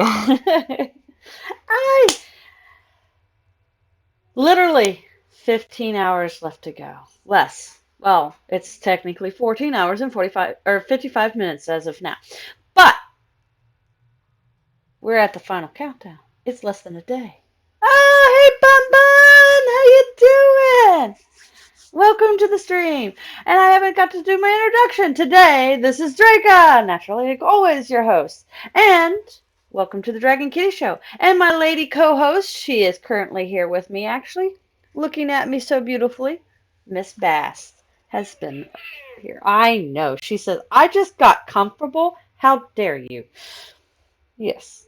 I literally 15 hours left to go. Less. Well, it's technically 14 hours and 45 or 55 minutes as of now. But we're at the final countdown. It's less than a day. Oh, hey, Bun Bun! How you doing? Welcome to the stream. And I haven't got to do my introduction today. This is Draca, naturally, like always, your host. And welcome to the Dragon Kitty Show. And my lady co-host, she is currently here with me, actually, looking at me so beautifully. Miss Bass has been here. I know. She says, I just got comfortable. How dare you? Yes.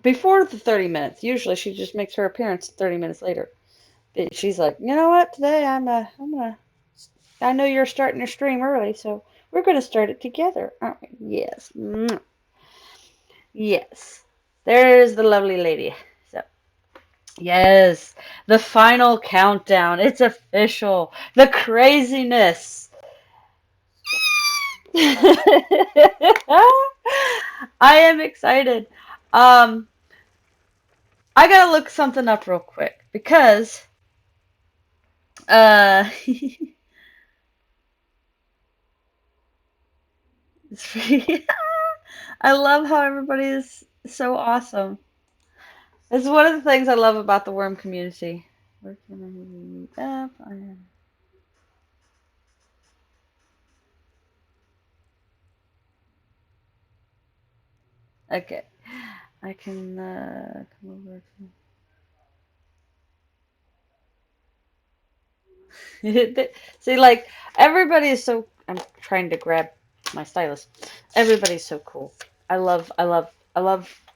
Before the 30 minutes. Usually she just makes her appearance 30 minutes later. She's like, you know what? Today I'm gonna. I know you're starting your stream early, so we're gonna start it together, aren't we? Yes. Yes. There's the lovely lady. So yes, the final countdown. It's official. The craziness. I am excited. Um, I gotta look something up real quick because I love how everybody is so awesome. It's one of the things I love about the worm community. Where can I meet up? Okay, I can come over to. See, like everybody is so. I'm trying to grab my stylus. Everybody's so cool. I love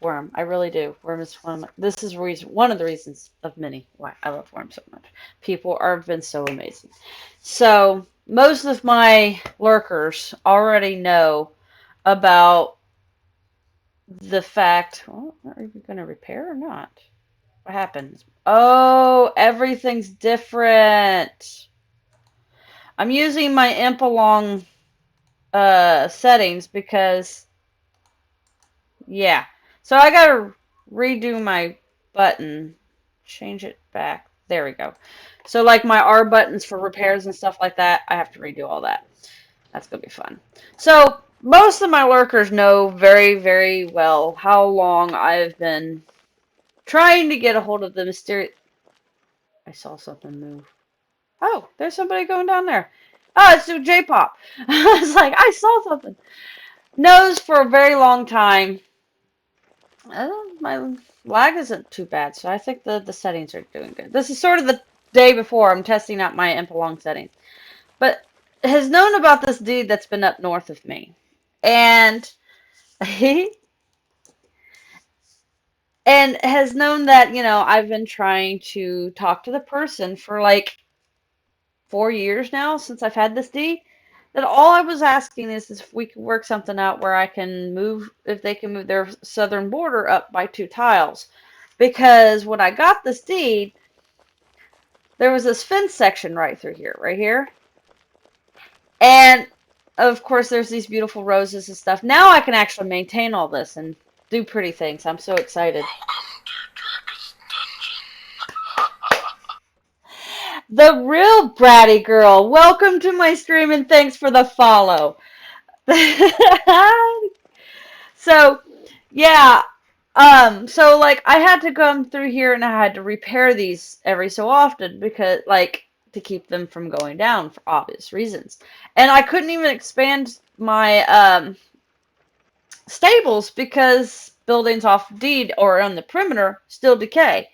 Worm. I really do. Worm is this is one of the reasons of many why I love Worm so much. People have been so amazing. So most of my lurkers already know about the fact. Well, are we going to repair or not? What happens? Oh, everything's different. I'm using my Impalong settings because yeah. So I gotta redo my button. Change it back. There we go. So like my R buttons for repairs and stuff like that, I have to redo all that. That's gonna be fun. So most of my lurkers know very, very well how long I've been trying to get a hold of the mysterious. I saw something move. Oh, there's somebody going down there. Oh, it's J-pop. I was like, I saw something. Knows for a very long time. My lag isn't too bad, so I think the settings are doing good. This is sort of the day before I'm testing out my Impalong settings. But has known about this dude that's been up north of me. And he and has known that, I've been trying to talk to the person for like 4 years now since I've had this D. That all I was asking is if we can work something out where I can move, if they can move their southern border up by 2 tiles. Because when I got this deed, there was this fence section right here. And of course, there's these beautiful roses and stuff. Now I can actually maintain all this and do pretty things. I'm so excited. The real bratty girl. Welcome to my stream and thanks for the follow. So, yeah. So like I had to come through here and I had to repair these every so often because like to keep them from going down for obvious reasons. And I couldn't even expand my stables because buildings off deed or on the perimeter still decay.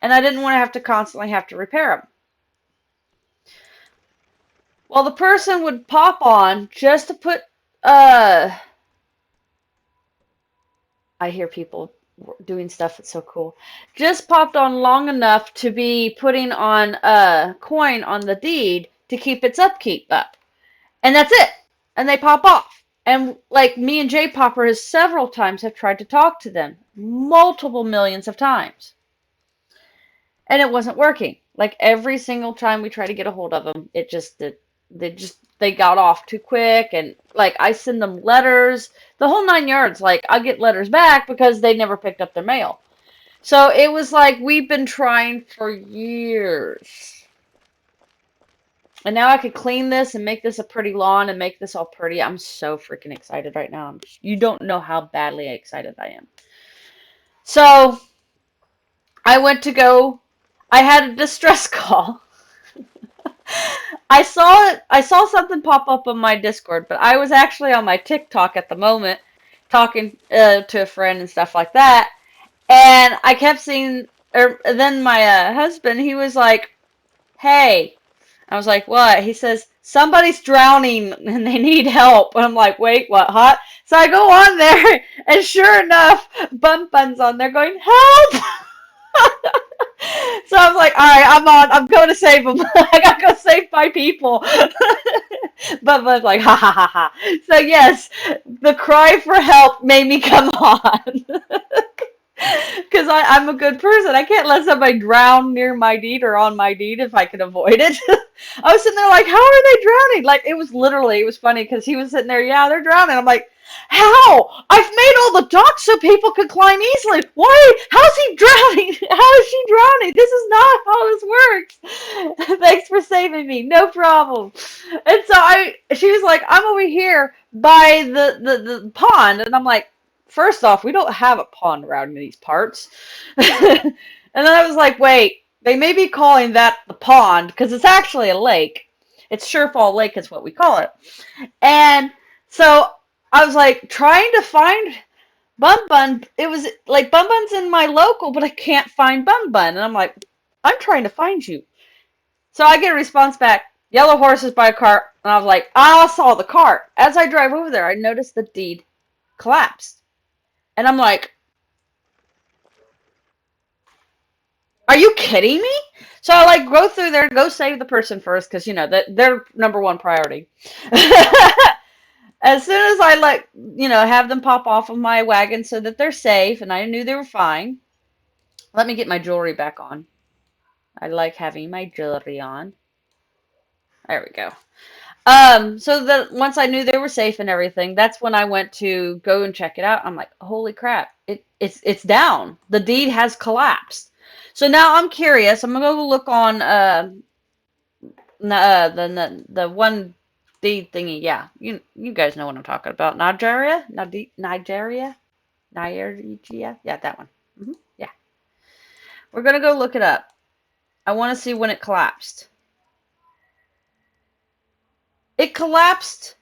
And I didn't want to have to constantly have to repair them. Well, the person would pop on just to put I hear people doing stuff that's so cool. Just popped on long enough to be putting on a coin on the deed to keep its upkeep up. And that's it. And they pop off. And like me and J Popper has several times have tried to talk to them. Multiple millions of times. And it wasn't working. Like every single time we try to get a hold of them, it just did. they got off too quick, and like I send them letters, the whole 9 yards. Like I get letters back because they never picked up their mail. So it was like we've been trying for years. And now I could clean this and make this a pretty lawn and make this all pretty. I'm so freaking excited right now. You don't know how badly excited I am. So I went to go. I had a distress call. I saw something pop up on my Discord, but I was actually on my TikTok at the moment talking to a friend and stuff like that. And I kept seeing, then my husband, he was like, "Hey." I was like, "What?" He says, "Somebody's drowning and they need help." And I'm like, "Wait, what, hot?" So I go on there, and sure enough, Bun Bun's on there going, "Help!" So I was like, "All right, I'm on. I'm going to save them. I gotta go save my people." But like, ha ha ha ha. So yes, the cry for help made me come on. Because I'm a good person. I can't let somebody drown near my deed or on my deed if I can avoid it. I was sitting there like, how are they drowning? Like, it was funny because he was sitting there, yeah, they're drowning. I'm like, how? I've made all the docks so people could climb easily. Why? How's he drowning? How is she drowning? This is not how this works. Thanks for saving me. No problem. And so she was like, I'm over here by the pond. And I'm like, first off, we don't have a pond around in these parts. And then I was like, wait, they may be calling that the pond because it's actually a lake. It's Surefall Lake is what we call it. And so I was like trying to find Bun Bun. It was like Bun Bun's in my local, but I can't find Bun Bun. And I'm like, I'm trying to find you. So I get a response back, yellow horses by a cart. And I was like, I saw the cart. As I drive over there, I noticed the deed collapsed. And I'm like, are you kidding me? So I like go through there, go save the person first, because you know that they're number one priority. As soon as I have them pop off of my wagon so that they're safe, and I knew they were fine. Let me get my jewelry back on. I like having my jewelry on. There we go. So that once I knew they were safe and everything, that's when I went to go and check it out. I'm like, holy crap, it's down. The deed has collapsed. So now I'm curious. I'm gonna go look on the one deed thingy. Yeah, you guys know what I'm talking about. Nigeria, yeah, that one. Yeah, we're gonna go look it up. I want to see when it collapsed. It collapsed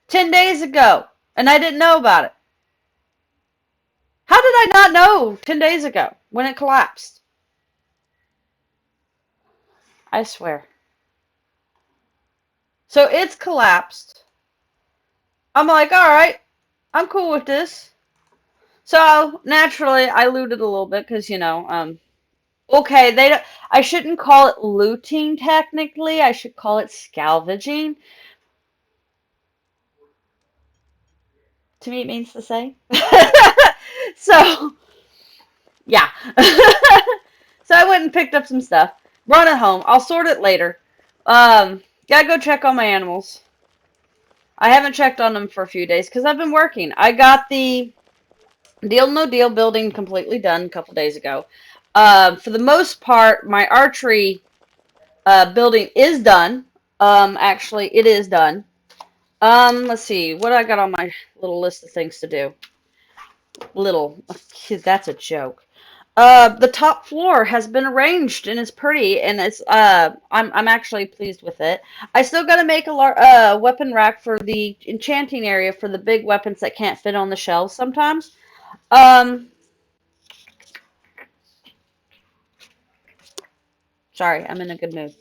10 days ago, and I didn't know about it. How did I not know 10 days ago when it collapsed? I swear. So it's collapsed. I'm like, all right, I'm cool with this. So naturally, I looted a little bit because okay, I shouldn't call it looting technically. I should call it scavenging. To me, it means the same. So yeah. So I went and picked up some stuff. Brought it home. I'll sort it later. Gotta go check on my animals. I haven't checked on them for a few days because I've been working. I got the Deal No Deal building completely done a couple days ago. For the most part, my archery building is done. Actually, it is done. Let's see. What I got on my little list of things to do? That's a joke. The top floor has been arranged and it's pretty, and I'm actually pleased with it. I still got to make a weapon rack for the enchanting area for the big weapons that can't fit on the shelves sometimes. Sorry, I'm in a good mood.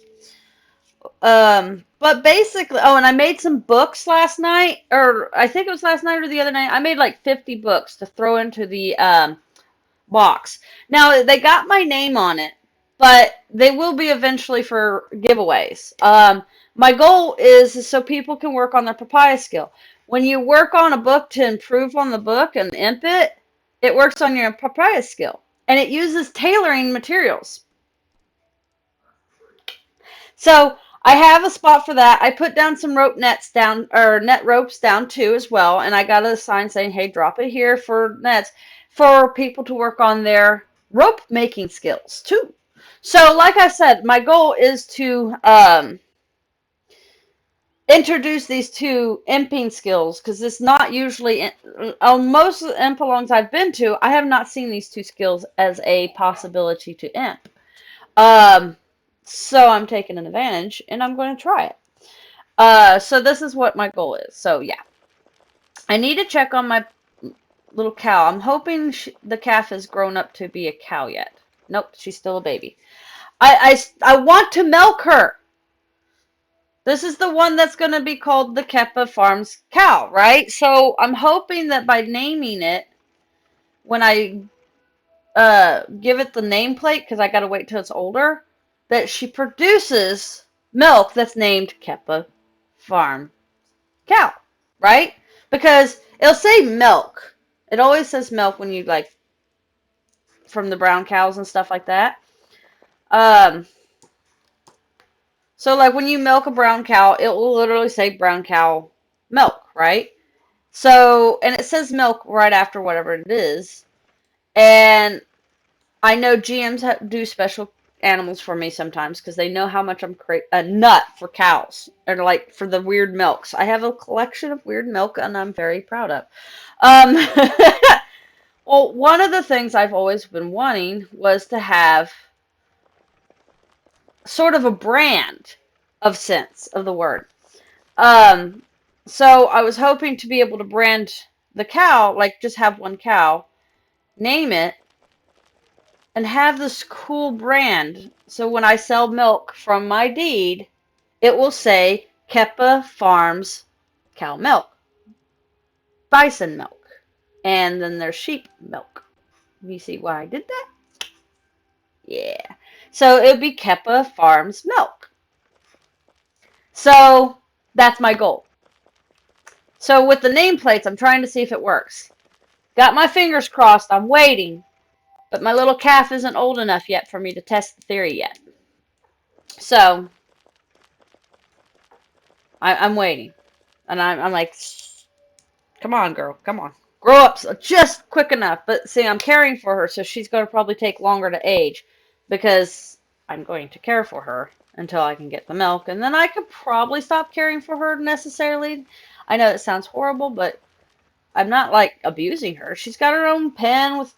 But basically, oh, and I made some books last night, or I think it was last night or the other night. I made like 50 books to throw into the box. Now, they got my name on it, but they will be eventually for giveaways. My goal is so people can work on their papaya skill. When you work on a book to improve on the book and imp it, it works on your papaya skill. And it uses tailoring materials. So I have a spot for that. I put down some rope nets down, or net ropes down too as well, and I got a sign saying, "Hey, drop it here for nets for people to work on their rope making skills too." So, like I said, my goal is to introduce these two imping skills because it's not usually on most of the imp-alongs I've been to. I have not seen these two skills as a possibility to imp. Um, so I'm taking an advantage and I'm going to try it. So this is what my goal is. So yeah, I need to check on my little cow. I'm hoping the calf has grown up to be a cow yet. Nope, she's still a baby. I want to milk her. This is the one that's going to be called the Keppa Farms cow, right? So I'm hoping that by naming it, when I give it the nameplate, because I got to wait till it's older, that she produces milk that's named Keppa Farm cow, right? Because it'll say milk. It always says milk when you like from the brown cows and stuff like that. Um, so like when you milk a brown cow, it will literally say brown cow milk, right? So, and it says milk right after whatever it is. And I know GMs do special animals for me sometimes because they know how much I'm a nut for cows or like for the weird milks. I have a collection of weird milk and I'm very proud of. Um, well, one of the things I've always been wanting was to have sort of a brand of sense of the word. Um, so I was hoping to be able to brand the cow, like just have one cow, name it, and have this cool brand. So when I sell milk from my deed, it will say Keppa Farms cow milk, bison milk, and then there's sheep milk. You see why I did that? Yeah. So it would be Keppa Farms milk. So that's my goal. So with the nameplates, I'm trying to see if it works. Got my fingers crossed. I'm waiting. But my little calf isn't old enough yet for me to test the theory yet. So I'm waiting. And I'm like, come on, girl. Come on. Grow up just quick enough. But see, I'm caring for her, so she's going to probably take longer to age because I'm going to care for her until I can get the milk. And then I could probably stop caring for her necessarily. I know it sounds horrible, but I'm not like abusing her. She's got her own pen with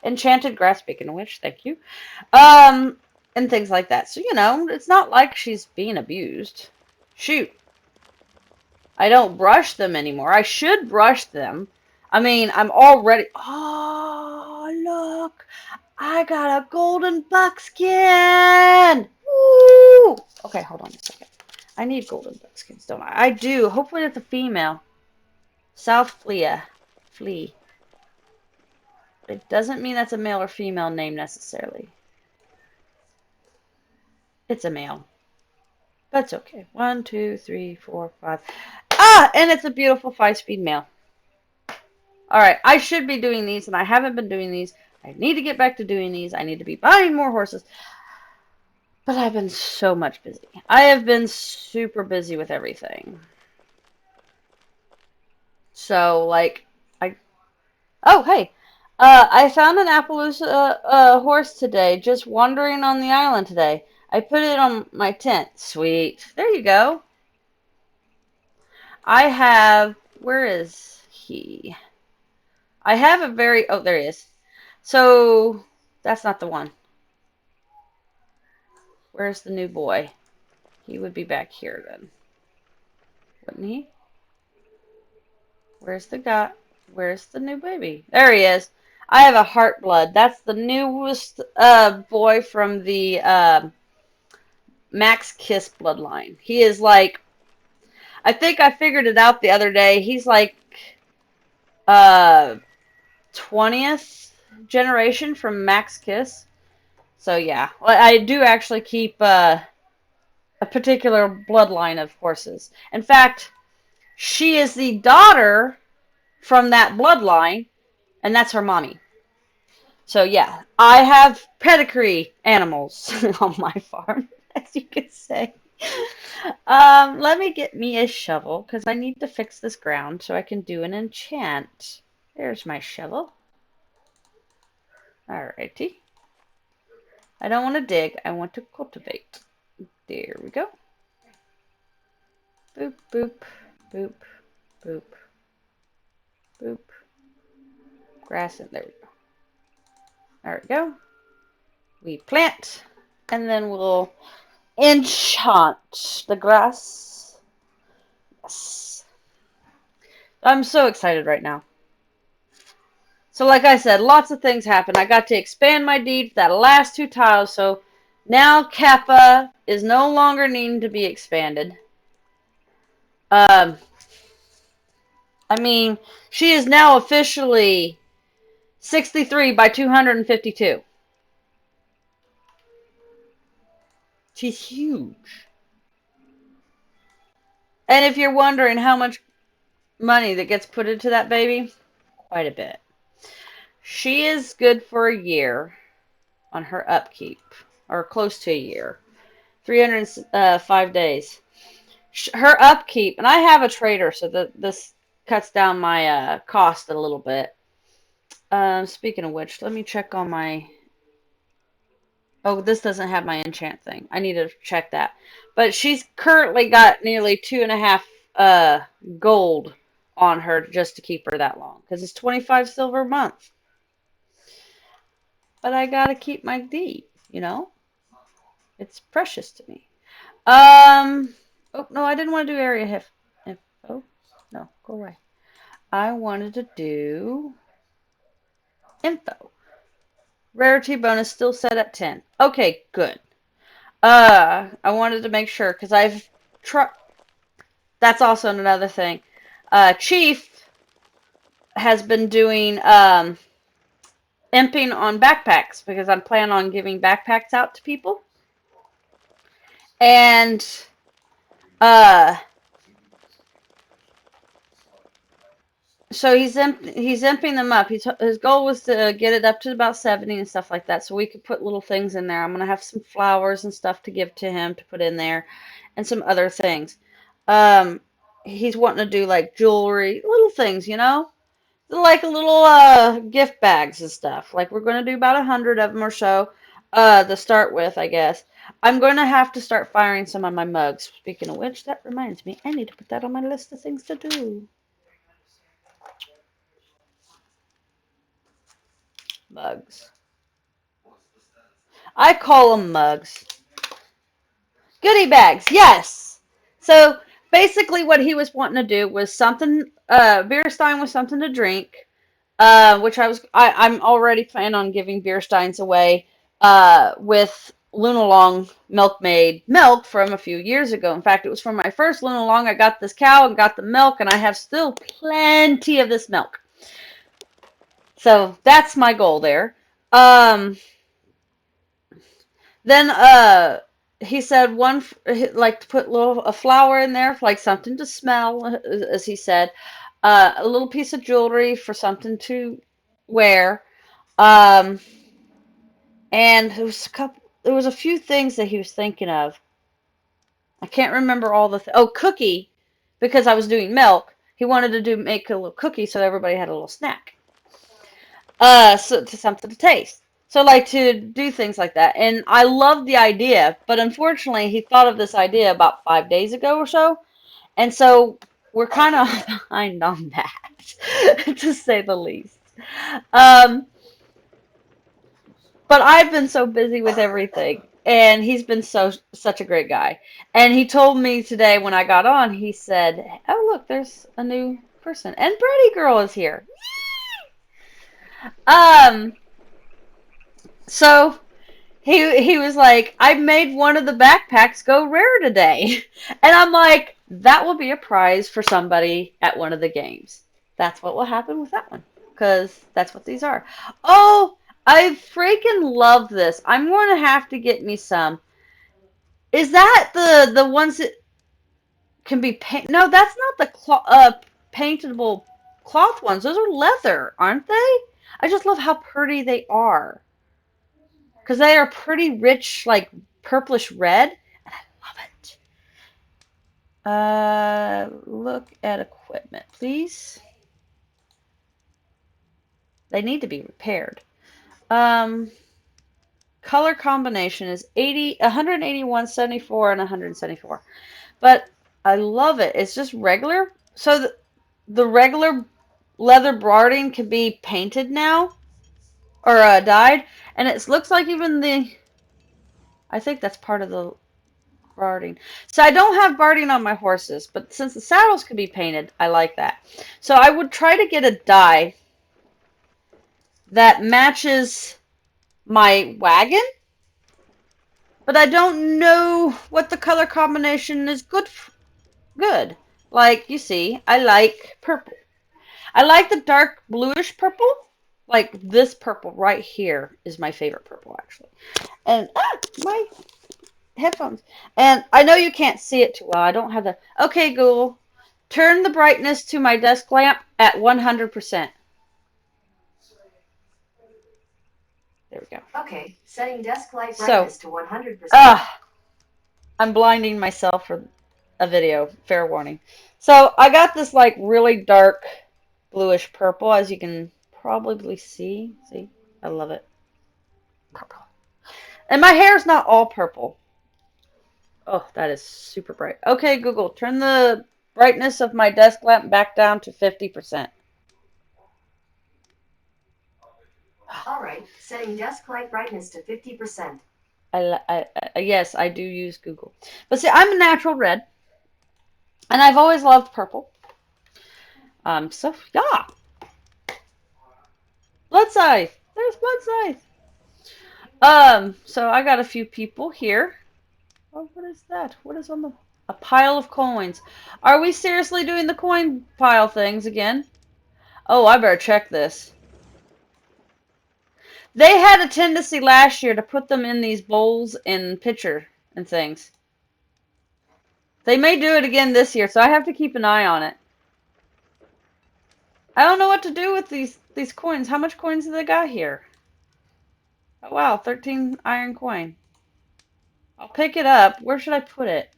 enchanted grass, speaking of which, thank you. And things like that. So, you know, it's not like she's being abused. Shoot. I don't brush them anymore. I should brush them. I mean, I'm already... Oh, look. I got a golden buckskin. Woo! Okay, hold on a second. I need golden buckskins, don't I? I do. Hopefully it's a female. South Flea. Flea. It doesn't mean that's a male or female name necessarily. It's a male. That's okay. 1, 2, 3, 4, 5. Ah! And it's a beautiful 5-speed male. Alright, I should be doing these, and I haven't been doing these. I need to get back to doing these. I need to be buying more horses. But I've been so much busy. I have been super busy with everything. So, like, Oh, hey. I found an Appaloosa horse today, just wandering on the island today. I put it on my tent. Sweet. There you go. I have... Where is he? I have a very... Oh, there he is. So, that's not the one. Where's the new boy? He would be back here then. Wouldn't he? Where's the guy? Where's the new baby? There he is. I have a heart blood. That's the newest boy from the Max Kiss bloodline. He is like, I think I figured it out the other day. He's like 20th generation from Max Kiss. So yeah, well, I do actually keep a particular bloodline of horses. In fact, she is the daughter from that bloodline, and that's her mommy. So yeah, I have pedigree animals on my farm, as you could say. Let me get me a shovel because I need to fix this ground so I can do an enchant. There's my shovel. Alrighty. I don't want to dig. I want to cultivate. There we go. Boop, boop, boop, boop, boop. Grass in there we go. There we go. We plant, and then we'll enchant the grass. Yes. I'm so excited right now. So like I said, lots of things happened. I got to expand my deed for that last 2 tiles, so now Kappa is no longer needing to be expanded. Um, I mean, she is now officially 63 by 252. She's huge. And if you're wondering how much money that gets put into that baby, quite a bit. She is good for a year on her upkeep, or close to a year. 305 days. Her upkeep, and I have a trader, so this cuts down my cost a little bit. Speaking of which, let me check on my... Oh, this doesn't have my enchant thing. I need to check that. But she's currently got nearly 2.5 gold on her just to keep her that long. Because it's 25 silver a month. But I gotta keep my D, you know? It's precious to me. Oh, no, I didn't want to do area info. No, go away. I wanted to do info. Rarity bonus still set at 10. Okay, good. I wanted to make sure because I've tried. That's also another thing. Chief has been doing imping on backpacks because I'm planning on giving backpacks out to people. And so he's emptying them up. His goal was to get it up to about 70 and stuff like that, so we could put little things in there. I'm gonna have some flowers and stuff to give to him to put in there, and some other things. He's wanting to do like jewelry, little things, you know, like little gift bags and stuff. Like we're gonna do about 100 of them or so to start with, I guess. I'm going to have to start firing some of my mugs. Speaking of which, that reminds me, I need to put that on my list of things to do. Mugs. I call them mugs. Goodie bags, yes. So basically, what he was wanting to do was something. Beer stein was something to drink, which I'm already planning on giving beer steins away. With lunalong milkmaid milk from a few years ago. In fact, it was from my first lunalong. I got this cow and got the milk, and I have still plenty of this milk. So that's my goal there. Then he said like to put a flower in there, like something to smell, as he said. A little piece of jewelry for something to wear. Um, and there was a few things that he was thinking of. I can't remember all cookie, because I was doing milk. He wanted to make a little cookie so everybody had a little snack. So to something to taste. So like to do things like that. And I love the idea, but unfortunately he thought of this idea about 5 days ago or so. And so we're kind of behind on that, to say the least. But I've been so busy with everything, and he's been such a great guy. And he told me today when I got on, he said, "Oh, look, there's a new person, and Brady Girl is here." Um, so he was like, "I made one of the backpacks go rare today," and I'm like, "That will be a prize for somebody at one of the games." That's what will happen with that one, because that's what these are. Oh, I freaking love this. I'm going to have to get me some. Is that the ones that can be paint? No, that's not the paintable cloth ones. Those are leather, aren't they? I just love how pretty they are. Because they are pretty rich, like purplish red. And I love it. Look at equipment, please. They need to be repaired. Color combination is 181, 74, and 174. But I love it. It's just regular. So the regular leather broading can be painted now or dyed, and it looks like even I think that's part of the broading. So I don't have broading on my horses, but since the saddles can be painted, I like that. So I would try to get a dye that matches my wagon, but I don't know what the color combination is good. Like you see, I like purple. I like the dark bluish purple. Like this purple right here is my favorite purple actually. And my headphones. And I know you can't see it too well. I don't have the. Okay, Google, turn the brightness to my desk lamp at 100%. There we go. Okay, setting desk light brightness to 100%. I'm blinding myself for a video. Fair warning. So I got this like really dark bluish purple, as you can probably see. See, I love it. Purple. And my hair's not all purple. Oh, that is super bright. Okay, Google, turn the brightness of my desk lamp back down to 50%. All right, setting desk light brightness to 50%. Yes, I do use Google. But see, I'm a natural red, and I've always loved purple. So yeah. Blood size. There's blood size. So I got a few people here. Oh, what is that? What is on a pile of coins? Are we seriously doing the coin pile things again? Oh, I better check this. They had a tendency last year to put them in these bowls and pitcher and things. They may do it again this year, so I have to keep an eye on it. I don't know what to do with these coins. How much coins do they got here? Oh, wow, 13 iron coin. I'll pick it up. Where should I put it?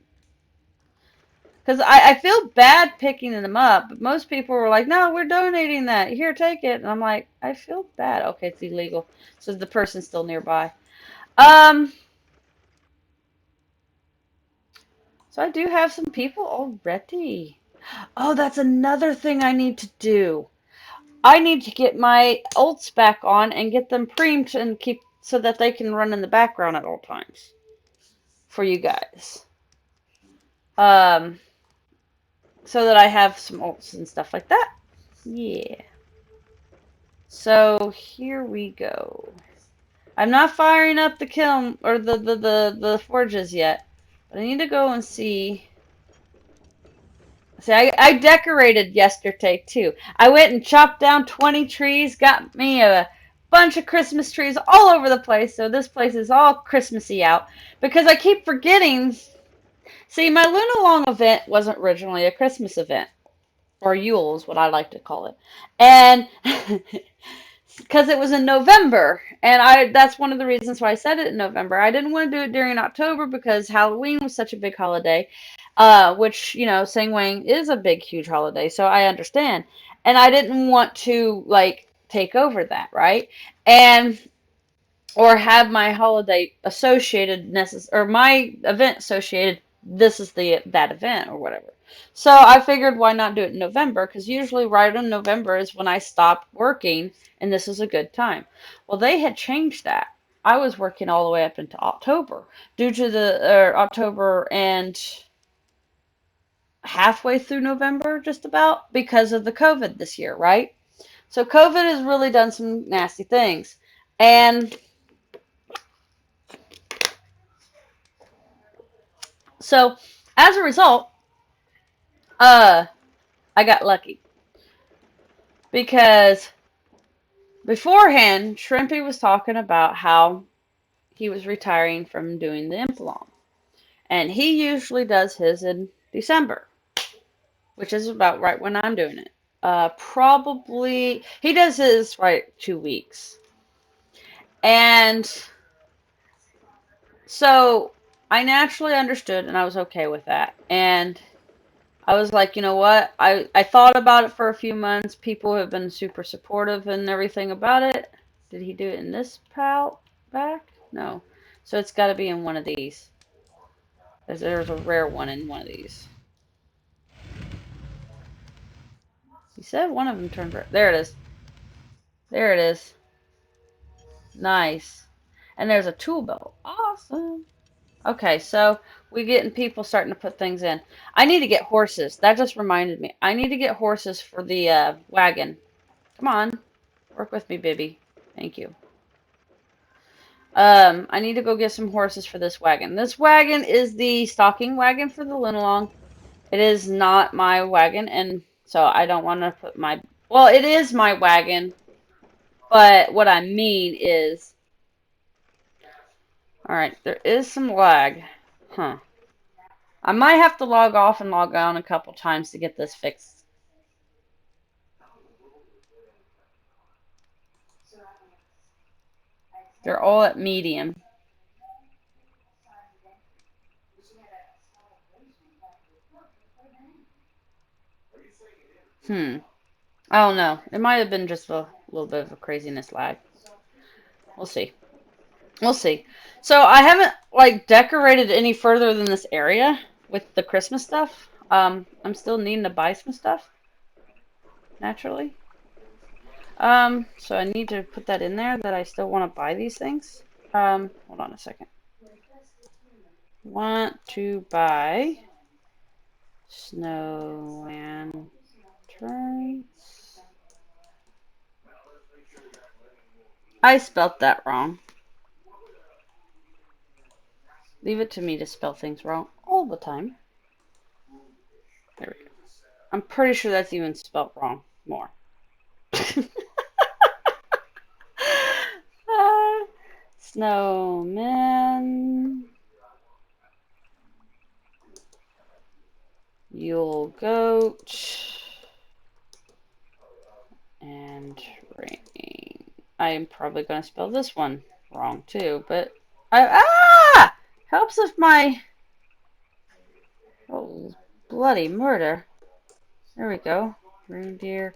Because I feel bad picking them up, but most people were like, no, we're donating that. Here, take it. And I'm like, I feel bad. Okay, it's illegal. So the person's still nearby. So I do have some people already. Oh, that's another thing I need to do. I need to get my ults back on and get them premed and keep so that they can run in the background at all times for you guys. So that I have some ults and stuff like that. Yeah. So here we go. I'm not firing up the kiln or the forges yet. But I need to go and see. See, I decorated yesterday too. I went and chopped down 20 trees, got me a bunch of Christmas trees all over the place. So this place is all Christmassy out because I keep forgetting. See, my lunalong event wasn't originally a Christmas event, or Yule is what I like to call it. And because it was in November, and that's one of the reasons why I said it in November. I didn't want to do it during October because Halloween was such a big holiday, which, Sing Wang is a big, huge holiday, so I understand. And I didn't want to, like, take over that, right? And or have my holiday associated or my event associated, this is that event or whatever. So I figured why not do it in November, because usually right in November is when I stop working and this is a good time. Well, they had changed that. I was working all the way up into October due to October and halfway through November just about because of the COVID this year, right? So COVID has really done some nasty things. And so as a result, I got lucky because beforehand, Shrimpy was talking about how he was retiring from doing the Impalong. And he usually does his in December, which is about right when I'm doing it. Probably, he does his right 2 weeks. And so I naturally understood and I was okay with that. And I was like, you know what? I thought about it for a few months. People have been super supportive and everything about it. Did he do it in this pal back? No. So it's got to be in one of these. There's a rare one in one of these. He said one of them turned red. There it is. There it is. Nice. And there's a tool belt. Awesome. Okay, so we getting people starting to put things in. I need to get horses. That just reminded me. I need to get horses for the wagon. Come on. Work with me, baby. Thank you. I need to go get some horses for this wagon. This wagon is the stocking wagon for the lunalong. It is not my wagon, and so I don't want to put my... Well, it is my wagon, but what I mean is... Alright, there is some lag. Huh. I might have to log off and log on a couple times to get this fixed. They're all at medium. I don't know. It might have been just a little bit of a craziness lag. We'll see. We'll see. So I haven't like decorated any further than this area with the Christmas stuff. I'm still needing to buy some stuff, naturally. So I need to put that in there that I still want to buy these things. Hold on a second. Want to buy snow lanterns. I spelt that wrong. Leave it to me to spell things wrong all the time. There we go. I'm pretty sure that's even spelt wrong more. Snowman. Yule goat. And rain. I am probably going to spell this one wrong too, but helps if my bloody murder. There we go. Reindeer.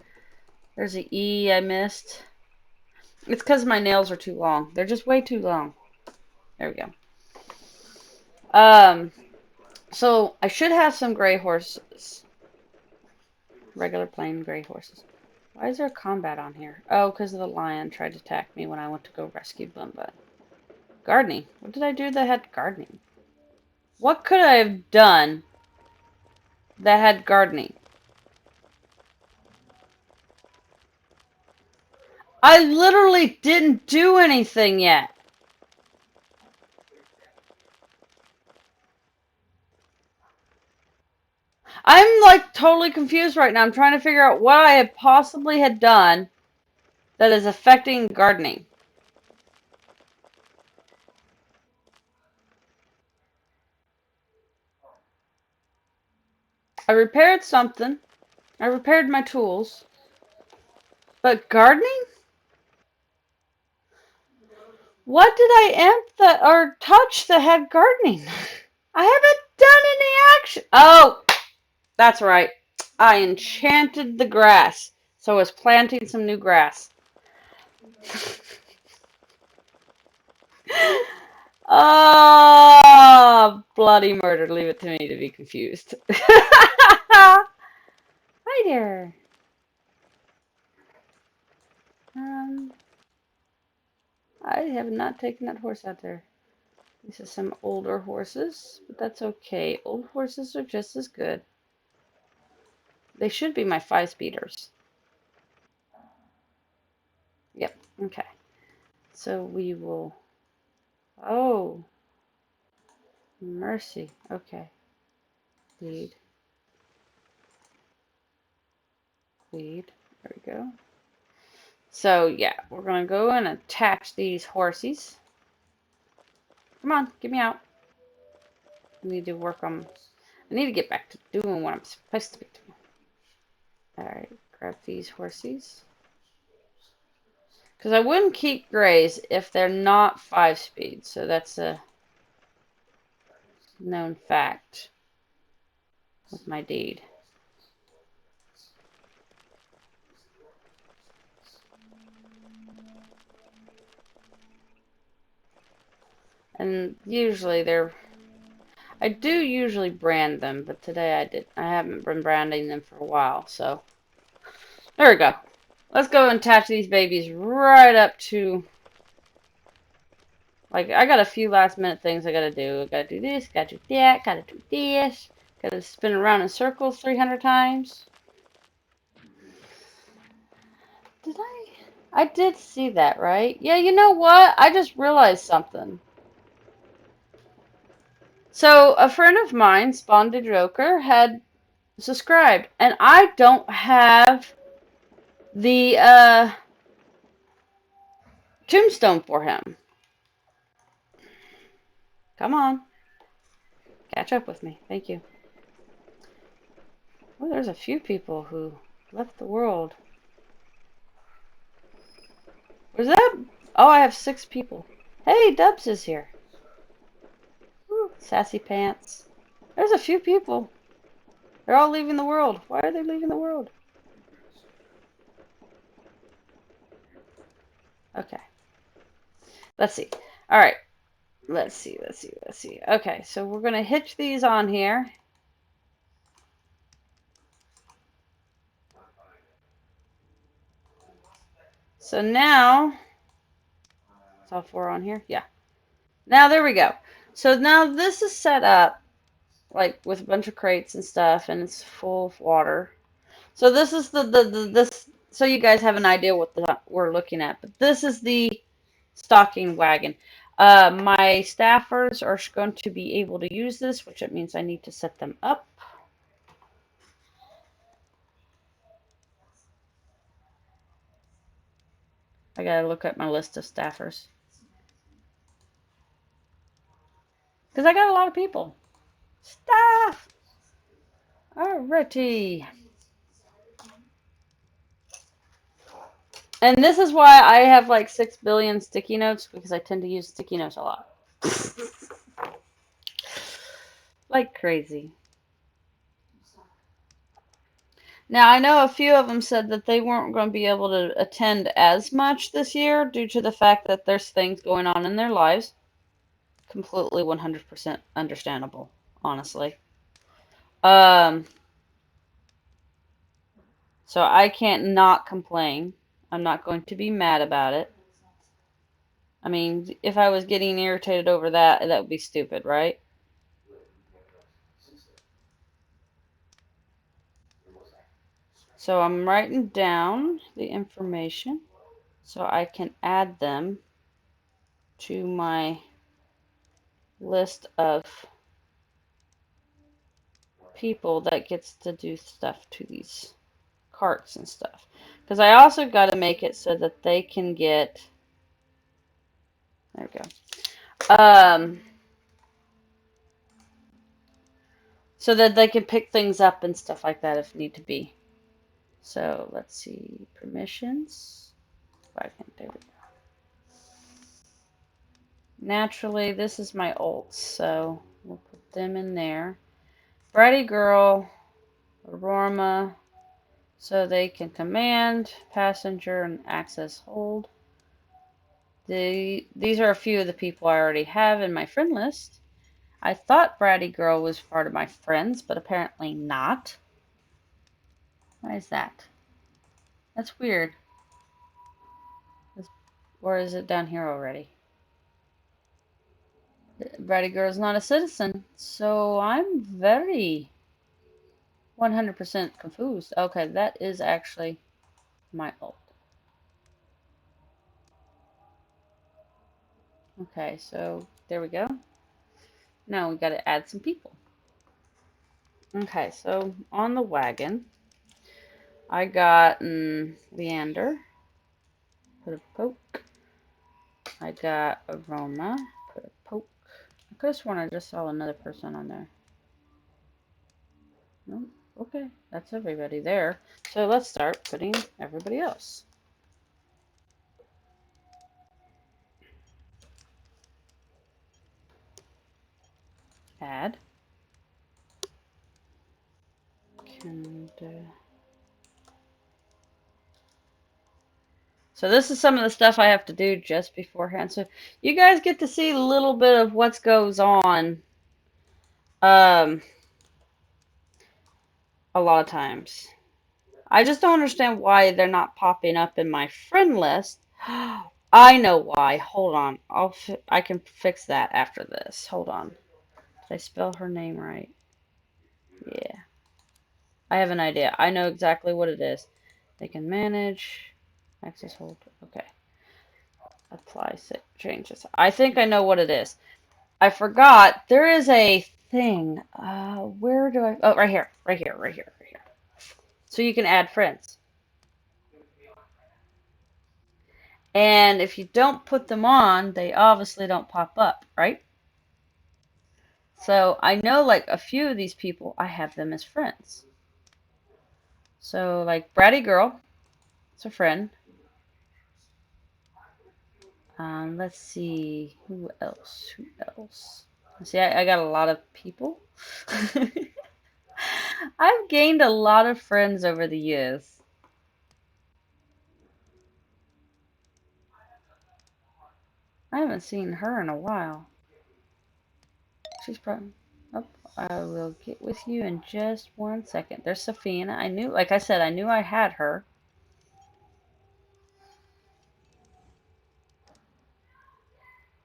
There's an E I missed. It's because my nails are too long. They're just way too long. There we go. So I should have some gray horses. Regular plain gray horses. Why is there combat on here? Oh, because the lion tried to attack me when I went to go rescue Bumba. Gardening. What did I do that had gardening? What could I have done that had gardening? I literally didn't do anything yet. I'm like totally confused right now. I'm trying to figure out what I had possibly had done that is affecting gardening. I repaired something. I repaired my tools. But gardening? What did I amp that or touch that had gardening? I haven't done any action. Oh, that's right. I enchanted the grass. So I was planting some new grass. Oh, bloody murder. Leave it to me to be confused. Hi there. I have not taken that horse out there. These are some older horses, but that's okay. Old horses are just as good. They should be my 5-speeders. Yep, okay. So we will... Oh. Mercy. Okay. Lead. Lead. There we go. So, yeah, we're going to go and attach these horses. Come on, get me out. I need to work on... I need to get back to doing what I'm supposed to be doing. Alright, grab these horses. Because I wouldn't keep grays if they're not 5-speed. So that's a known fact with my deed. And usually I do usually brand them, but today I haven't been branding them for a while, so there we go. Let's go and attach these babies right up to, like, I got a few last minute things I gotta do. I gotta do this, gotta do that, gotta do this, gotta spin around in circles 300 times. Did I? I did see that, right? Yeah, you know what? I just realized something. So a friend of mine, Spawn the Joker, had subscribed, and I don't have the tombstone for him. Come on, catch up with me. Thank you. Well, there's a few people who left the world. Was that? Oh, I have 6 people. Hey, Dubs is here. Woo, sassy pants. There's a few people. They're all leaving the world. Why are they leaving the world? Okay. Let's see. All right. Let's see. Okay, so we're going to hitch these on here. So now, it's all 4 on here? Yeah. Now there we go. So now this is set up like with a bunch of crates and stuff, and it's full of water. So this is this. So you guys have an idea what we're looking at. But this is the stocking wagon. My staffers are going to be able to use this, which it means I need to set them up. I gotta look at my list of staffers because I got a lot of people. Staff. Alrighty. And this is why I have like 6 billion sticky notes, because I tend to use sticky notes a lot. Like crazy. Now, I know a few of them said that they weren't going to be able to attend as much this year due to the fact that there's things going on in their lives. Completely 100% understandable, honestly. Um, so I can't not complain. I'm not going to be mad about it. I mean, if I was getting irritated over that, that would be stupid, right? So I'm writing down the information so I can add them to my list of people that gets to do stuff to these carts and stuff. Because I also got to make it so that they can get, there we go, so that they can pick things up and stuff like that if need to be. So let's see, permissions. There we go. Naturally, this is my ults, so we'll put them in there. Bratty Girl, Aurora, so they can command, passenger, and access hold. These are a few of the people I already have in my friend list. I thought Bratty Girl was part of my friends, but apparently not. Why is that? That's weird. Or is it down here already? Bratty Girl is not a citizen, so I'm very 100% confused. Okay, that is actually my ult. Okay, so there we go. Now we got to add some people. Okay, so on the wagon, I got Leander, put a poke. I got Aroma, put a poke. I could have sworn I just saw another person on there. No, okay, that's everybody there. So let's start putting everybody else. Add. So So this is some of the stuff I have to do just beforehand. So you guys get to see a little bit of what goes on um, a lot of times. I just don't understand why they're not popping up in my friend list. I know why. Hold on. I can fix that after this. Hold on. Did I spell her name right? Yeah. I have an idea. I know exactly what it is. They can manage, access hold. Okay. Apply changes. I think I know what it is. I forgot. There is a thing. Where do I? Oh, right here. Right here. Right here. Right here. So you can add friends. And if you don't put them on, they obviously don't pop up, right? So I know like a few of these people, I have them as friends. So like Bratty Girl, it's a friend. Let's see, who else? Who else? See, I got a lot of people. I've gained a lot of friends over the years. I haven't seen her in a while. She's probably. Oh, I will get with you in just 1 second. There's Safina. I knew, like I said, I knew I had her.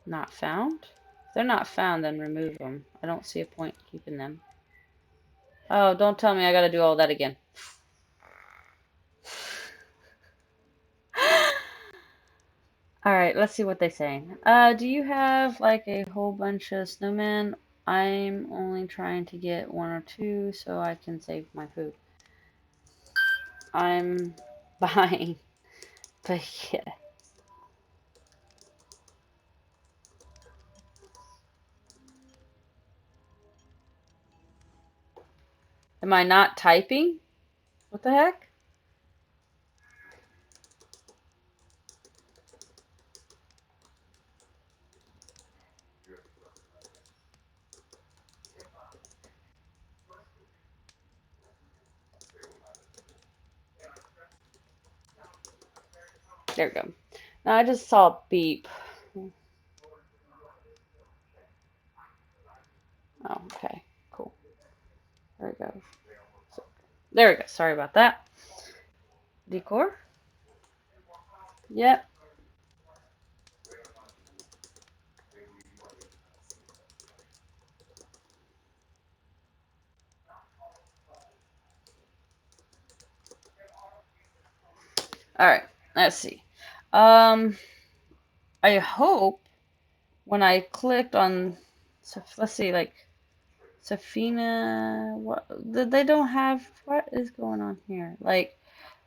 Not found? If they're not found, then remove them. I don't see a point keeping them. Oh, don't tell me I gotta do all that again. Alright, let's see what they say. Do you have like a whole bunch of snowmen? I'm only trying to get one or two so I can save my food. I'm buying, but yeah. Am I not typing? What the heck? There we go. No, I just saw a beep. Oh, okay. Cool. There we go. So, there we go. Sorry about that. Decor? Yep. Alright. Let's see. I hope when I clicked on, so let's see, like Safina, what they don't have. What is going on here? Like,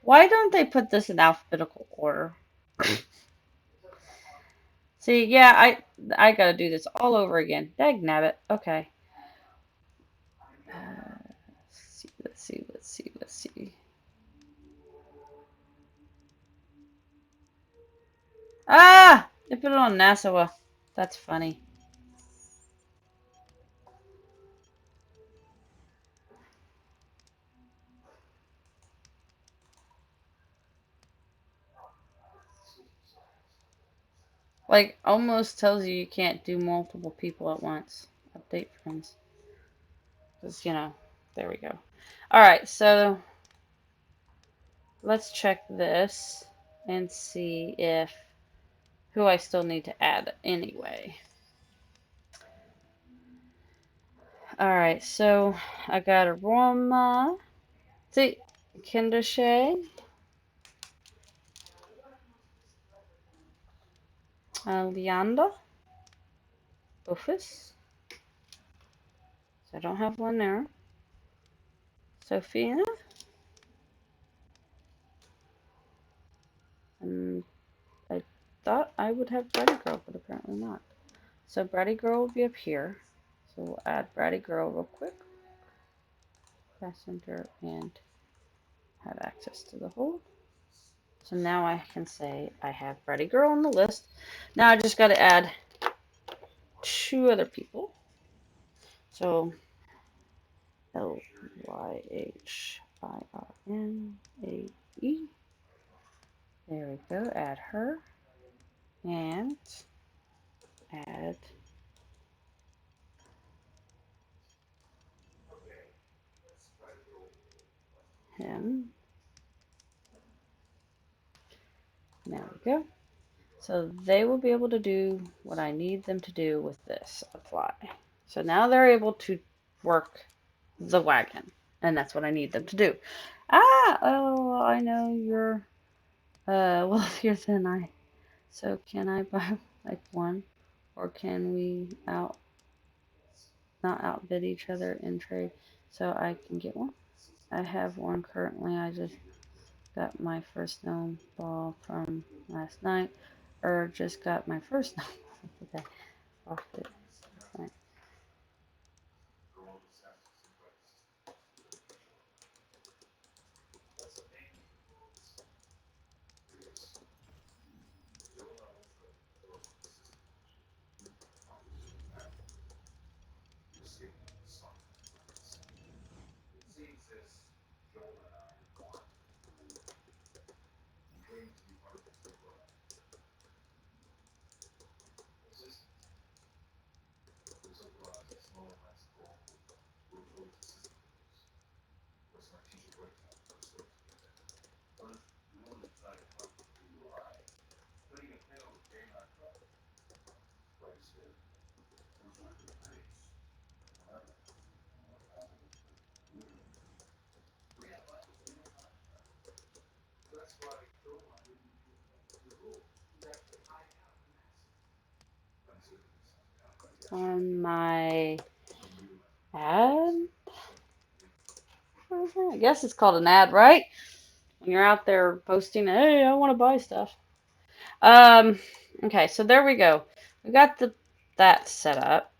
why don't they put this in alphabetical order? See, yeah, I gotta do this all over again. Dagnabbit. Okay. Let's see, let's see, let's see, let's see. Ah! They put it on Nassau. That's funny. Like, almost tells you can't do multiple people at once. Update friends. Because, there we go. Alright, so let's check this and see if who I still need to add anyway. Alright, so I got a Roma. See, Kindershay. Leanda. Office. So I don't have one there. Sophia. And I thought I would have Bratty Girl, but apparently not. So Bratty Girl will be up here. So we'll add Bratty Girl real quick. Press enter and have access to the hold. So now I can say I have Bratty Girl on the list. Now I just got to add 2 other people. So Lyhinrae. There we go. Add her and add him. There we go. So they will be able to do what I need them to do with this. Apply. So now they're able to work the wagon. And that's what I need them to do. Ah, oh, I know you're, wealthier than I. So can I buy like one? Or can we not outbid each other in trade so I can get one? I have one currently. I just got my first snowball from last night. Or just got my first snowball today. Off it. On my ad. I guess it's called an ad, right? When you're out there posting, hey, I want to buy stuff. Um, okay, so there we go. We got that set up.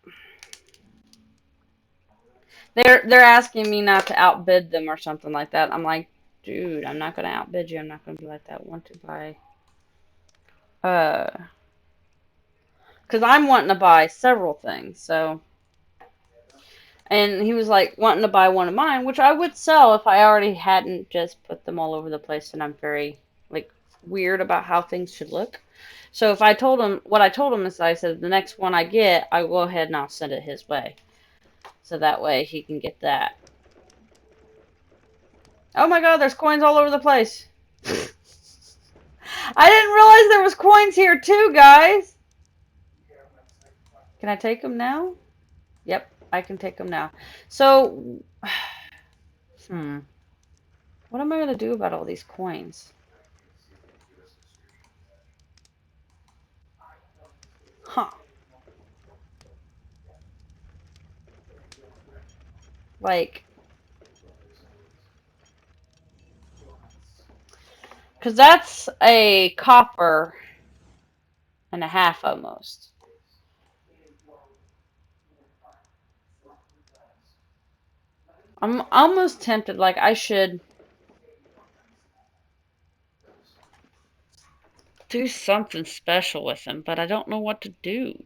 They're asking me not to outbid them or something like that. I'm like, dude, I'm not gonna outbid you. I'm not gonna be like that. Want to buy because I'm wanting to buy several things. So, and he was like wanting to buy one of mine, which I would sell if I already hadn't just put them all over the place. And I'm very like weird about how things should look. So if I told him what I told him is I said the next one I get, I will go ahead and I'll send it his way. So that way he can get that. Oh my god, there's coins all over the place. I didn't realize there was coins here too, guys. Can I take them now? Yep, I can take them now. So, what am I going to do about all these coins? Huh. Like, because that's a copper and a half almost. I'm almost tempted, like, I should do something special with them, but I don't know what to do.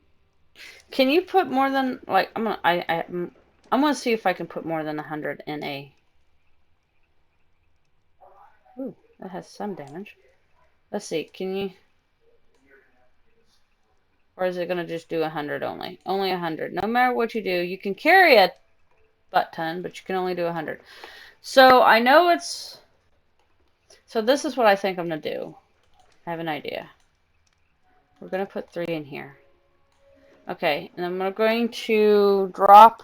Can you put more than, like, I'm gonna see if I can put more than 100 in a. Ooh, that has some damage. Let's see, can you, or is it gonna just do 100 only? Only 100. No matter what you do, you can carry a butt ton, but you can only do 100. So I know it's, so this is what I think I'm gonna do. I have an idea. We're gonna put 3 in here. Okay, and I'm going to drop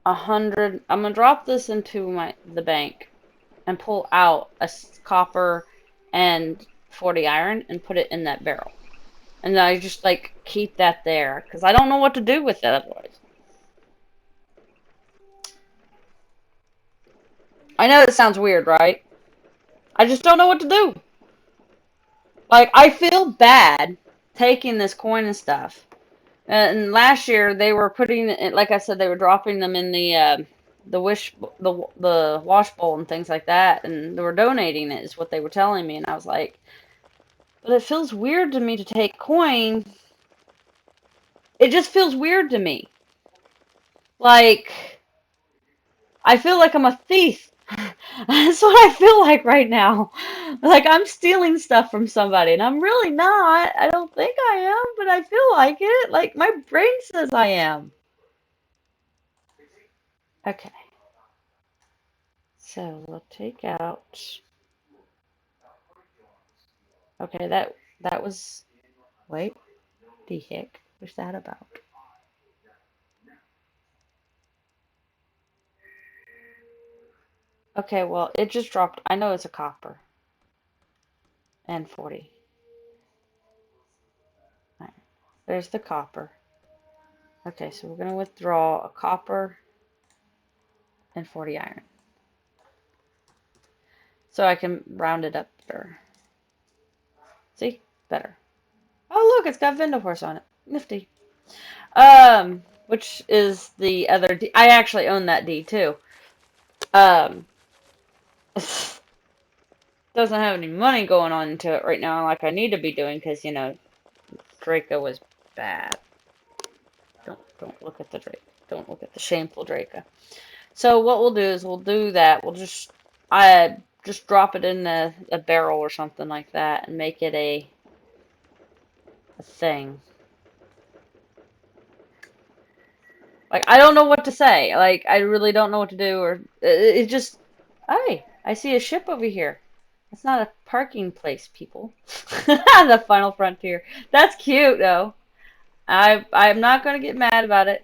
100. I'm gonna drop this into the bank and pull out a copper and 40 iron and put it in that barrel. And then I just like keep that there because I don't know what to do with it otherwise. I know it sounds weird, right? I just don't know what to do. Like, I feel bad taking this coin and stuff. And last year they were putting it, like I said, they were dropping them in the wash bowl and things like that, and they were donating it, is what they were telling me. And I was like, but it feels weird to me to take coin. It just feels weird to me. Like, I feel like I'm a thief. That's what I feel like right now. Like I'm stealing stuff from somebody, and I'm really not. I don't think I am, but I feel like it. Like my brain says I am. Okay, so we'll take out. Okay, that was. Wait, the heck was that about? Okay, well it just dropped. I know it's a copper and 40. Right, there's the copper. Okay, so we're gonna withdraw a copper and 40 iron, so I can round it up better. See, better. Oh, look, it's got Horse on it. Nifty. Which is the other D. I actually own that D too. Um, doesn't have any money going on into it right now like I need to be doing because, Draco was bad. Don't look at the Draco. Don't look at the shameful Draco. So what we'll do is we'll do that. I just drop it in a barrel or something like that and make it a thing. Like, I don't know what to say. Like, I really don't know what to do, or it just. Hey, I see a ship over here. It's not a parking place, people. The Final Frontier. That's cute, though. I'm not gonna get mad about it.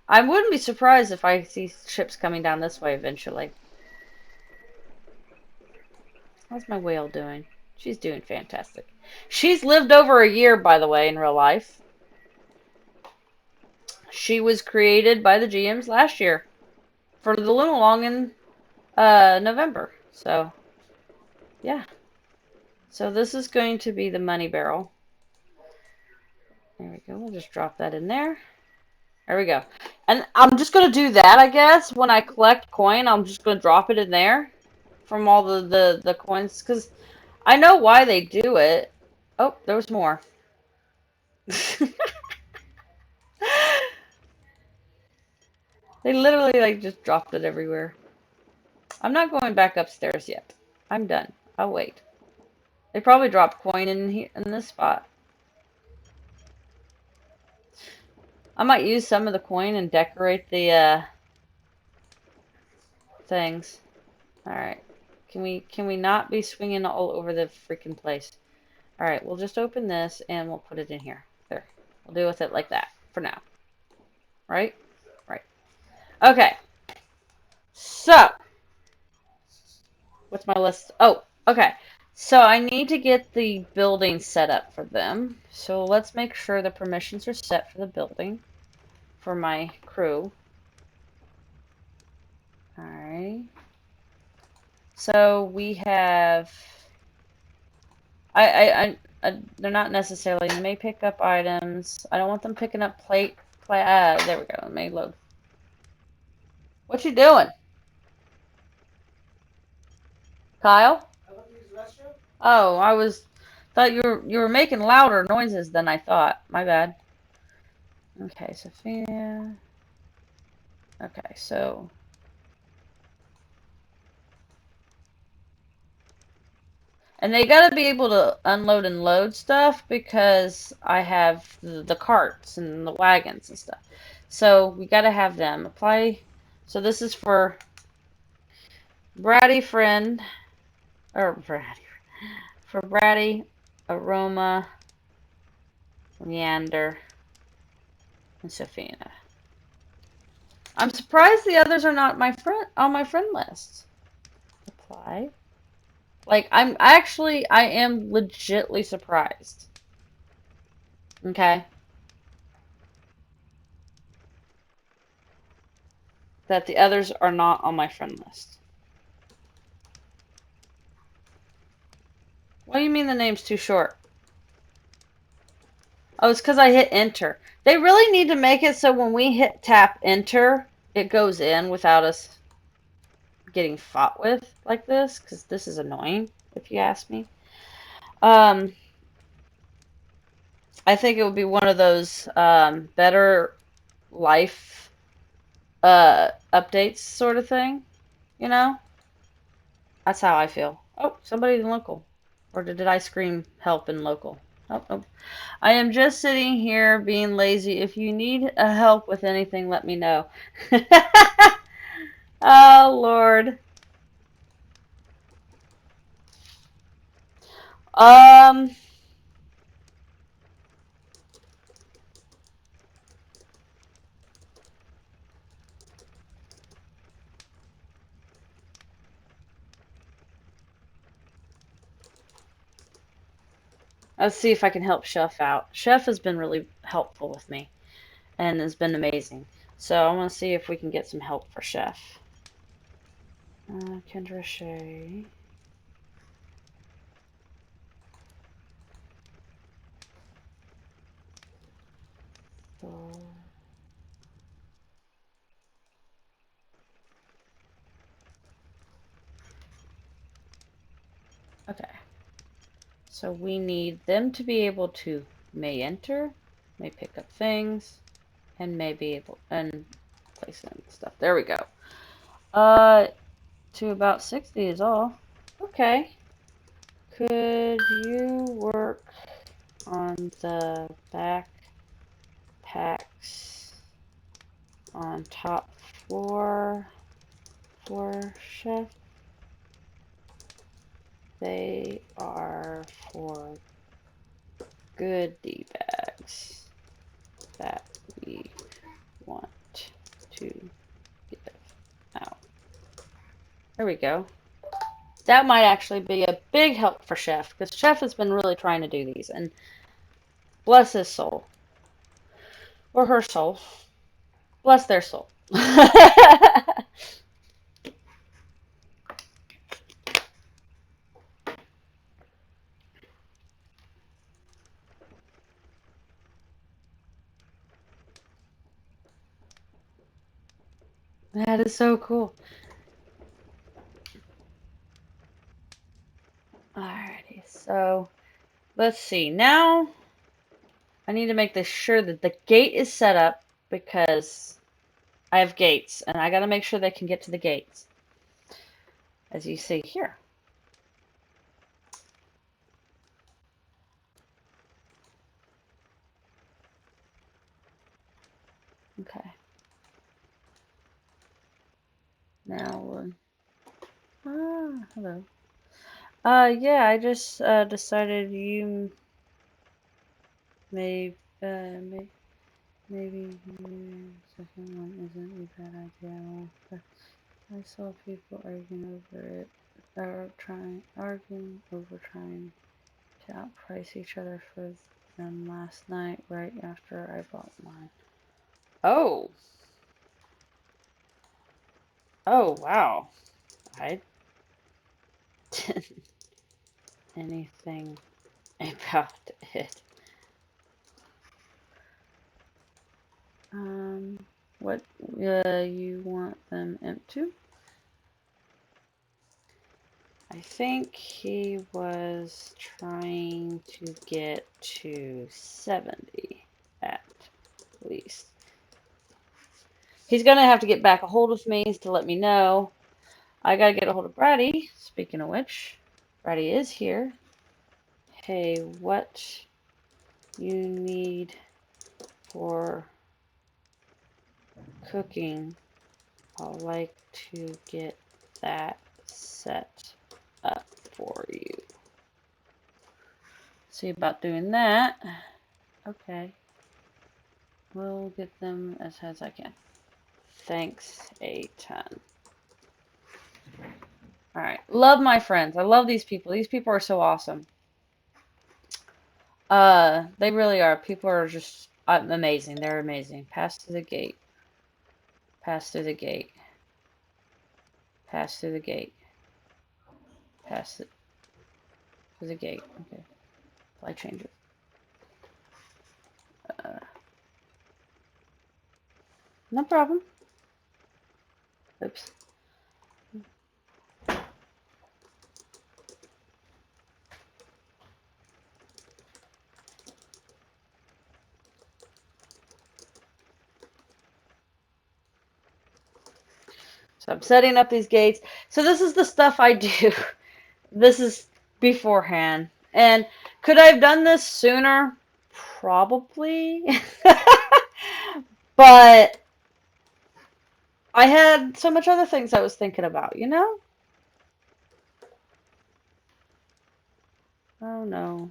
I wouldn't be surprised if I see ships coming down this way eventually. How's my whale doing? She's doing fantastic. She's lived over a year, by the way, in real life. She was created by the GMs last year for the lunalong in November. So, yeah. So this is going to be the money barrel. There we go. We'll just drop that in there. There we go. And I'm just going to do that, I guess. When I collect coin, I'm just going to drop it in there from all the coins. Because I know why they do it. Oh, there was more. They literally like just dropped it everywhere. I'm not going back upstairs yet. I'm done. I'll wait. They probably dropped coin in here in this spot. I might use some of the coin and decorate the things. All right. Can we not be swinging all over the freaking place? All right. We'll just open this and we'll put it in here. There. We'll deal with it like that for now. Right? Right. Okay. So, what's my list? Oh, okay. So I need to get the building set up for them. So let's make sure the permissions are set for the building for my crew. All right. So we have. They're not necessarily. They may pick up items. I don't want them picking up plate. There we go. It may load. What you doing, Kyle? Oh, thought you were making louder noises than I thought. My bad. Okay, Sophia. Okay, so. And they gotta be able to unload and load stuff because I have the carts and the wagons and stuff. So we gotta have them apply. So this is for Bratty Friend, or Bratty, for Bratty, Aroma, Leander, and Sophia. I'm surprised the others are not on my friend list. Apply. Like I am legitly surprised. Okay. That the others are not on my friend list. What do you mean the name's too short? Oh, it's because I hit enter. They really need to make it so when we hit tap enter, it goes in without us getting fought with like this, because this is annoying, if you ask me. I think it would be one of those better life updates sort of thing, you know? That's how I feel. Oh, somebody in local. Or did I scream help in local? Oh, oh. I am just sitting here being lazy. If you need help with anything, let me know. Oh, Lord. Um, let's see if I can help Chef out. Chef has been really helpful with me and has been amazing. So I want to see if we can get some help for Chef. Kendra Shea. Okay. So we need them to be able to may enter, may pick up things, and may be able and place in stuff. There we go. To about 60 is all. Okay. Could you work on the backpacks on top floor, Chef? They are for goodie bags that we want to give out. There we go. That might actually be a big help for Chef, because Chef has been really trying to do these, and bless his soul. Or her soul. Bless their soul. That is so cool. Alrighty, so let's see. Now I need to make this sure that the gate is set up, because I have gates and I got to make sure they can get to the gates, as you see here. Okay. Now, hello. Yeah, I just decided you may, maybe the second one isn't a bad idea. I saw people arguing over it, or arguing over trying to outprice each other for them last night, right after I bought mine. Oh. Oh, wow. I didn't anything about it. What you want them empty? I think he was trying to get to 70 at least. He's gonna have to get back a hold of me to let me know. I gotta get a hold of Brady. Speaking of which, Brady is here. Hey, what you need for cooking? I'd like to get that set up for you. See about doing that. Okay. We'll get them as high as I can. Thanks a ton. Alright. Love my friends. I love these people. These people are so awesome. They really are. People are just amazing. They're amazing. Pass through the gate. Pass through the gate. Pass through the gate. Pass through the gate. Okay. I change it. No problem. Oops. So I'm setting up these gates. So this is the stuff I do. This is beforehand. And could I have done this sooner? Probably. But I had so much other things I was thinking about, you know? Oh no.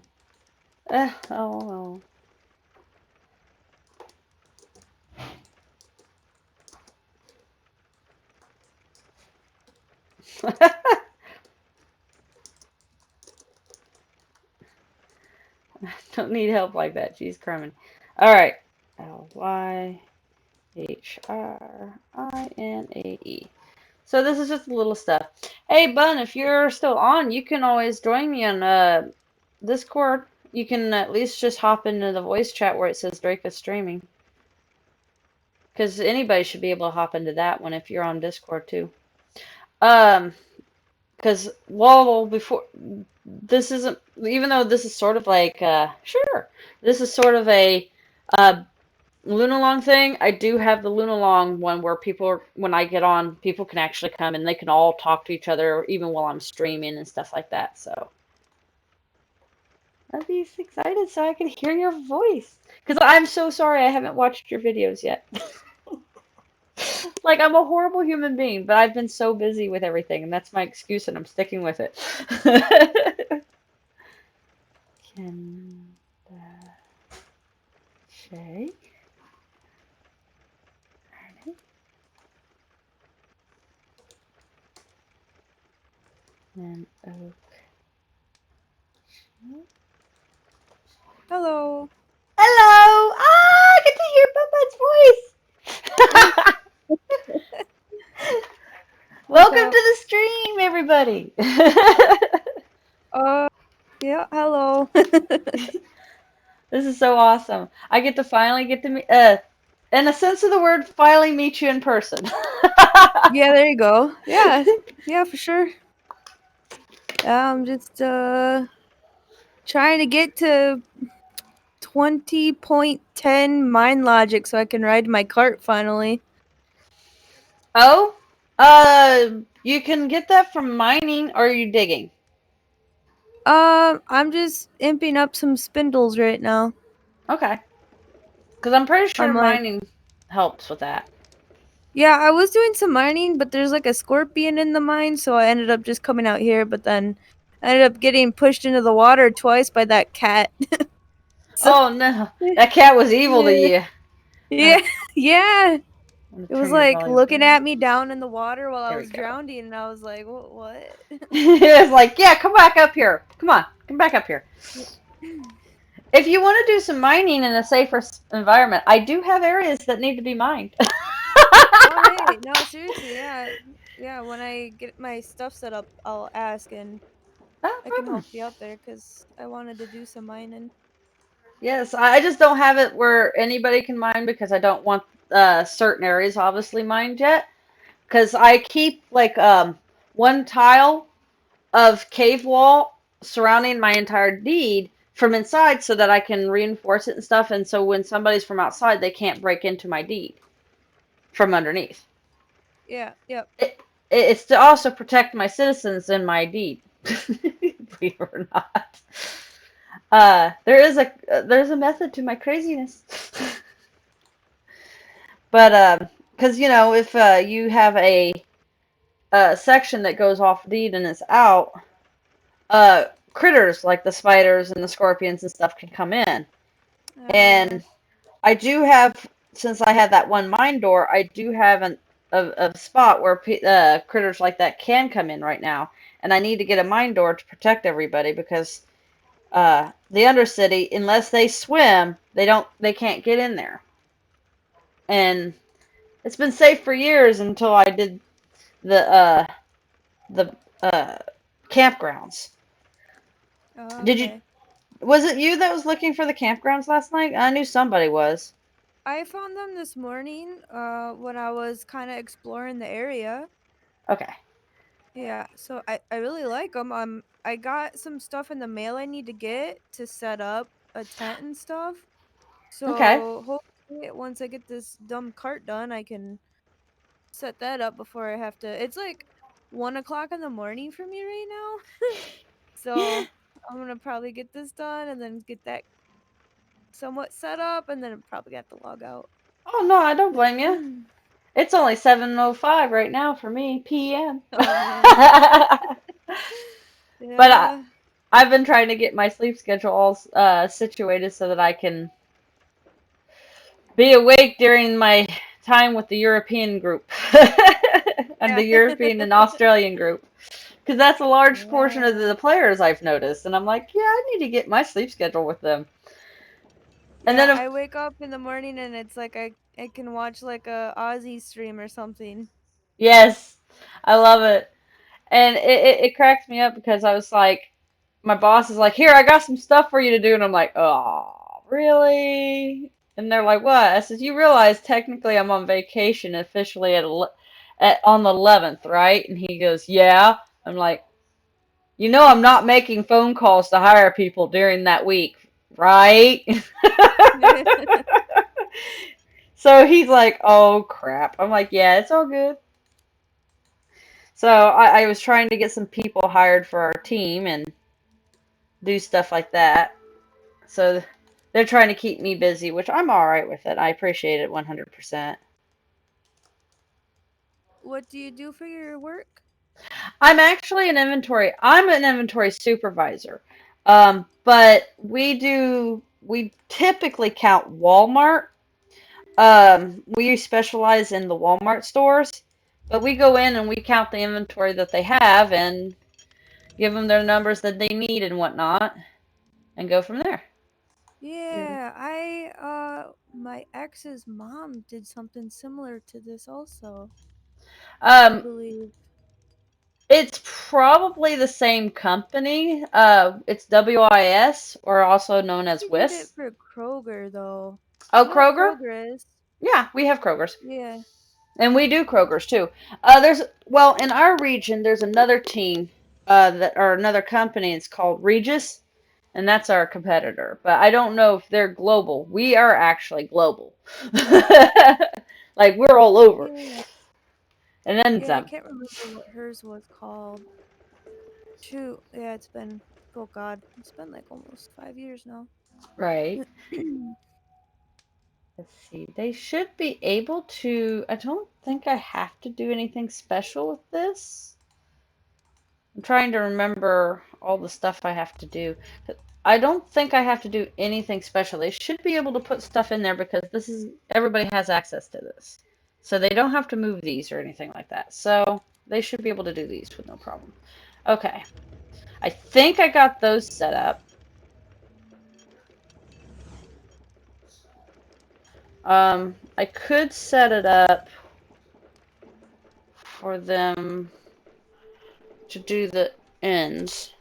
Oh no. Don't need help like that. She's Carmen. All right. Lyhrineae. So this is just a little stuff. Hey, Bun, if you're still on, you can always join me on Discord. You can at least just hop into the voice chat where it says Drake is streaming. Because anybody should be able to hop into that one if you're on Discord too. Um, because well, before this isn't, even though this is sort of like sure, this is sort of a uh lunalong thing. I do have the lunalong one where people, when I get on, people can actually come and they can all talk to each other even while I'm streaming and stuff like that. So I'd be excited so I can hear your voice. Because I'm so sorry I haven't watched your videos yet. Like, I'm a horrible human being, but I've been so busy with everything, and that's my excuse, and I'm sticking with it. Can shake and oak. Hello. Hello! Ah, I get to hear Bubba's voice! What's Welcome to up? the stream, everybody! Uh, yeah, hello. This is so awesome. I get to finally get to meet, in a sense of the word, finally meet you in person. Yeah, there you go. Yeah, yeah, for sure. I'm just trying to get to 20.10 mind logic so I can ride my cart finally. Oh, you can get that from mining or are you digging? I'm just imping up some spindles right now. Okay. Because I'm pretty sure I'm like, mining helps with that. yeah, I was doing some mining, but there's like a scorpion in the mine, so I ended up just coming out here, but then I ended up getting pushed into the water twice by that cat. So, Oh no, that cat was evil to yeah. you. Yeah, Uh, yeah. I'm gonna It was turn your like volume looking down. at me down in the water while I There we was go. drowning, and I was like, what? It's like, yeah, come back up here. Come on, come back up here. If you want to do some mining in a safer environment, I do have areas that need to be mined. Oh, hey, no, seriously, yeah. Yeah, when I get my stuff set up, I'll ask and No I can problem. help you out there because I wanted to do some mining. Yes, I just don't have it where anybody can mine because I don't want certain areas obviously mined yet. Because I keep like one tile of cave wall surrounding my entire deed from inside so that I can reinforce it and stuff. And so when somebody's from outside, they can't break into my deed from underneath. Yeah, yep. It's to also protect my citizens in my deed, believe it or not. There's a method to my craziness. But because you know, if you have a section that goes off deed and it's out, critters like the spiders and the scorpions and stuff can come in. Yeah. And I do have, since I have that one mine door, I do have a spot where critters like that can come in right now. And I need to get a mine door to protect everybody because the Undercity, unless they swim, they can't get in there. And it's been safe for years until I did the campgrounds. Oh, Did you? okay. Was it you that was looking for the campgrounds last night? I knew somebody was. I found them this morning when I was kind of exploring the area. Okay. Yeah, so I really like them. I got some stuff in the mail I need to get to set up a tent and stuff. Okay. So hopefully once I get this dumb cart done, I can set that up before I have to. It's like 1 o'clock in the morning for me right now. So I'm gonna probably get this done and then get that somewhat set up and then probably have to log out. Oh no, I don't blame you. It's only 7:05 right now for me, PM. Oh man. But Yeah. I've been trying to get my sleep schedule all situated so that I can be awake during my time with the European group and Yeah. the European and Australian group. Because that's a large portion of Yeah. the players I've noticed. And I'm like, yeah, I need to get my sleep schedule with them. And Yeah, then, I wake up in the morning and it's like I can watch like a Aussie stream or something. yes, I love it. And it cracks me up because I was like, my boss is like, here, I got some stuff for you to do. And I'm like, oh, really? And they're like, what? I said, you realize technically I'm on vacation officially on the 11th, right? And he goes, yeah. I'm like, you know, I'm not making phone calls to hire people during that week, right? So he's like, oh, crap. I'm like, yeah, it's all good. So I was trying to get some people hired for our team and do stuff like that. So they're trying to keep me busy, which I'm all right with it. I appreciate it 100%. What do you do for your work? I'm an inventory supervisor. But we typically count Walmart. We specialize in the Walmart stores, but we go in and we count the inventory that they have and give them their numbers that they need and whatnot and go from there. Yeah, my ex's mom did something similar to this also, I Um, believe. it's probably the same company. It's WIS, or also known as She did it WIS. for Kroger though. Oh, You know what Kroger? Kroger is? Yeah, we have Krogers. Yeah. And we do Krogers too. Well, in our region, there's another team, or another company. It's called Regis, and that's our competitor. But I don't know if they're global. We are actually global. Like we're all over. Yeah. And then Yeah, I some. can't remember what hers was called. Shoot. Yeah, oh God, it's been like almost 5 years now. Right. Let's see. They should be able to. I don't think I have to do anything special with this. I'm trying to remember all the stuff I have to do. I don't think I have to do anything special. They should be able to put stuff in there because everybody has access to this. So they don't have to move these or anything like that. So they should be able to do these with no problem. Okay. I think I got those set up. I could set it up for them to do the ends.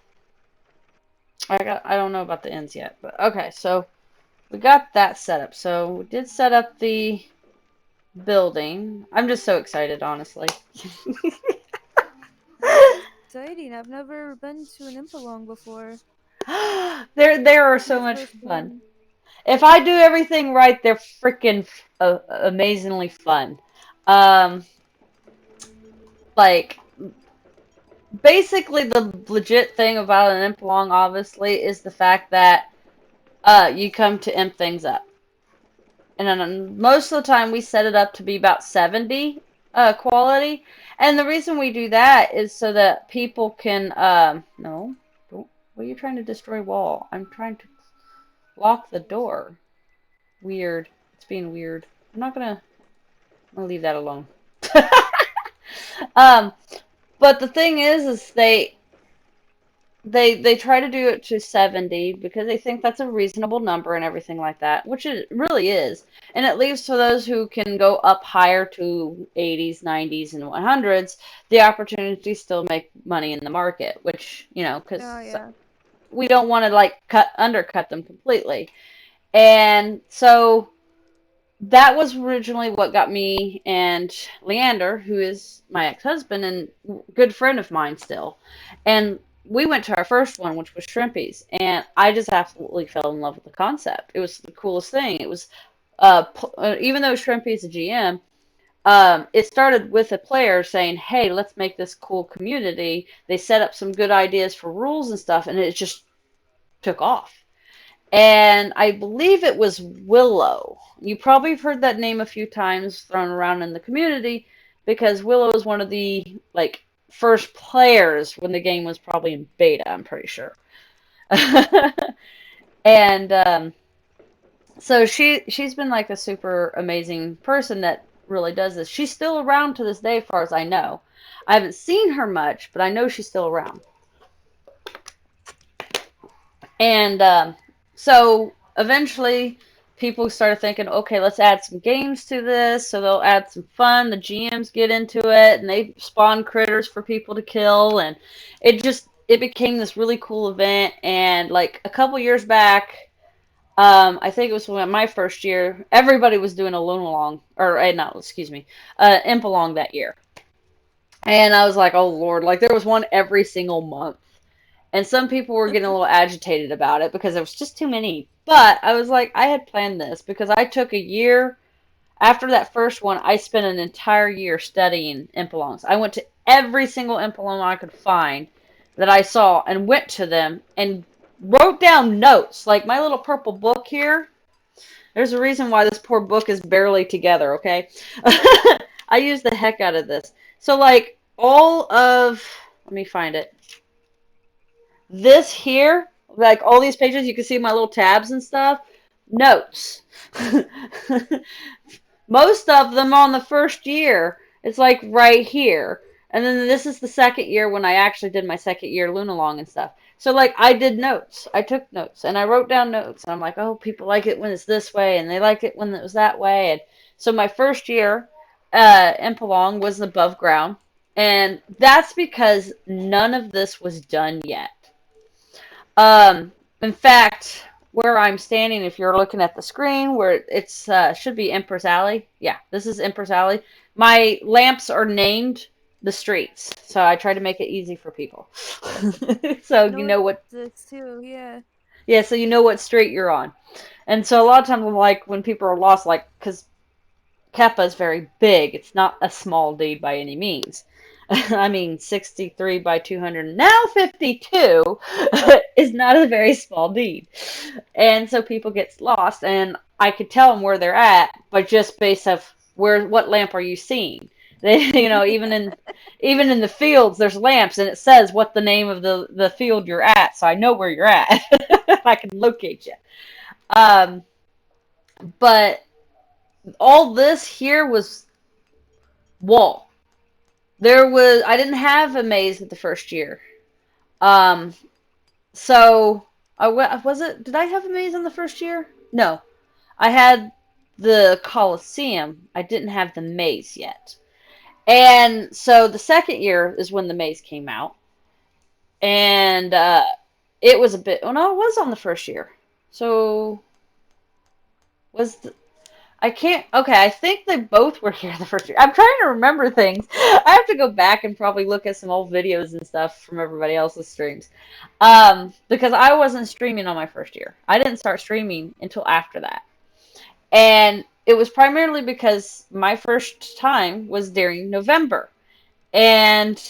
I don't know about the ends yet, but okay, so we got that set up. So we did set up the building. I'm just so excited, honestly. That's exciting. I've never been to an Impalong before. They are This is so the much first fun. one. If I do everything right, they're freaking amazingly fun. Um, like basically the legit thing about an imp long, obviously, is the fact that you come to imp things up. And then most of the time we set it up to be about 70 quality. And the reason we do that is so that people can no, don't. What are you trying to destroy wall? I'm trying to lock the door. Weird. It's being weird. I'm gonna leave that alone. um, but the thing is they try to do it to 70 because they think that's a reasonable number and everything like that, which it really is. And it leaves for those who can go up higher to 80s, 90s, and 100s the opportunity to still make money in the market, which, Oh because yeah. we don't want to like undercut them completely. And so that was originally what got me and Leander, who is my ex-husband and good friend of mine still. And we went to our first one, which was Shrimpies, and I just absolutely fell in love with the concept. It was the coolest thing. It was, even though Shrimpy is a GM, it started with a player saying, "Hey, let's make this cool community." They set up some good ideas for rules and stuff, and it just took off. And I believe it was Willow. You probably have heard that name a few times thrown around in the community because Willow is one of the like first players when the game was probably in beta, I'm pretty sure. And so she's been like a super amazing person that really does this. She's still around to this day, as far as I know. I haven't seen her much, but I know she's still around. And so eventually people started thinking, okay, let's add some games to this. So they'll add some fun. The GMs get into it and they spawn critters for people to kill. And it became this really cool event. And like a couple years back, I think it was my first year, everybody was doing a lunalong, or no, excuse me, impalong that year. And I was like, oh Lord, like there was one every single month. And some people were getting a little agitated about it because there was just too many. But I was like, I had planned this because I took a year after that first one. I spent an entire year studying impalongs. I went to every single impalong I could find that I saw and went to them and wrote down notes. Like my little purple book here. There's a reason why this poor book is barely together, okay? I used the heck out of this. So like let me find it. This here, like all these pages, you can see my little tabs and stuff. Notes. Most of them on the first year. It's like right here. And then this is the second year when I actually did my second year lunalong and stuff. So like I did notes. I took notes and I wrote down notes. And I'm like, oh, people like it when it's this way and they like it when it was that way. And so my first year, Impalong was above ground. And that's because none of this was done yet. In fact, where I'm standing, if you're looking at the screen, where it's should be Empress Alley. Yeah, this is Empress Alley. My lamps are named the streets, so I try to make it easy for people. So you know what? This too, yeah. Yeah, so you know what street you're on. And so a lot of times, I'm like when people are lost, like because Keppa is very big. It's not a small deed by any means. I mean, 63 by 200, now 52, is not a very small deed. And so people get lost, and I could tell them where they're at, but just based off what lamp are you seeing? They, even in the fields, there's lamps, and it says what the name of the field you're at, so I know where you're at. I can locate you. But all this here was wall. I didn't have a maze at the first year. Um, so did I have a maze in the first year? No. I had the Coliseum. I didn't have the maze yet. And so the second year is when the maze came out. And it was a bit, oh no, it was on the first year. So was the, I can't. Okay, I think they both were here the first year. I'm trying to remember things. I have to go back and probably look at some old videos and stuff from everybody else's streams, because I wasn't streaming on my first year. I didn't start streaming until after that, and it was primarily because my first time was during November, and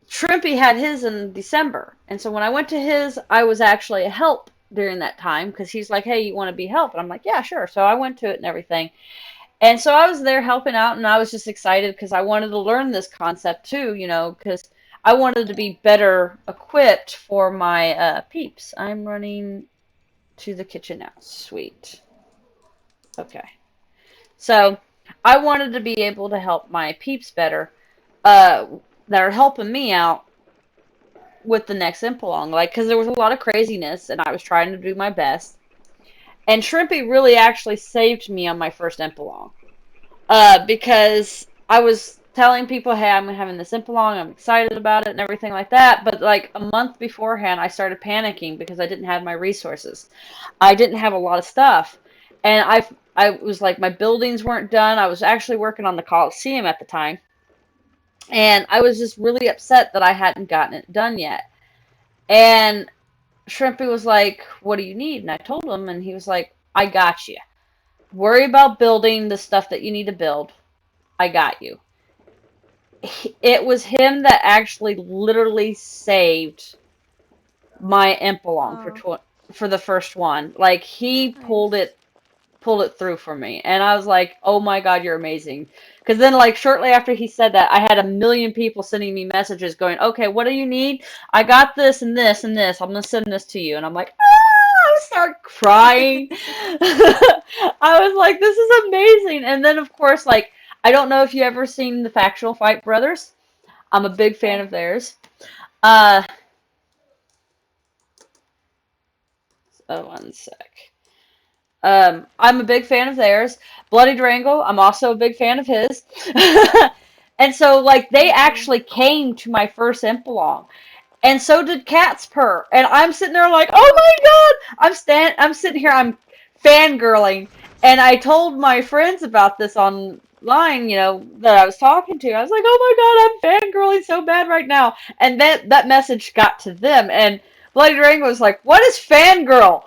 Shrimpy had his in December, and so when I went to his, I was actually a help during that time because he's like, hey, you want to be help? And I'm like, yeah, sure. So I went to it and everything. And so I was there helping out, and I was just excited because I wanted to learn this concept too, because I wanted to be better equipped for my peeps. I'm running to the kitchen now. Sweet. Okay. So I wanted to be able to help my peeps better that are helping me out with the next Impalong, because there was a lot of craziness, and I was trying to do my best. And Shrimpy really actually saved me on my first Impalong, because I was telling people, hey, I'm having this Impalong, I'm excited about it, and everything like that. But like a month beforehand, I started panicking because I didn't have my resources. I didn't have a lot of stuff, and I was like, my buildings weren't done. I was actually working on the Coliseum at the time. And I was just really upset that I hadn't gotten it done yet. And Shrimpy was like, what do you need? And I told him, and he was like, I got you. Worry about building the stuff that you need to build. I got you. It was him that actually literally saved my Impelong Oh, for the first one. Like he nice. pulled it through for me. And I was like, "Oh my God, you're amazing." Because then, like, shortly after he said that, I had a million people sending me messages going, "Okay, what do you need? I got this and this and this. I'm gonna send this to you." And I'm like, "Ah!" I start crying. I was like, "This is amazing." And then, of course, like, I don't know if you ever seen the Factual Fight Brothers. I'm a big fan Okay. of theirs. Uh, one sec. I'm a big fan of theirs. Bloody Durango, I'm also a big fan of his. And so, like, they Me too. actually came to my first Impelong. And so did Cat's Purr. And I'm sitting there like, oh Oh, my God! I'm sitting here, I'm fangirling. And I told my friends about this online, that I was talking to. I was like, oh my God, I'm fangirling so bad right now. And that message got to them. And Bloody Durango was like, what is fangirl?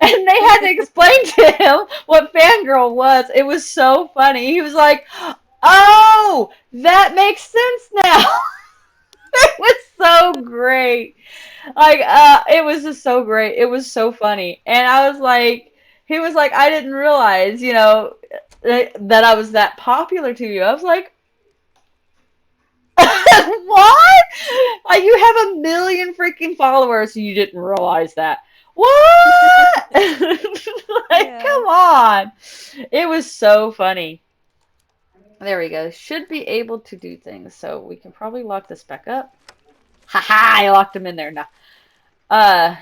And they had to explain to him what fangirl was. It was so funny. He was like, oh, that makes sense now. It was so great. Like, it was just so great. It was so funny. And I was like, he was like, I didn't realize, that I was that popular to you. I was like, what? Like, you have a million freaking followers and you didn't realize that. What? Like, yeah. come on. It was so funny. There we go. Should be able to do things. So we can probably lock this back up. Haha, I locked him in there now. Uh,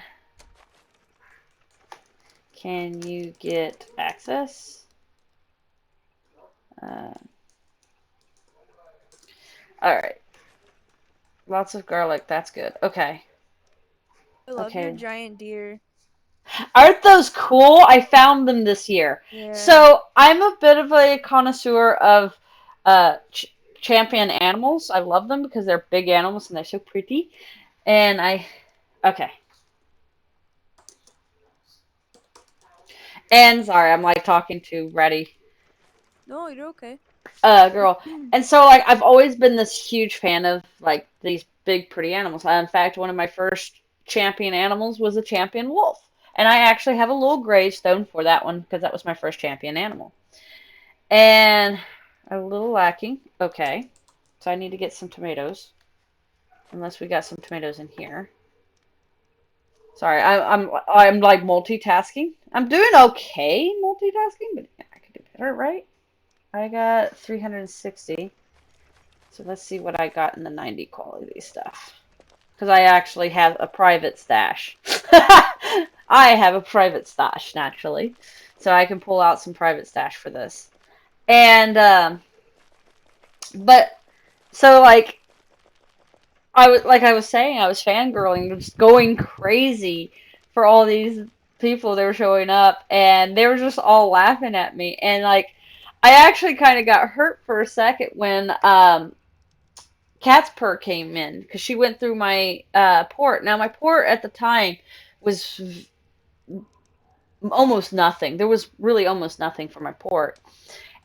can you get access? Uh, all right. Lots of garlic. That's good. Okay. I love your Okay. giant deer. Aren't those cool? I found them this year. Yeah. So I'm a bit of a connoisseur of champion animals. I love them because they're big animals and they're so pretty. And okay. And sorry, I'm like talking to Reddy, No, you're okay. girl. And so like I've always been this huge fan of like these big pretty animals. In fact, one of my first champion animals was a champion wolf. And I actually have a little gravestone for that one because that was my first champion animal. And a little lacking. Okay. So I need to get some tomatoes. Unless we got some tomatoes in here. Sorry, I'm like multitasking. I'm doing okay multitasking, but I could do better, right? I got 360. So let's see what I got in the 90 quality stuff. Because I actually have a private stash. I have a private stash, naturally. So I can pull out some private stash for this. And, but, so like, I was saying, I was fangirling, just going crazy for all these people that were showing up, and they were just all laughing at me. And like, I actually kind of got hurt for a second when Cat's Purr came in because she went through my port. Now my port at the time was almost nothing. There was really almost nothing for my port,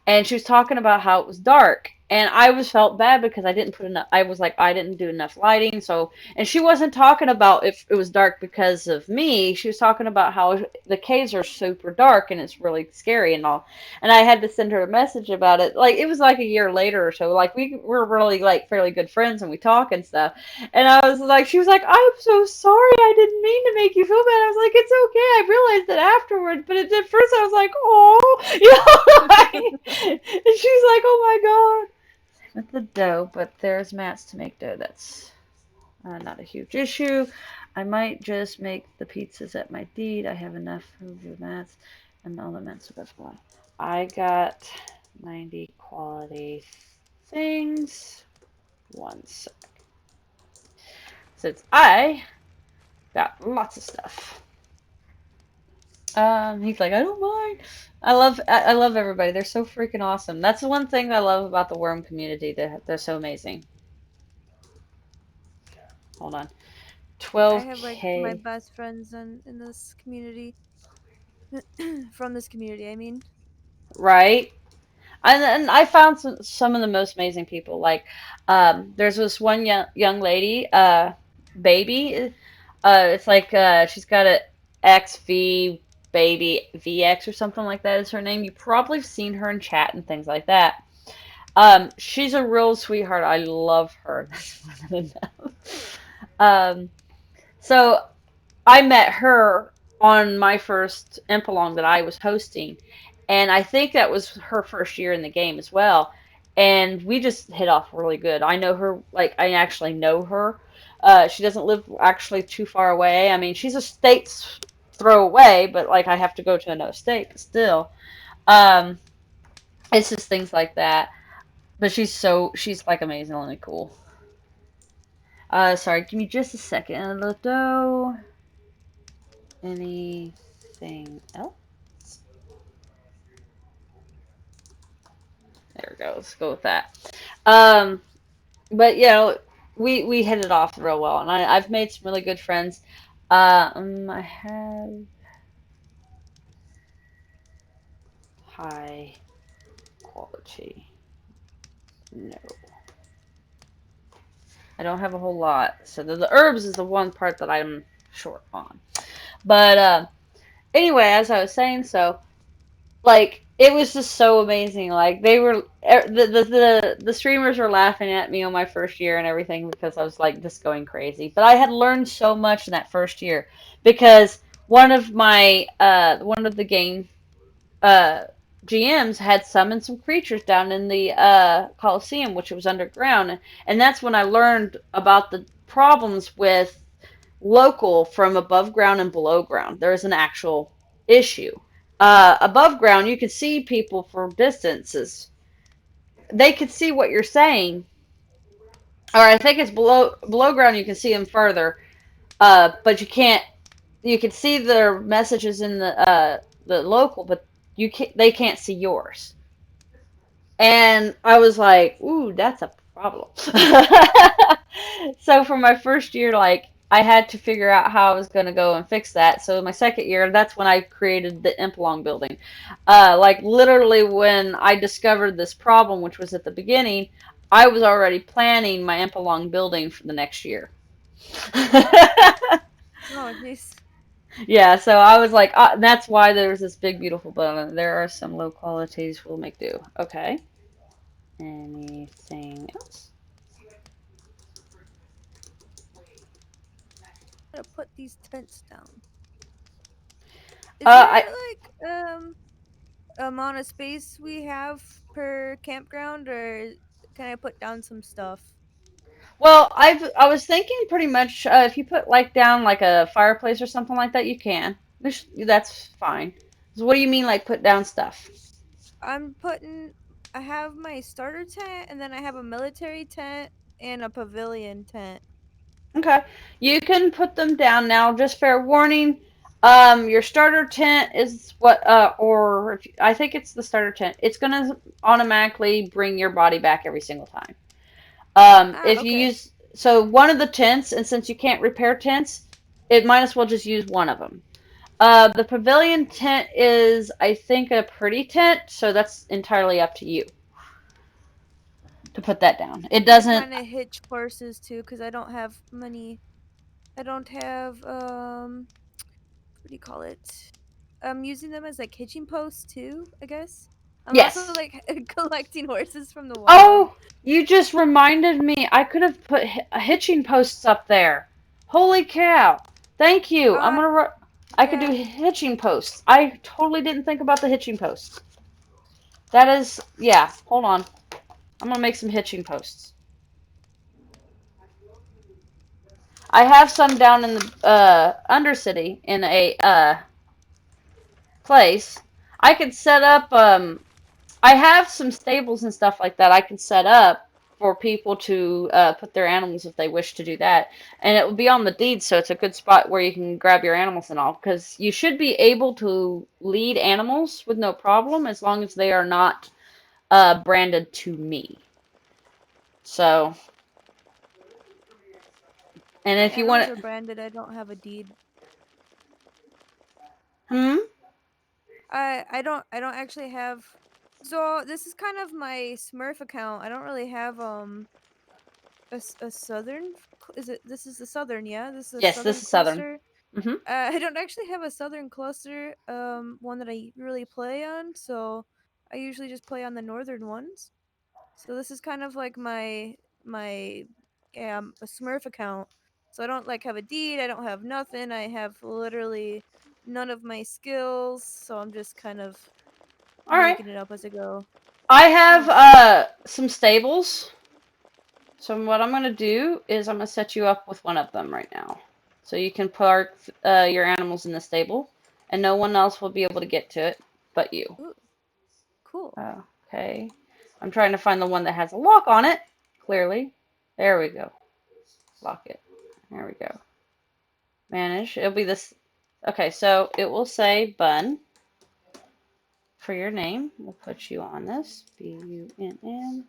and she was talking about how it was dark, and I was felt bad because I didn't put enough. I was like, I didn't do enough lighting. So, and she wasn't talking about if it was dark because of me. She was talking about how the caves are super dark and it's really scary and all. And I had to send her a message about it. Like, it was like a year later or so. Like, we were really like fairly good friends and we talk and stuff. And I was like, she was like, I'm so sorry. I didn't mean to make you feel bad. I was like, it's okay. I realized it afterwards, but at first I was like, oh, like, and she's like, oh my God. With the dough, but there's mats to make dough. That's not a huge issue. I might just make the pizzas at my deed. I have enough of the mats and all the mats will fly. I got 90 quality things. One sec. Since I got lots of stuff. He's like, I don't mind. I love everybody. They're so freaking awesome. That's the one thing I love about the worm community. They're so amazing. Hold on. I have like my 12K. best friends in this community. from this community. I mean, right? And I found some of the most amazing people. Like, there's this one young lady, baby. It's like she's got a XV baby VX or something like that is her name. You probably have seen her in chat and things like that. She's a real sweetheart. I love her. That's more than enough. So I met her on my first Impalong that I was hosting, and I think that was her first year in the game as well. And we just hit off really good. I know her, like I actually know her. She doesn't live actually too far away. I mean, she's a state's throw away, but like I have to go to another state, but still. Um, it's just things like that. But she's like amazingly cool. Sorry, give me just a second. Lodo. Anything else? There we go. Let's go with that. Um, but we hit it off real well, and I've made some really good friends. I have high quality. No, I don't have a whole lot. So the herbs is the one part that I'm short on. But anyway, as I was saying, so like it was just so amazing. Like they were the streamers were laughing at me on my first year and everything because I was like just going crazy. But I had learned so much in that first year because one of the game uh GMs had summoned some creatures down in the Coliseum, which was underground, and that's when I learned about the problems with local from above ground and below ground. There is an actual issue. Above ground, you can see people for distances. They can see what you're saying, or I think it's below ground. You can see them further, but you can't. You can see their messages in the local, but you can't. They can't see yours. And I was like, ooh, that's a problem. So for my first year, like I had to figure out how I was going to go and fix that. So my second year, that's when I created the Impalong building. Like literally when I discovered this problem, which was at the beginning, I was already planning my Impalong building for the next year. oh, jeez. Yeah, so I was like, that's why there's this big, beautiful building. There are some low qualities we'll make do. Okay. Anything else? I'm gonna put these tents down. Is I there like amount of space we have per campground, or can I put down some stuff? well, I was thinking pretty much if you put like down like a fireplace or something like that, you can. That's fine. So what do you mean like put down stuff? I'm putting. I have my starter tent, and then I have a military tent and a pavilion tent. Okay, you can put them down now. Just fair warning. Your starter tent is what or if, I think it's the starter tent. It's gonna automatically bring your body back every single time. Ah, If you okay. use so one of the tents, and since you can't repair tents, it might as well just use one of them. The pavilion tent is, I think, a pretty tent, so that's entirely up to you to put that down. It I'm doesn't. trying to hitch horses too, because I don't have money. I don't have what do you call it? I'm using them as like hitching posts too, I guess. I'm also Yes. like collecting horses from the wild. Oh, you just reminded me. I could have put hitching posts up there. Holy cow! Thank you. I'm Uh, gonna. I could do yeah. hitching posts. I totally didn't think about the hitching posts. That is, yeah. Hold on. I'm gonna make some hitching posts. I have some down in the Undercity in a place. I could set up. I have some stables and stuff like that I can set up for people to put their animals if they wish to do that, and it will be on the deed, so it's a good spot where you can grab your animals and all. Because you should be able to lead animals with no problem as long as they are not branded to me. So, and My if you want animals it, are branded. I don't have a deed. hmm. I don't actually have. So this is kind of my Smurf account. I don't really have a southern. Is it? This is the southern, yeah. This is a Yes, this southern is Southern. cluster. Hmm. I don't actually have a southern cluster. One that I really play on. So I usually just play on the northern ones. So this is kind of like my a Smurf account. So I don't like have a deed. I don't have nothing. I have literally none of my skills. So I'm just kind of All right. making it up as I go. I have Oh shoot. some stables. So what I'm gonna do is I'm gonna set you up with one of them right now. So you can park your animals in the stable, and no one else will be able to get to it but you. Ooh, cool. Okay. I'm trying to find the one that has a lock on it. Clearly. There we go. Lock it. There we go. Manage. It'll be this. Okay, so it will say Bun for your name. We'll put you on this. Bunn.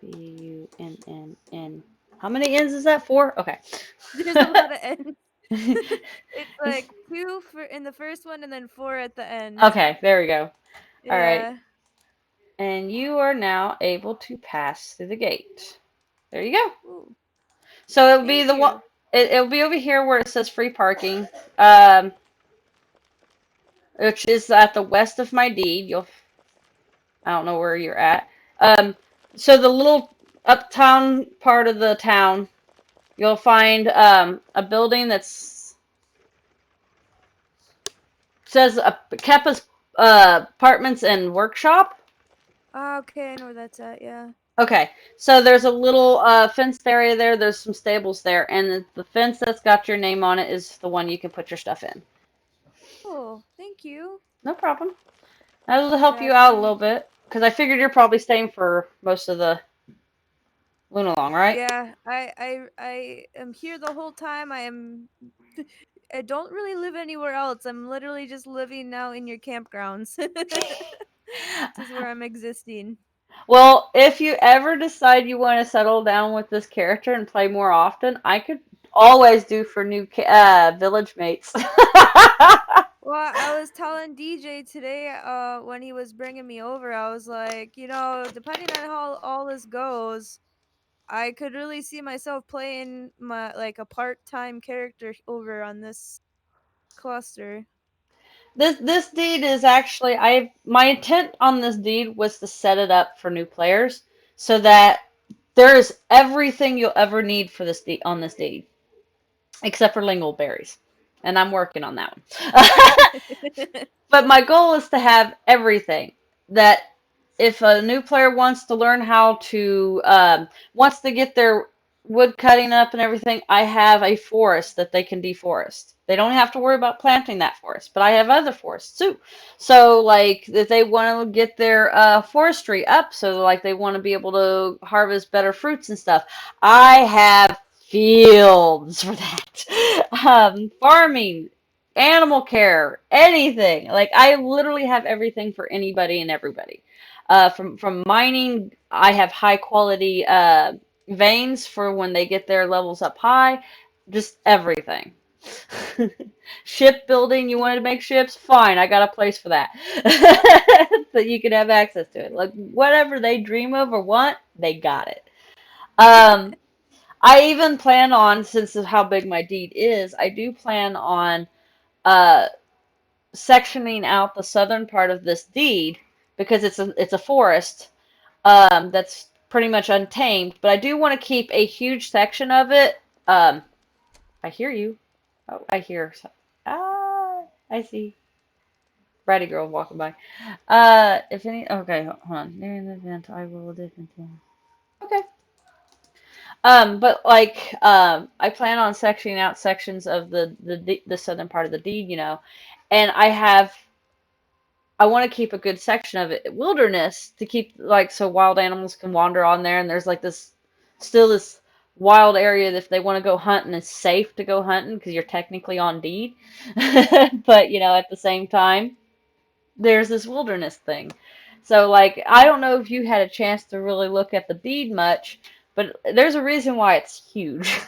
Bunn. How many N's is that? Four? Okay. There's a lot of ends. It's like two for in the first one and then four at the end. Okay, there we go. All right. Yeah. And you are now able to pass through the gate. There you go. Ooh, So it'll be thank the one. you. It'll be over here where it says free parking, um, which is at the west of my deed. I don't know where you're at. Um, so the little uptown part of the town, you'll find a building that's says Keppa's apartments and workshop. Ah, okay, I know where that's at. Yeah. Okay, so there's a little fenced area there. There's some stables there, and the fence that's got your name on it is the one you can put your stuff in. Oh, thank you. No problem. That'll help you out a Definitely. little bit because I figured you're probably staying for most of the lunalong, right? Yeah, I am here the whole time. I am. I don't really live anywhere else. I'm literally just living now in your campgrounds. This is where I'm existing. Well, if you ever decide you want to settle down with this character and play more often, I could always do for new village mates. Well, I was telling DJ today, when he was bringing me over, I was like, depending on how all this goes, I could really see myself playing my like a part-time character over on this cluster. This deed is actually my intent on this deed was to set it up for new players so that there is everything you'll ever need for this deed on this deed except for lingual berries, and I'm working on that one. But my goal is to have everything that if a new player wants to learn how to wants to get their wood cutting up and everything, I have a forest that they can deforest. They don't have to worry about planting that forest, but I have other forests too. So like if they want to get their forestry up, so like they want to be able to harvest better fruits and stuff, I have fields for that. Farming, animal care, anything. Like I literally have everything for anybody and everybody. From mining, I have high quality veins for when they get their levels up high. Just everything. Shipbuilding, you wanted to Cool. make ships? Fine, I got a place for that. So you can have access to it. Like whatever they dream of or want, they got it. Um, I even plan on, since of how big my deed is, I do plan on uh, sectioning out the southern part of this deed because it's a forest that's pretty much untamed. But I do want to keep a huge section of it. I hear you. Oh, I hear. Ah, I see. Bratty girl walking by. If any. Okay, hold on. Near an event, I will dip into. Okay. But like, I plan on sectioning out sections of the southern part of the deed, and I want to keep a good section of it wilderness to keep like so wild animals can wander on there, and there's like this wild area that if they want to go hunting, it's safe to go hunting because you're technically on deed, but at the same time, there's this wilderness thing. So like, I don't know if you had a chance to really look at the deed much, but there's a reason why it's huge.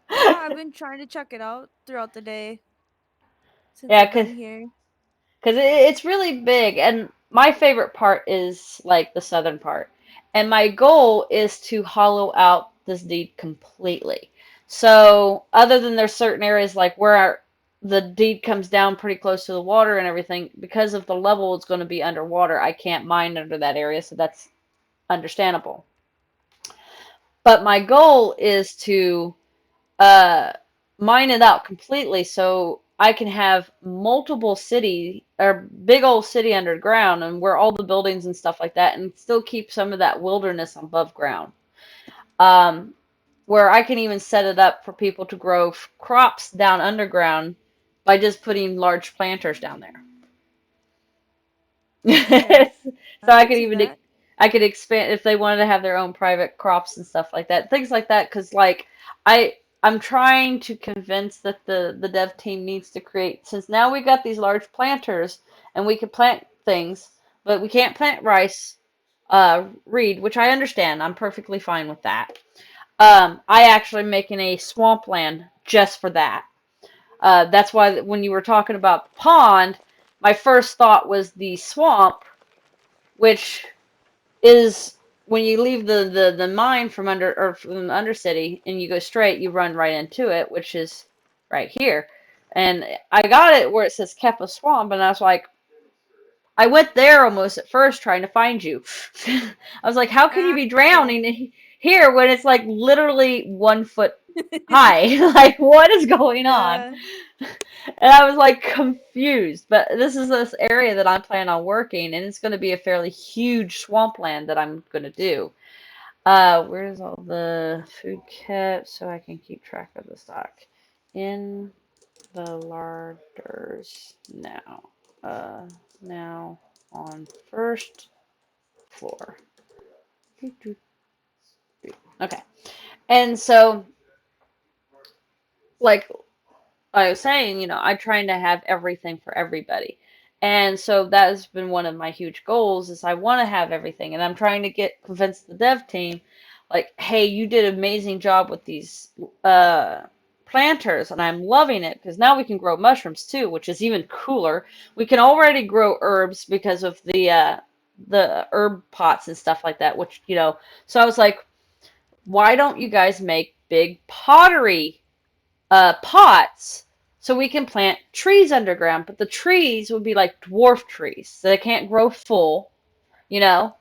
I've been trying to check it out throughout the day since Yeah, I've cause been here. because it's really big. And my favorite part is like the southern part. And my goal is to hollow out this deed completely. So, other than there's certain areas like where the deed comes down pretty close to the water and everything, because of the level it's going to be underwater, I can't mine under that area, so that's understandable. But my goal is to uh, mine it out completely so I can have multiple city or big old city underground and where all the buildings and stuff like that and still keep some of that wilderness above ground. Um, where I can even set it up for people to grow crops down underground by just putting large planters down there. Yeah, So I I could could see even that. I could expand if they wanted to have their own private crops and stuff like that, things like that. Because like I'm trying to convince that the dev team needs to create, since now we got these large planters and we can plant things, but we can't plant rice, reed, which I understand. I'm perfectly fine with that. I actually making a swampland just for that. That's why when you were talking about the pond, my first thought was the swamp, which is when you leave the mine from under or from the undercity and you go straight, you run right into it, which is right here. And I got it where it says Keppa Swamp, and I was like, I went there almost at first trying to find you. I was like, how can you Ah, be yeah. drowning here when it's like literally 1 foot high? Like, what is going on? Yeah. And I was like confused. But this area that I'm planning on working, and it's going to be a fairly huge swampland that I'm going to do. Where's all the food kept so I can keep track of the stock? In the larders now. Now on first floor. Okay. And so, like I was saying, I'm trying to have everything for everybody. And so that has been one of my huge goals is I want to have everything. And I'm trying to convince the dev team, like, hey, you did an amazing job with these uh, planters, and I'm loving it because now we can grow mushrooms too, which is even cooler. We can already grow herbs because of the herb pots and stuff like that, which, so I was like, why don't you guys make big pottery pots so we can plant trees underground, but the trees would be like dwarf trees, so they can't grow full, you know.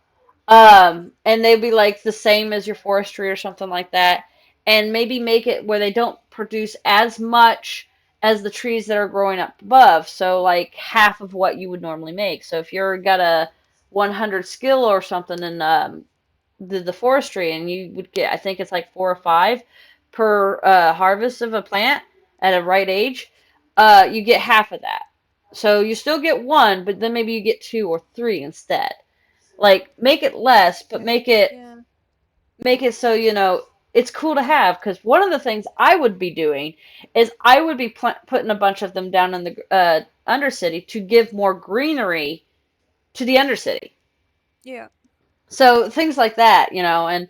And they'd be like the same as your forestry or something like that, and maybe make it where they don't produce as much as the trees that are growing up above. So like half of what you would normally make. So if you're got a 100 skill or something in the forestry, and you would get, I think it's like 4 or 5 per harvest of a plant at a right age, you get half of that. So you still get one, but then maybe you get 2 or 3 instead. Like make it less, but Okay. Yeah. make it so it's cool to have. Because one of the things I would be doing is I would be putting a bunch of them down in the undercity to give more greenery to the undercity. Yeah. So things like that, and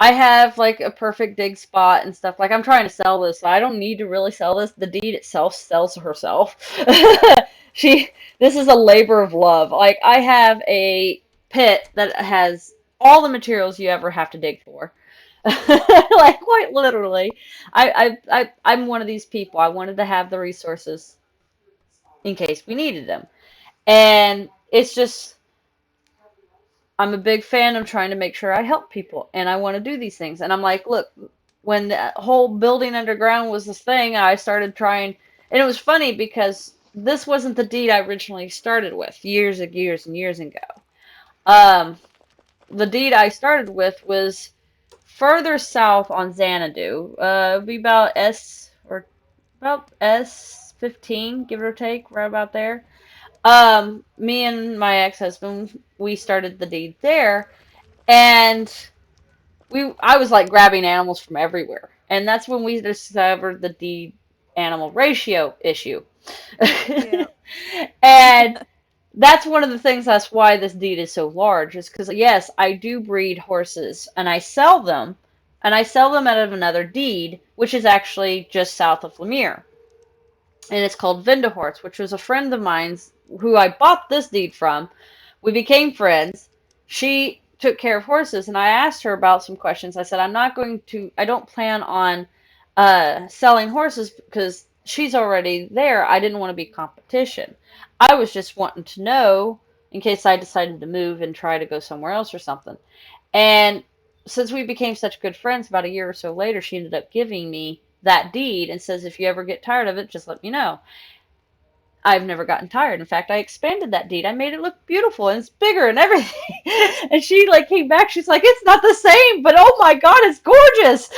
I have like a perfect dig spot and stuff. Like I'm trying to sell this, so I don't need to really sell this. The deed itself sells herself. she this is a labor of love. Like I have a pit that has all the materials you ever have to dig for. Like quite literally. I'm one of these people. I wanted to have the resources in case we needed them. And it's just I'm a big fan of trying to make sure I help people and I want to do these things. And I'm like, look, when the whole building underground was this thing, I started trying, and it was funny because this wasn't the deed I originally started with years and years and years ago. Um, the deed I started with was further south on Xanadu, it'd be about S15, give or take, right about there. Me and my ex-husband, we started the deed there, and I was like grabbing animals from everywhere. And that's when we discovered the deed animal ratio issue. Yeah. And that's one of the things, that's why this deed is so large, is because yes, I do breed horses and I sell them, and I sell them out of another deed, which is actually just south of Lemire, and it's called Vindahorse, which was a friend of mine's who I bought this deed from, we became friends. She took care of horses, and I asked her about some questions. I said, I don't plan on selling horses because she's already there. I didn't want to be competition. I was just wanting to know in case I decided to move and try to go somewhere else or something. And since we became such good friends, about a year or so later, she ended up giving me that deed and says, if you ever get tired of it, just let me know. I've never gotten tired. In fact, I expanded that deed. I made it look beautiful and it's bigger and everything. And she like came back. She's like, it's not the same, but oh my God, it's gorgeous.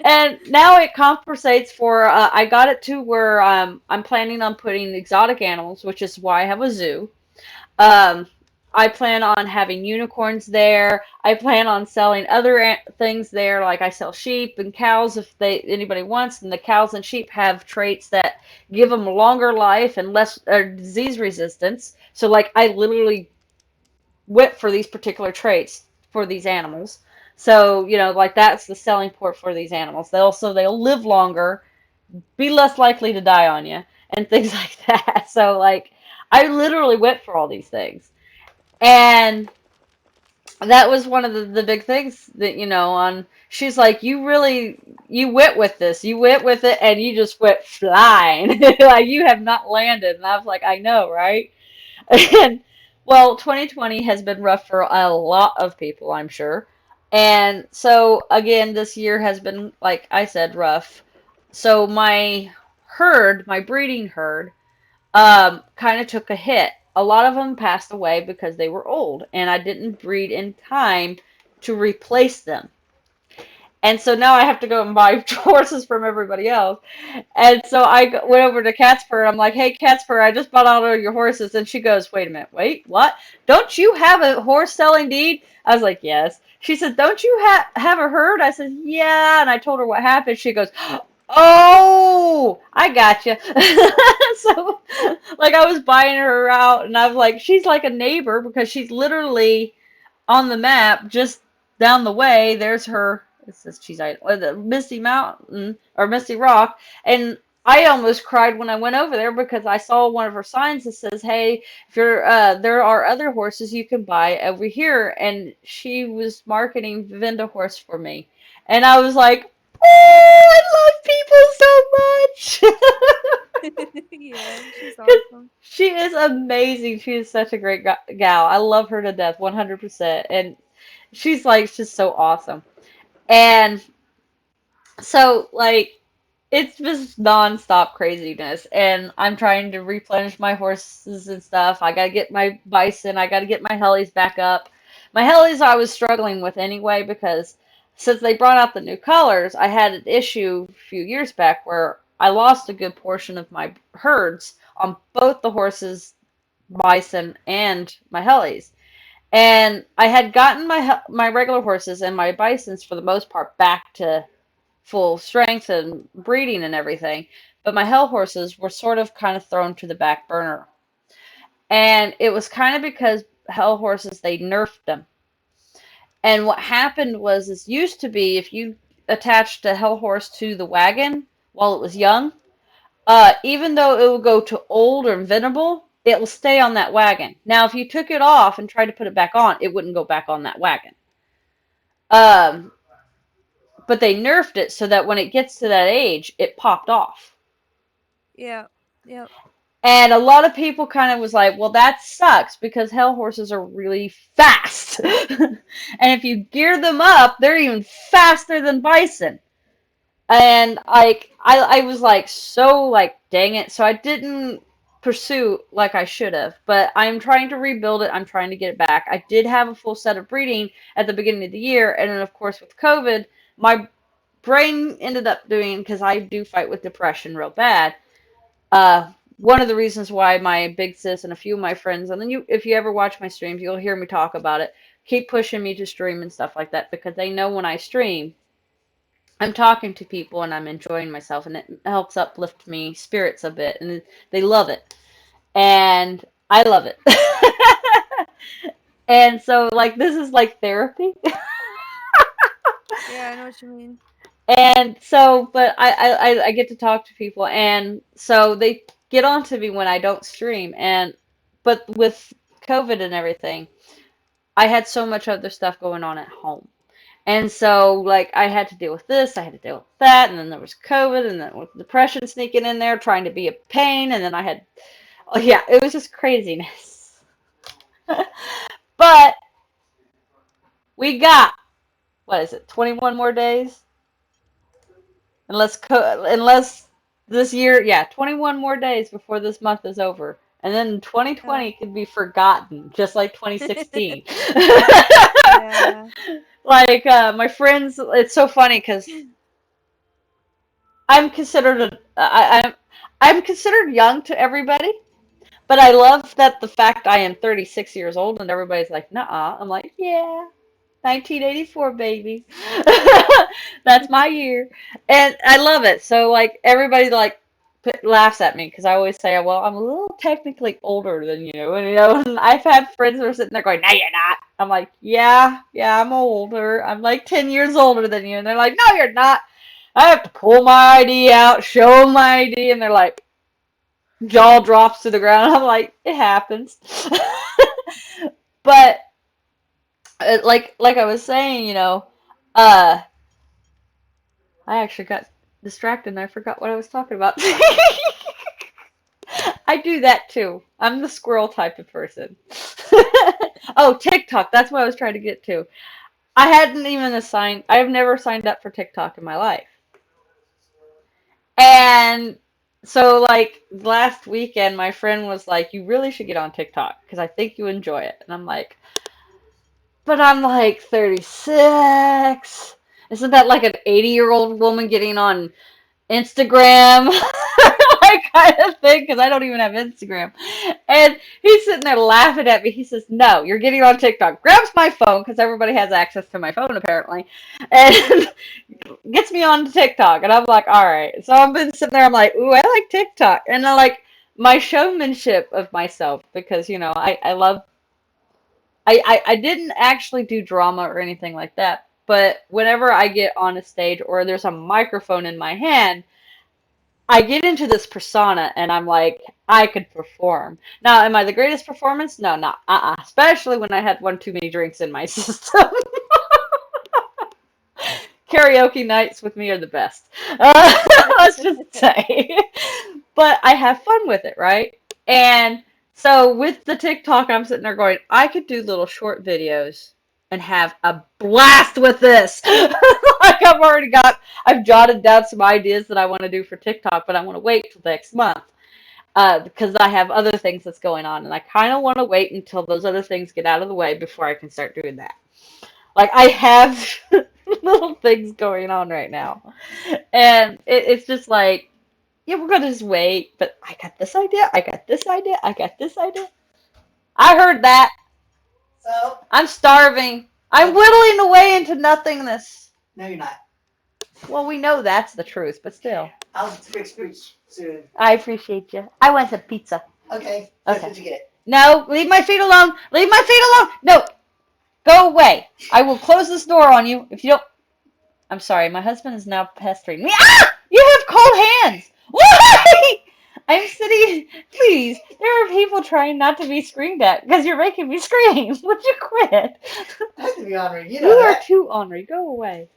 And now it compensates for. I got it to where I'm planning on putting exotic animals, which is why I have a zoo. Um, I plan on having unicorns there. I plan on selling other things there, like I sell sheep and cows if anybody wants. And the cows and sheep have traits that give them a longer life and less disease resistance. So, like, I literally went for these particular traits for these animals. So, like that's the selling point for these animals. They'll live longer, be less likely to die on you, and things like that. So, like, I literally went for all these things. And that was one of the big things that, on she's like, you went with this. You went with it and you just went flying. Like you have not landed. And I was like, I know, right? And well, 2020 has been rough for a lot of people, I'm sure. And so again, this year has been, like I said, rough. So my breeding herd, kind of took a hit. A lot of them passed away because they were old, and I didn't breed in time to replace them. And so now I have to go and buy horses from everybody else. And so I went over to Catspur, and I'm like, hey, Catspur, I just bought all of your horses. And she goes, wait a minute, wait, what? Don't you have a horse selling deed? I was like, yes. She said, don't you have a herd? I said, yeah. And I told her what happened. She goes, oh, I gotcha. So, like, I was buying her out, and I was like, she's like a neighbor because she's literally on the map just down the way. There's her. It says she's the Misty Mountain or Misty Rock, and I almost cried when I went over there because I saw one of her signs that says, "Hey, if you're there are other horses you can buy over here," and she was marketing Venda horse for me, and I was like, "Oh, I love people so much." Yeah, she's 'Cause awesome. she is amazing. She is such a great gal. I love her to death, 100%. And she's like just so awesome. And so like it's just nonstop craziness. And I'm trying to replenish my horses and stuff. I gotta get my bison. I gotta get my hellies back up. My hellies I was struggling with anyway because since they brought out the new colors, I had an issue a few years back where I lost a good portion of my herds on both the horses, bison, and my hellies. And I had gotten my regular horses and my bisons for the most part back to full strength and breeding and everything, but my hell horses were sort of kind of thrown to the back burner. And it was kind of because hell horses, they nerfed them. And what happened was, this used to be if you attached a hell horse to the wagon while it was young, even though it will go to old or venerable, it will stay on that wagon. Now, if you took it off and tried to put it back on, it wouldn't go back on that wagon. Um, but they nerfed it so that when it gets to that age, it popped off. Yeah. Yep. And a lot of people kind of was like, well, that sucks because hell horses are really fast. And if you gear them up, they're even faster than bison. And like I was like so like dang it. So I didn't pursue like I should have. But I'm trying to rebuild it. I'm trying to get it back. I did have a full set of breeding at the beginning of the year, and then of course with COVID, my brain ended up doing, because I do fight with depression real bad. Uh One of the reasons why my big sis and a few of my friends, and then if you ever watch my streams, you'll hear me talk about it, keep pushing me to stream and stuff like that because they know when I stream I'm talking to people and I'm enjoying myself, and it helps uplift me spirits a bit, and they love it, and I love it. And so like this is like therapy. Yeah, I know what you mean. And so, but I get to talk to people, and so get on to me when I don't stream. But with COVID and everything, I had so much other stuff going on at home. And so, like, I had to deal with this, I had to deal with that, and then there was COVID, and then with depression sneaking in there, trying to be a pain, and then I had, oh yeah, it was just craziness. But we got, what is it, 21 more days? Unless this year, yeah, 21 more days before this month is over. And then Yeah. 2020 could be forgotten, just like 2016. Yeah. Like, my friends, it's so funny because I'm considered I'm considered young to everybody, but I love that the fact I am 36 years old and everybody's like, "Nuh-uh." I'm like, "Yeah, 1984, baby." That's my year. And I love it. So like everybody like laughs at me because I always say, "Well, I'm a little technically older than you." And and I've had friends who are sitting there going, "No, you're not." I'm like, "Yeah, yeah, I'm older. I'm like 10 years older than you." And they're like, "No, you're not." I have to pull my ID out, show them my ID, and they're like, jaw drops to the ground. I'm like, it happens. But like I was saying, uh, I actually got distracted and I forgot what I was talking about. I do that too. I'm the squirrel type of person. Oh, TikTok. That's what I was trying to get to. I have never signed up for TikTok in my life. And so, like, last weekend, my friend was like, "You really should get on TikTok because I think you enjoy it." And I'm like, "But I'm like 36. Isn't that like an 80-year-old woman getting on Instagram?" Like, kind of thing, because I don't even have Instagram. And he's sitting there laughing at me. He says, "No, you're getting on TikTok." Grabs my phone, because everybody has access to my phone apparently, and gets me on TikTok. And I'm like, all right. So I've been sitting there, I'm like, ooh, I like TikTok. And I like my showmanship of myself because, I love, I didn't actually do drama or anything like that. But whenever I get on a stage or there's a microphone in my hand, I get into this persona and I'm like, I could perform. Now, am I the greatest performance? No, not. Especially when I had one too many drinks in my system. Karaoke nights with me are the best. Let's just say. But I have fun with it, right? And so with the TikTok, I'm sitting there going, I could do little short videos and have a blast with this. Like I've jotted down some ideas that I want to do for TikTok, but I want to wait till next month. Because I have other things that's going on, and I kind of want to wait until those other things get out of the way before I can start doing that. Like I have little things going on right now, and it's just like, yeah, we're gonna just wait. But I got this idea. I got this idea. I got this idea. I heard that. So, I'm starving. I'm whittling away into nothingness. no, you're not. Well, we know that's the truth, but still. I'll fix food soon. I appreciate you. I want some pizza. Okay, that's Okay. what you get. No, leave my feet alone. Leave my feet alone. No, go away. I will close this door on you if you don't. I'm sorry, my husband is now pestering me. Ah! You have cold hands! Why? I'm sitting. Please, there are people trying not to be screamed at because you're making me scream. Would you quit? I have to be honored. You You know are that. too ornery. Go away.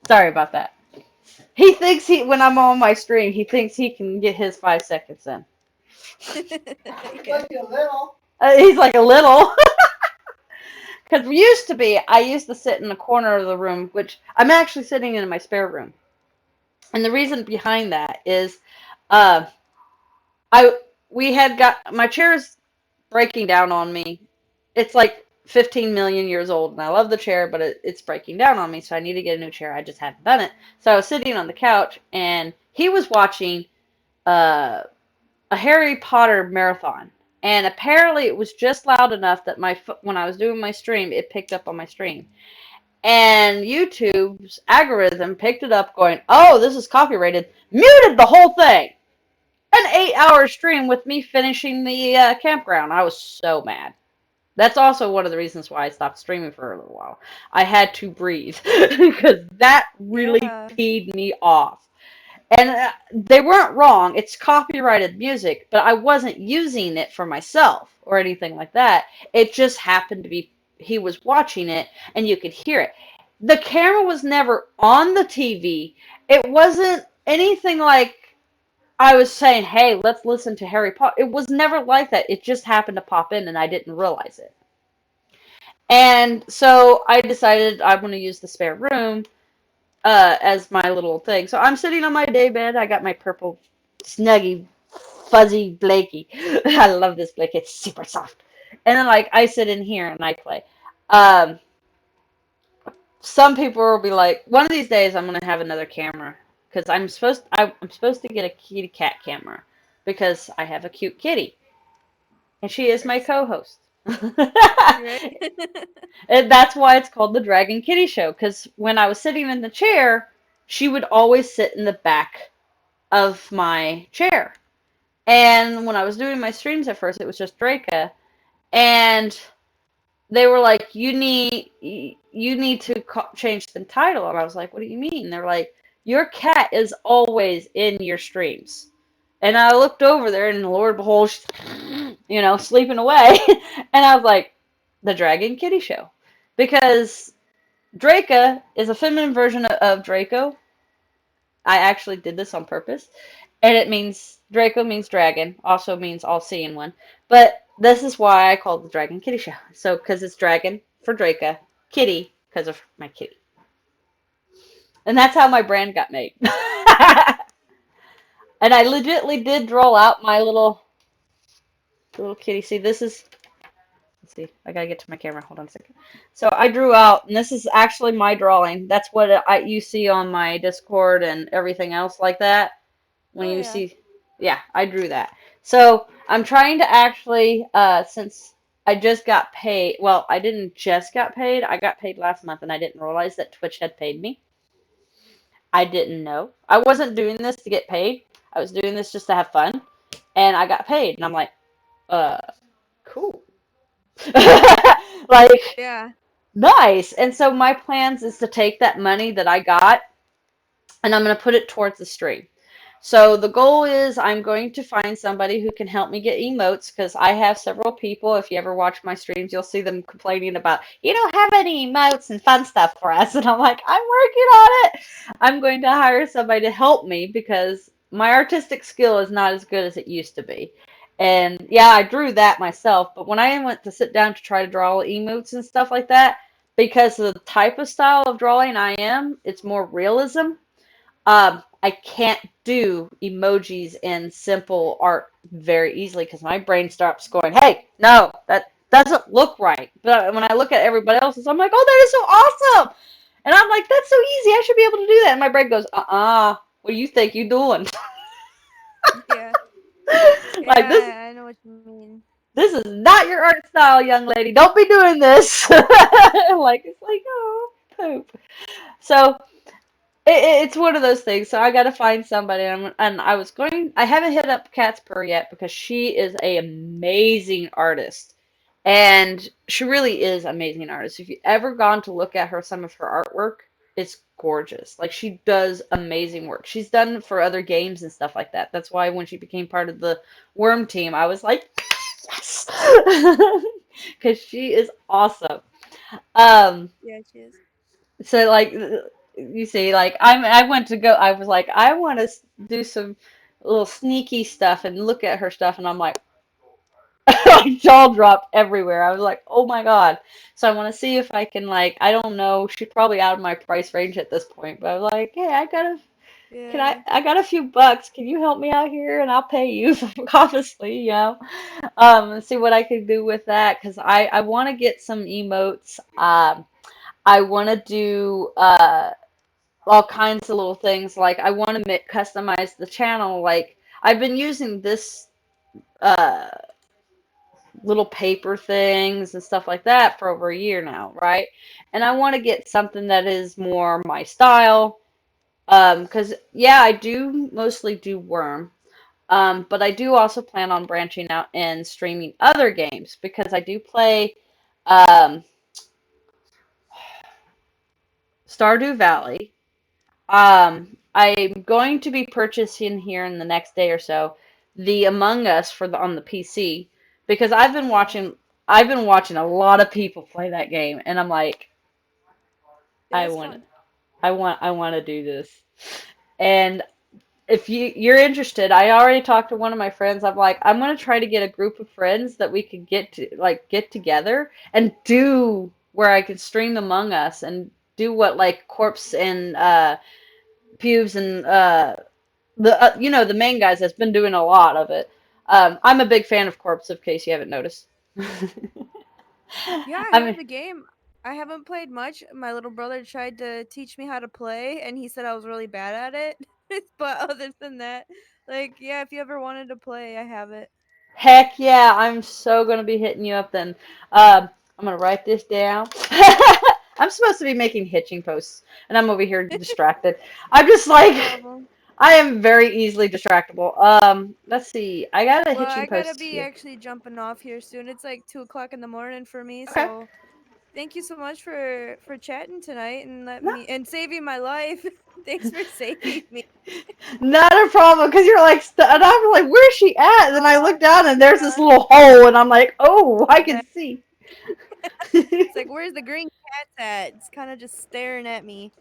Sorry about that. He thinks when I'm on my stream, he thinks he can get his 5 seconds in. Yeah. Like a little. He's like a little. Because I used to sit in the corner of the room, which I'm actually sitting in my spare room. And the reason behind that is, uh, I we had got my chair's breaking down on me. It's like 15 million years old, and I love the chair, but it's breaking down on me, so I need to get a new chair. I just hadn't done it. So I was sitting on the couch, and he was watching uh, a Harry Potter marathon. And apparently it was just loud enough that when I was doing my stream, it picked up on my stream. And YouTube's algorithm picked it up going, oh, this is copyrighted, muted the whole thing. An 8-hour stream with me finishing the campground. I was so mad. That's also one of the reasons why I stopped streaming for a little while. I had to breathe because that really Yeah. peed me off. And they weren't wrong. It's copyrighted music, but I wasn't using it for myself or anything like that. It just happened to be he was watching it and you could hear it. The camera was never on the TV. It wasn't anything like I was saying, hey, let's listen to Harry Potter. It was never like that. It just happened to pop in and I didn't realize it. And so I decided I'm going to use the spare room as my little thing. So I'm sitting on my day bed. I got my purple, snuggy, fuzzy blankie. I love this blanket. It's super soft. And then like I sit in here and I play. Um, some people will be like, one of these days I'm gonna have another camera because I'm supposed to get a kitty cat camera because I have a cute kitty and she is my Nice. co-host. Right? And that's why it's called the Dragon Kitty Show because when I was sitting in the chair, she would always sit in the back of my chair. And when I was doing my streams at first, it was just Draca, and they were like, "You need to change the title." And I was like, "What do you mean?" They're like, "Your cat is always in your streams." And I looked over there, and Lord behold, she's, sleeping away. And I was like, "The Dragon Kitty Show," because Draca is a feminine version of Draco. I actually did this on purpose. And it means, Draco means dragon, also means all seeing one. But this is why I call it the Dragon Kitty Show. So, because it's dragon for Draca, kitty because of my kitty. And that's how my brand got made. And I legitly did draw out my little kitty. See, this is, let's see, I gotta get to my camera. Hold on a second. So I drew out, and this is actually my drawing. That's what you see on my Discord and everything else like that. When Oh you yeah. see, yeah, I drew that. So I'm trying to actually, since I just got paid, well, I didn't just got paid, I got paid last month and I didn't realize that Twitch had paid me. I didn't know. I wasn't doing this to get paid. I was doing this just to have fun. And I got paid. And I'm like, uh, cool. Like, Yeah. nice. And so my plans is to take that money that I got and I'm going to put it towards the stream. So the goal is I'm going to find somebody who can help me get emotes because I have several people. If you ever watch my streams, you'll see them complaining about, you don't have any emotes and fun stuff for us. And I'm like, I'm working on it. I'm going to hire somebody to help me because my artistic skill is not as good as it used to be. And yeah, I drew that myself. But when I went to sit down to try to draw emotes and stuff like that, because of the type of style of drawing I am, it's more realism. I can't do emojis and simple art very easily because my brain starts going, hey, no, that doesn't look right. But when I look at everybody else's, I'm like, oh, that is so awesome. And I'm like, that's so easy. I should be able to do that. And my brain goes, what do you think you're doing? Yeah. Like this, Yeah, I know what you mean. this is not your art style, young lady. Don't be doing this. Like it's like, oh, poop. So it's one of those things. So I got to find somebody, and I haven't hit up Cat's Purr yet because she is a amazing artist, and she really is an amazing artist. If you ever gone to look at some of her artwork, it's gorgeous. Like she does amazing work. She's done for other games and stuff like that. That's why when she became part of the Worm team, I was like, yes, because she is awesome. Um, Yeah, she is. so like you see, like I went to go. I was like, I want to do some little sneaky stuff and look at her stuff, and I'm like, my jaw dropped everywhere. I was like, oh my god. So I want to see if I can like, I don't know. She's probably out of my price range at this point, but I was like, hey, Yeah. I got a few bucks. Can you help me out here, and I'll pay you, obviously, and see what I can do with that because I want to get some emotes. I want to do all kinds of little things. Like I want to customize the channel. Like I've been using this uh, little paper things and stuff like that for over a year now, right? And I want to get something that is more my style. Because yeah, I do mostly do Worm. But I do also plan on branching out and streaming other games because I do play um, Stardew Valley. I'm going to be purchasing here in the next day or so the Among Us for the on the PC because Yeah. I've been watching a lot of people play that game and I'm like It I is want fun. I want to do this. And if you're interested, I already talked to one of my friends. I'm like, I'm gonna try to get a group of friends that we could get together and do where I could stream Among Us and do what like Corpse and Pubes and the main guys that's been doing a lot of it. I'm a big fan of Corpse, in case you haven't noticed. Yeah, I I have mean, the game. I haven't played much. My little brother tried to teach me how to play, and he said I was really bad at it. But other than that, like, yeah, if you ever wanted to play, I have it. heck yeah, I'm so gonna be hitting you up then. I'm gonna write this down. I'm supposed to be making hitching posts, and I'm over here distracted. I'm just No like, problem. I am very easily distractible. Let's see. I got a Well, hitching I gotta post be here. actually jumping off here soon. It's like 2 o'clock in the morning for me, Okay. so thank you so much for chatting tonight and let No, me and saving my life. Thanks for saving me. not a problem, because you're like, and I'm like, where's she at? And then I Oh look down, and there's this yeah, little hole, and I'm like, oh, I can exactly. see. It's like, where's the green cat at? It's kind of just staring at me.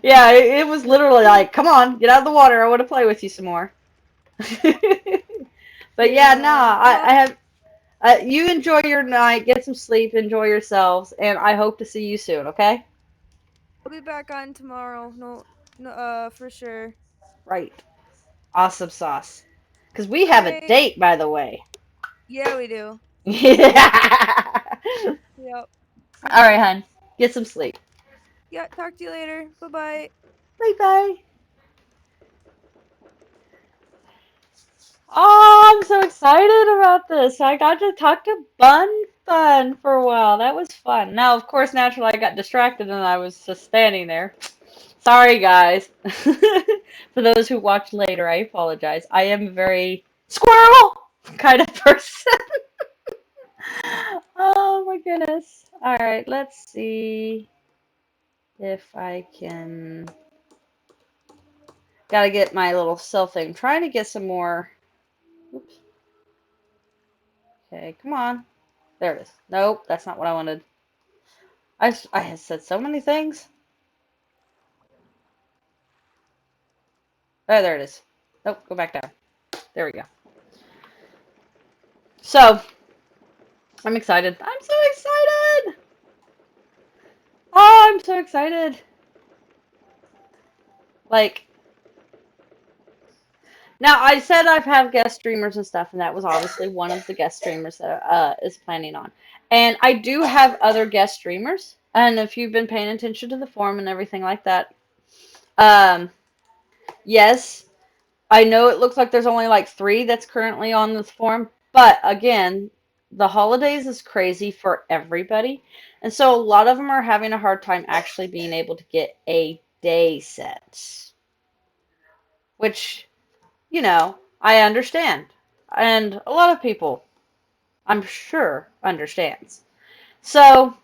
Yeah, it was literally like, come on, get out of the water. I want to play with you some more. But yeah, nah, Yeah. Well, I have. You enjoy your night, get some sleep, enjoy yourselves, and I hope to see you soon. Okay? I'll be back on tomorrow. No, no, for sure. Right. Awesome sauce. Because we All have a right. date, by the way. Yeah, we do. Yeah. Yep. All right, hon. Get some sleep. Yeah. Talk to you later. Bye bye. Bye bye. Oh, I'm so excited about this. I got to talk to Fun for a while. That was fun. Now, of course, naturally, I got distracted and I was just standing there. Sorry, guys. For those who watch later, I apologize. I am a very squirrel kind of person. Oh my goodness. All right, let's see if I can. Gotta get my little cell thing. I'm trying to get some more. Oops. Okay, come on. There it is. Nope, that's not what I wanted. I had said so many things. Oh, there it is. Nope, go back down. There we go. So, I'm excited. I'm so excited! Oh, I'm so excited. Like, now I said I've had guest streamers and stuff, and that was obviously one of the guest streamers that is planning on. And I do have other guest streamers, and if you've been paying attention to the forum and everything like that, um, yes, I know it looks like there's only like three that's currently on this forum, but again, the holidays is crazy for everybody, and so a lot of them are having a hard time actually being able to get a day set, which, I understand. And a lot of people, I'm sure, understands. So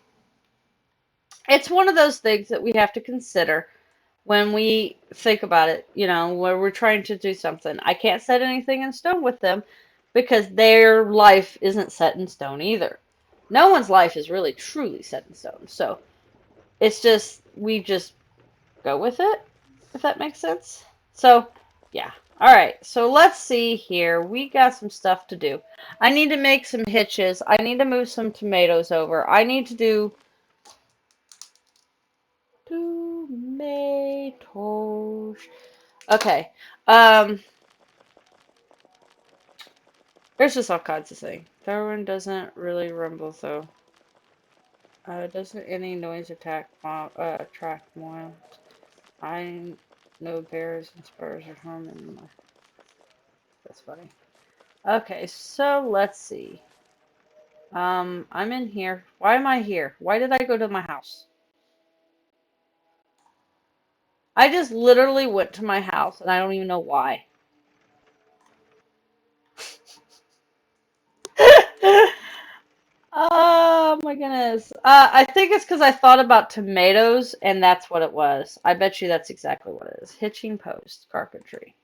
it's one of those things that we have to consider when we think about it, where we're trying to do something. I can't set anything in stone with them because their life isn't set in stone either. No one's life is really truly set in stone. So it's just, we just go with it, if that makes sense. So, yeah. All right. So let's see here. We got some stuff to do. I need to make some hitches. I need to move some tomatoes over. I need to do tomatoes. Okay. Um, there's just all kinds of things. Darwin doesn't really rumble though. Doesn't any noise attract more? I know bears and spurs are home in my. That's funny. Okay, so let's see. I'm in here. Why am I here? Why did I go to my house? I just literally went to my house and I don't even know why. Oh my goodness. I think it's because I thought about tomatoes and that's what it was. I bet you that's exactly what it is. Hitching post, carpentry.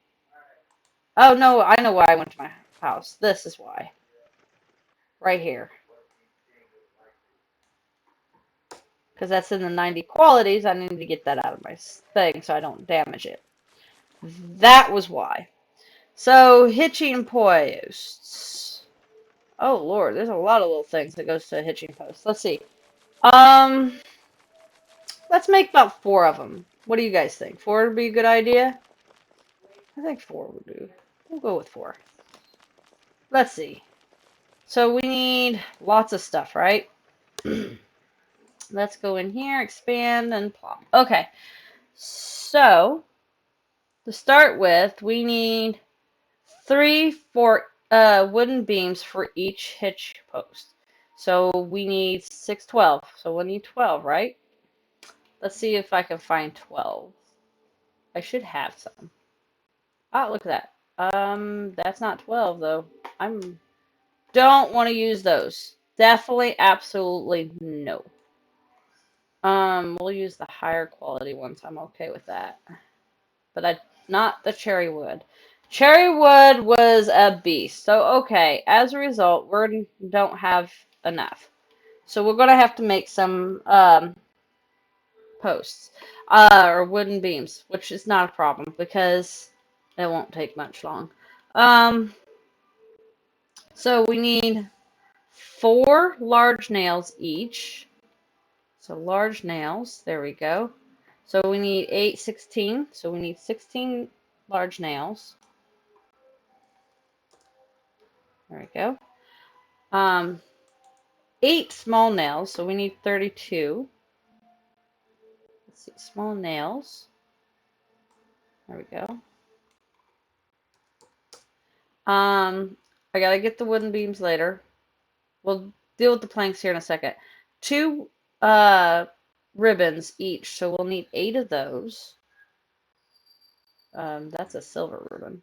Oh no, I know why I went to my house. This is why. Right here. Because that's in the 90 qualities. I need to get that out of my thing so I don't damage it. That was why. So, hitching posts. Oh Lord, there's a lot of little things that goes to a hitching post. Let's see. Um, let's make about 4 of them. What do you guys think? 4 would be a good idea? I think 4 would do. We'll go with 4. Let's see. So we need lots of stuff, right? Let's go in here, expand, and plop. Okay. So, to start with, we need 3 wooden beams for each hitch post. So we need 6, 12. So we'll need 12, right? Let's see if I can find 12. I should have some. Ah, look at that. That's not 12 though. Don't want to use those. Definitely, absolutely no. We'll use the higher quality ones. I'm okay with that. But not the cherry wood. Cherry wood was a beast. So, okay, as a result, we don't have enough. So we're going to have to make some posts or wooden beams, which is not a problem because it won't take much long. Um, so we need 4 large nails each. So large nails, there we go. So we need 8, 16. So we need 16 large nails. There we go. 8 small nails, so we need 32. Let's see, small nails. There we go. I gotta get the wooden beams later. We'll deal with the planks here in a second. 2 ribbons each, so we'll need 8 of those. That's a silver ribbon.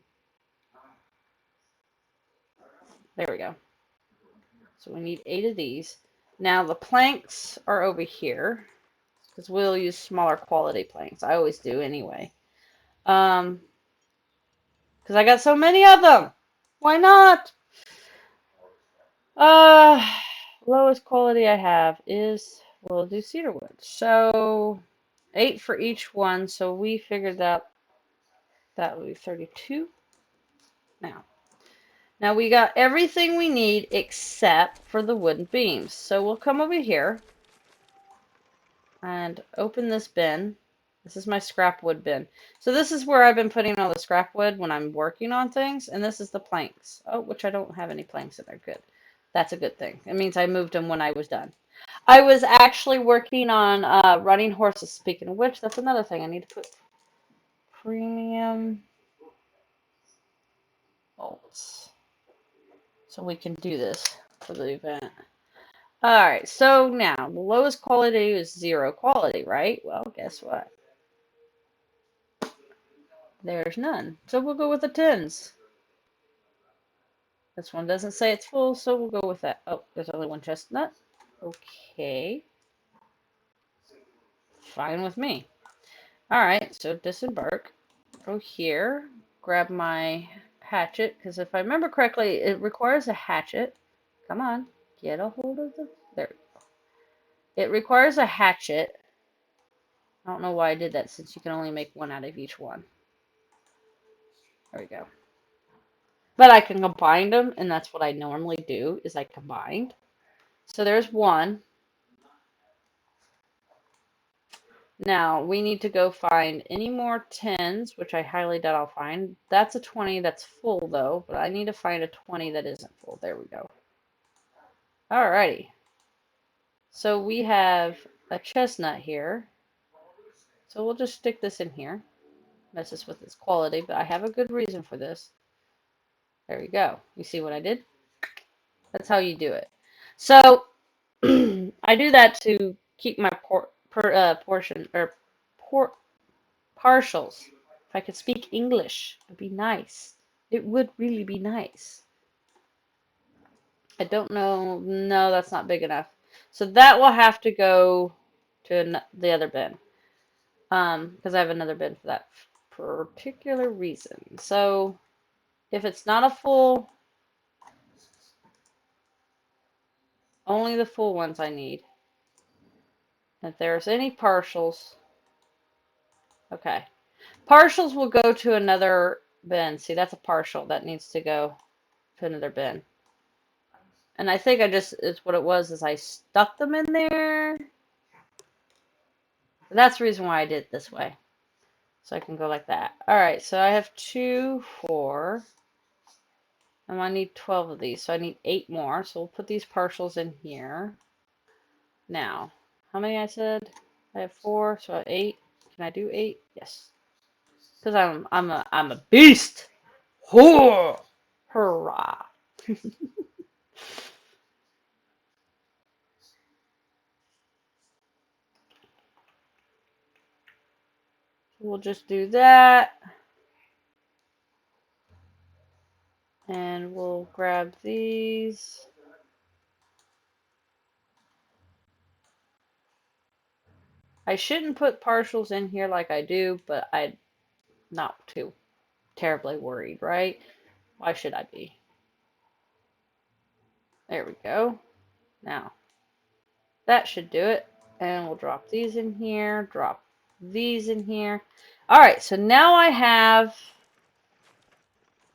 There we go. So we need 8 of these. Now the planks are over here because we'll use smaller quality planks. I always do anyway. Because I got so many of them. Why not? Uh, lowest quality I have is, we'll do cedar wood. So 8 for each one. So we figured out that would be 32. Now we got everything we need except for the wooden beams. So we'll come over here and open this bin. This is my scrap wood bin. So this is where I've been putting all the scrap wood when I'm working on things. And this is the planks. Oh, which I don't have any planks in there. Good. That's a good thing. It means I moved them when I was done. I was actually working on running horses. Speaking of which, that's another thing. I need to put premium bolts so we can do this for the event. Alright, so now the lowest quality is 0 quality, right? Well, guess what? There's none. So we'll go with the 10s. This one doesn't say it's full, so we'll go with that. Oh, there's only 1 chestnut. Okay. Fine with me. Alright, so disembark. Go here. Grab my hatchet, because if I remember correctly, it requires a hatchet. Come on, get a hold of the... There we go. It requires a hatchet. I don't know why I did that, since you can only make 1 out of each one. There we go. But I can combine them, and that's what I normally do, is I combined. So there's 1. Now, we need to go find any more 10s, which I highly doubt I'll find. That's a 20 that's full, though, but I need to find a 20 that isn't full. There we go. Alrighty. So we have a chestnut here. So we'll just stick this in here. Messes with its quality, but I have a good reason for this. There we go. You see what I did? That's how you do it. So I do that to keep my portion or partials. If I could speak English, it'd be nice. It would really be nice. I don't know. No, that's not big enough. So that will have to go to the other bin. Because I have another bin for that particular reason. So if it's not a full, only the full ones I need. If there's any partials, okay. Partials will go to another bin. See, that's a partial that needs to go to another bin. And I think it's what it was is I stuck them in there. That's the reason why I did it this way. So I can go like that. All right, so I have 2, 4. And I need 12 of these, so I need 8 more. So we'll put these partials in here. Now, how many I said? I have 4, so I have 8. Can I do 8? Yes. Because I'm a beast. Hurrah! Hurrah! We'll just do that. And we'll grab these. I shouldn't put partials in here like I do, but I'm not too terribly worried, right? Why should I be? There we go. Now, that should do it. And we'll drop these in here, drop these in here. All right, so now I have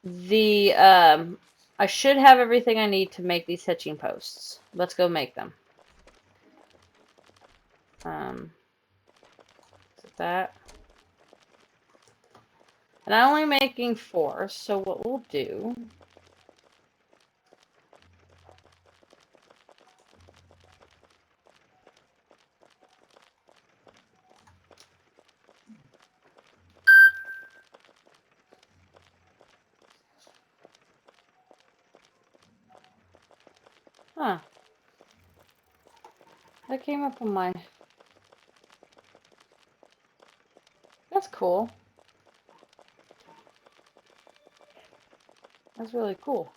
the, I should have everything I need to make these hitching posts. Let's go make them. Is it that? And I'm only making 4, so what we'll do, huh, that came up on my, that's cool. That's really cool.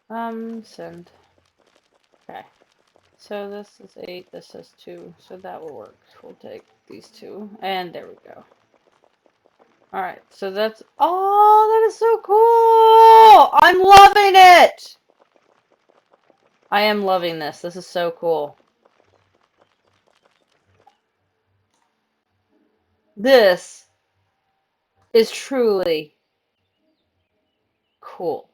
Send. Okay. So this is 8, this is 2, so that will work. We'll take these 2, and there we go. Alright, so that's, oh, that is so cool! I'm loving it! I am loving this. This is so cool. This is truly cool.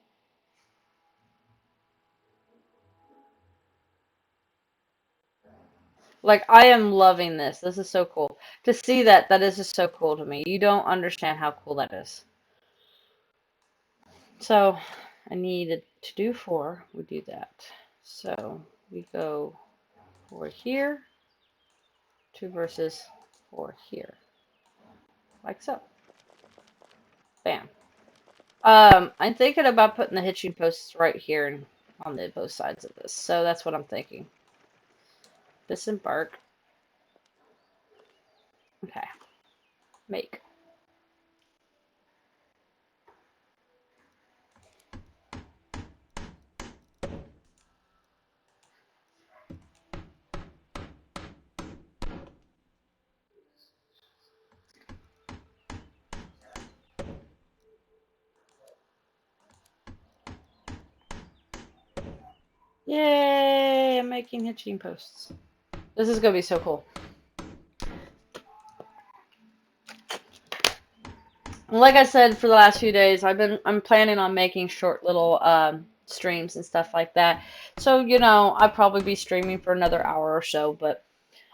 Like, I am loving this. This is so cool. To see that, that is just so cool to me. You don't understand how cool that is. So, I needed to do 4. We do that. So, we go 4 here, 2 versus 4 here. Like so. Bam. I'm thinking about putting the hitching posts right here and on both sides of this. So, that's what I'm thinking. Disembark. Okay. Make. Yay! I'm making hitching posts. This is gonna be so cool. Like I said, for the last few days, I'm planning on making short little streams and stuff like that. So, you know, I'll probably be streaming for another hour or so, but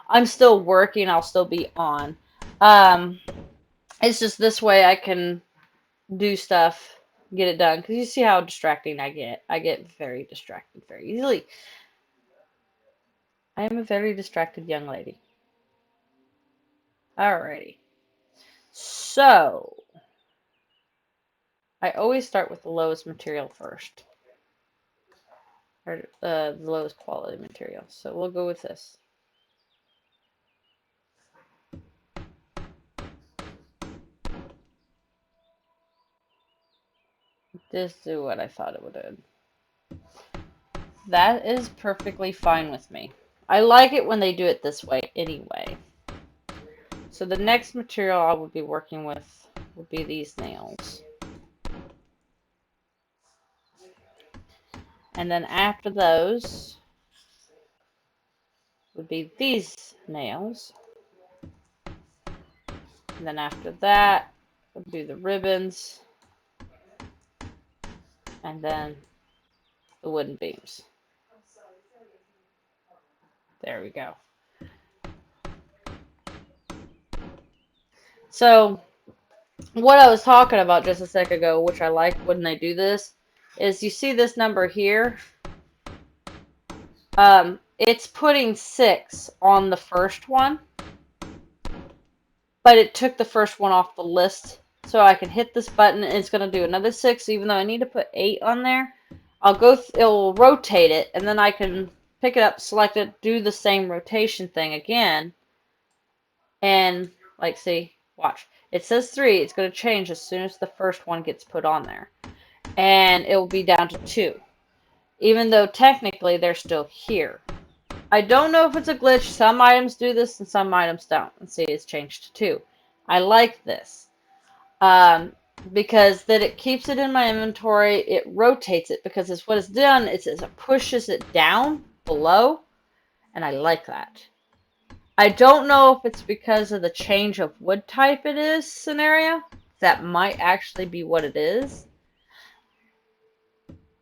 I'm still working. I'll still be on. Um, it's just this way I can do stuff, get it done. Because you see how distracting I get. I get very distracted very easily. I am a very distracted young lady. Alrighty. So, I always start with the lowest material first. Or the lowest quality material. So we'll go with this. This is what I thought it would do. That is perfectly fine with me. I like it when they do it this way anyway. So the next material I will be working with will be these nails. And then after those would be these nails. And then after that would be the ribbons. And then the wooden beams. There we go. So what I was talking about just a sec ago, which I like when they do this, is you see this number here. It's putting 6 on the first one, but it took the first one off the list. So I can hit this button and it's going to do another 6, even though I need to put 8 on there. It'll rotate it, and then I can pick it up, select it, do the same rotation thing again. And, like, see, watch. It says 3. It's going to change as soon as the first one gets put on there. And it will be down to 2. Even though technically they're still here. I don't know if it's a glitch. Some items do this and some items don't. And see, it's changed to 2. I like this. Because then it keeps it in my inventory. It rotates it because it's what it's done. It pushes it down below. And I like that. I don't know if it's because of the change of wood type it is scenario. That might actually be what it is.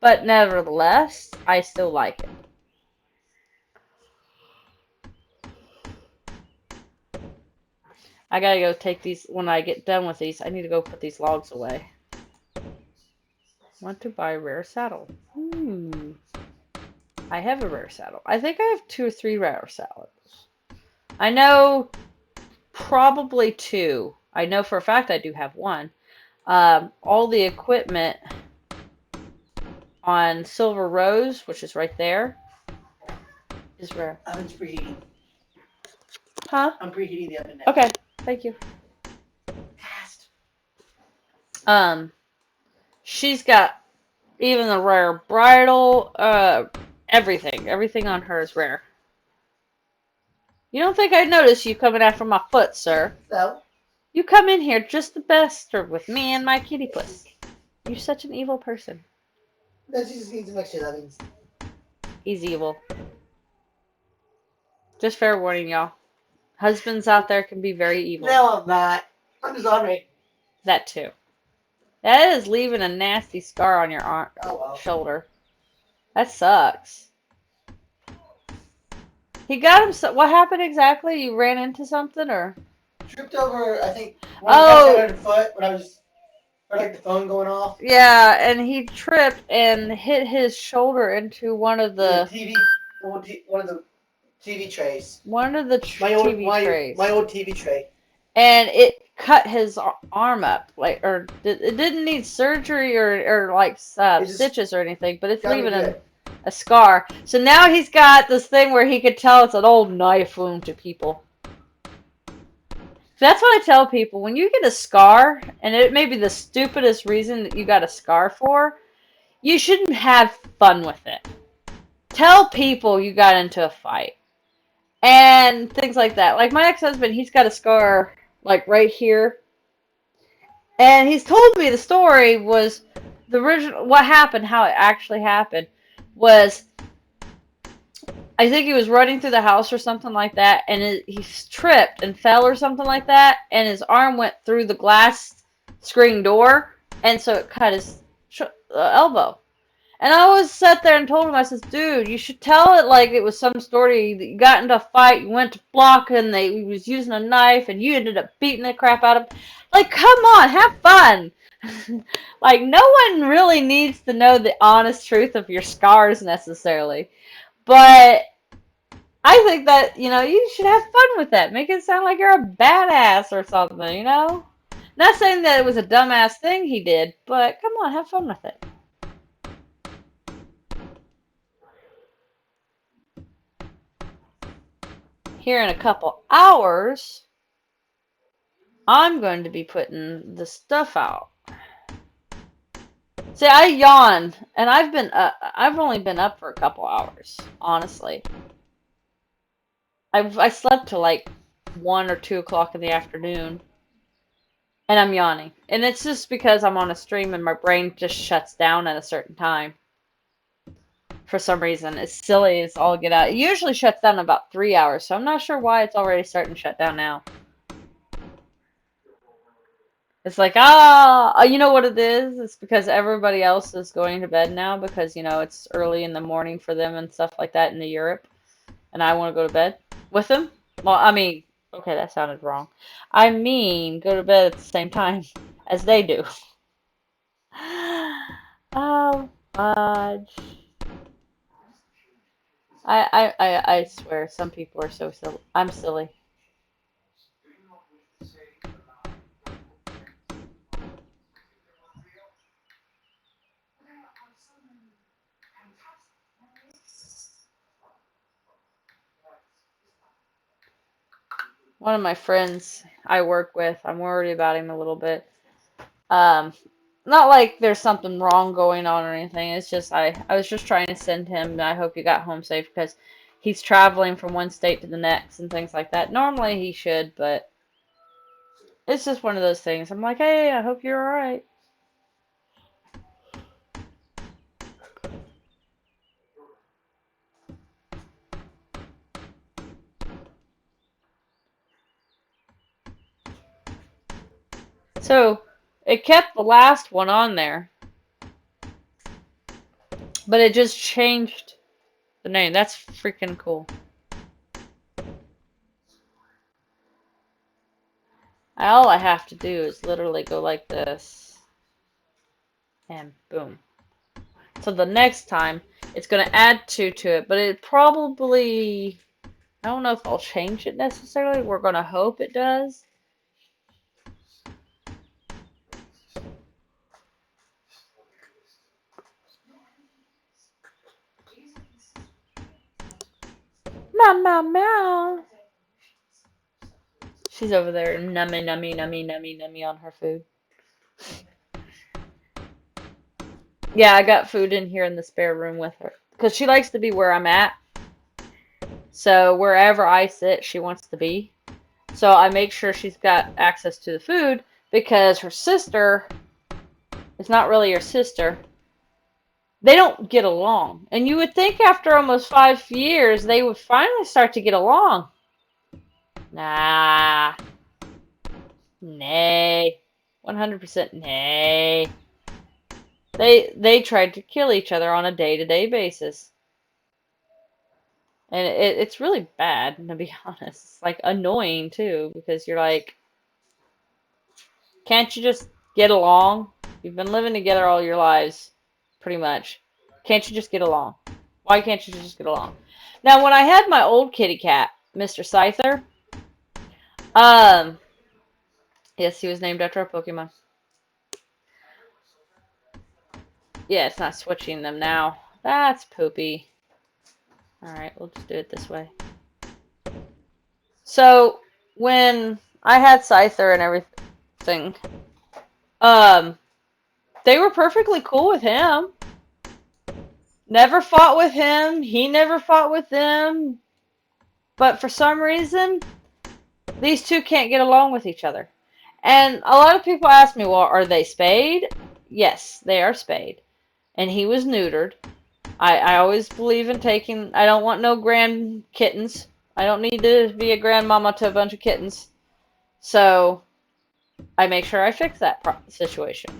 But nevertheless, I still like it. I gotta go take these, when I get done with these, I need to go put these logs away. Want to buy a rare saddle. I have a rare saddle. I think I have 2 or 3 rare saddles. I know probably 2. I know for a fact I do have 1. All the equipment on Silver Rose, which is right there, is rare. Oven's preheating. Huh? I'm preheating the oven now. Okay, thank you. Fast. She's got even the rare bridle, everything. Everything on her is rare. You don't think I'd notice you coming after my foot, sir? So? You come in here just the best with me and my kitty puss. You're such an evil person. No, she just needs some extra lovings. He's evil. Just fair warning, y'all. Husbands out there can be very evil. No, I'm not. I'm just ornery. That too. That is leaving a nasty scar on your arm, shoulder. That sucks. He got him. What happened exactly? You ran into something, or? Tripped over, I think, one of the foot when I was, like the phone going off. Yeah, and he tripped and hit his shoulder into one of the one of the TV trays. One of the TV trays. My old TV tray. And it cut his arm up, like, or it didn't need surgery or like stitches or anything, but it's leaving a scar. So now he's got this thing where he could tell it's an old knife wound to people. That's what I tell people. When you get a scar, and it may be the stupidest reason that you got a scar for, you shouldn't have fun with it. Tell people you got into a fight. And things like that. Like my ex-husband, he's got a scar like right here. And he's told me the story was the original, what happened, how it actually happened was, I think he was running through the house or something like that, and he tripped and fell or something like that, and his arm went through the glass screen door, and so it cut his elbow. And I always sat there and told him, I says, dude, you should tell it like it was some story that you got into a fight, you went to block, and he was using a knife, and you ended up beating the crap out of him. Like, come on, have fun. Like, no one really needs to know the honest truth of your scars necessarily. But I think that, you should have fun with that. Make it sound like you're a badass or something, Not saying that it was a dumbass thing he did, but come on, have fun with it. Here in a couple hours, I'm going to be putting the stuff out. See, I yawned, and I've only been up for a couple hours, honestly. I slept till like 1 or 2 o'clock in the afternoon, and I'm yawning. And it's just because I'm on a stream and my brain just shuts down at a certain time for some reason. It's silly as all get out. It usually shuts down in about 3 hours, so I'm not sure why it's already starting to shut down now. It's like, you know what it is? It's because everybody else is going to bed now because, it's early in the morning for them and stuff like that in the Europe, and I want to go to bed with them. Well, I mean, okay, that sounded wrong. I mean, go to bed at the same time as they do. Oh, fudge. I swear, some people are so silly. I'm silly. One of my friends I work with, I'm worried about him a little bit. Um, Not like there's something wrong going on or anything. It's just I was just trying to send him, and I hope you got home safe because he's traveling from one state to the next and things like that. Normally he should, but it's just one of those things. I'm like, hey, I hope you're all right. So it kept the last one on there, but it just changed the name. That's freaking cool. All I have to do is literally go like this, and boom. So the next time, it's going to add 2 to it, but it probably, I don't know if I'll change it necessarily. We're going to hope it does. Meow, meow, meow. She's over there nummy, nummy, nummy, nummy, nummy on her food. Yeah, I got food in here in the spare room with her. Because she likes to be where I'm at. So wherever I sit, she wants to be. So I make sure she's got access to the food because her sister is not really her sister. They don't get along. And you would think after almost 5 years, they would finally start to get along. Nah. Nay. 100% nay. They tried to kill each other on a day-to-day basis. And it's really bad, to be honest. It's like annoying too, because you're like, can't you just get along? You've been living together all your lives, pretty much. Can't you just get along? Why can't you just get along? Now, when I had my old kitty cat, Mr. Scyther, yes, he was named after a Pokemon. Yeah, it's not switching them now. That's poopy. Alright, we'll just do it this way. So, when I had Scyther and everything, they were perfectly cool with him. Never fought with him. He never fought with them. But for some reason, these two can't get along with each other. And a lot of people ask me, well, are they spayed? Yes, they are spayed. And he was neutered. I always believe in taking, I don't want no grand kittens. I don't need to be a grandmama to a bunch of kittens. So I make sure I fix that situation.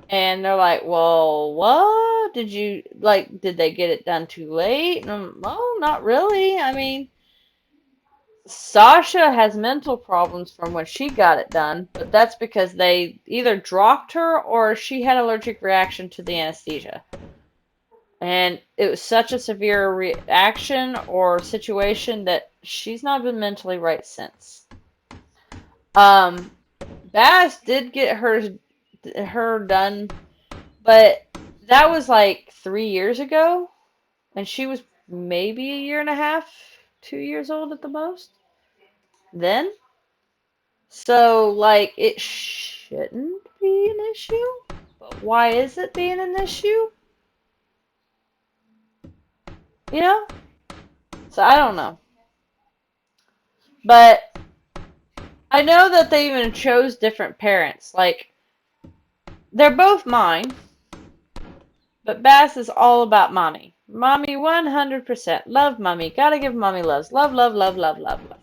And they're like, well, what? Did they get it done too late? And well, not really. I mean, Sasha has mental problems from when she got it done, but that's because they either dropped her or she had an allergic reaction to the anesthesia. And it was such a severe reaction or situation that she's not been mentally right since. Bass did get her done, but that was like 3 years ago, and she was maybe a year and a half, 2 years old at the most. Then, so like it shouldn't be an issue, but why is it being an issue? You know? So I don't know. But I know that they even chose different parents. Like, they're both mine, but Bass is all about mommy. Mommy 100%. Love mommy. Gotta give mommy loves. Love, love, love, love, love, love.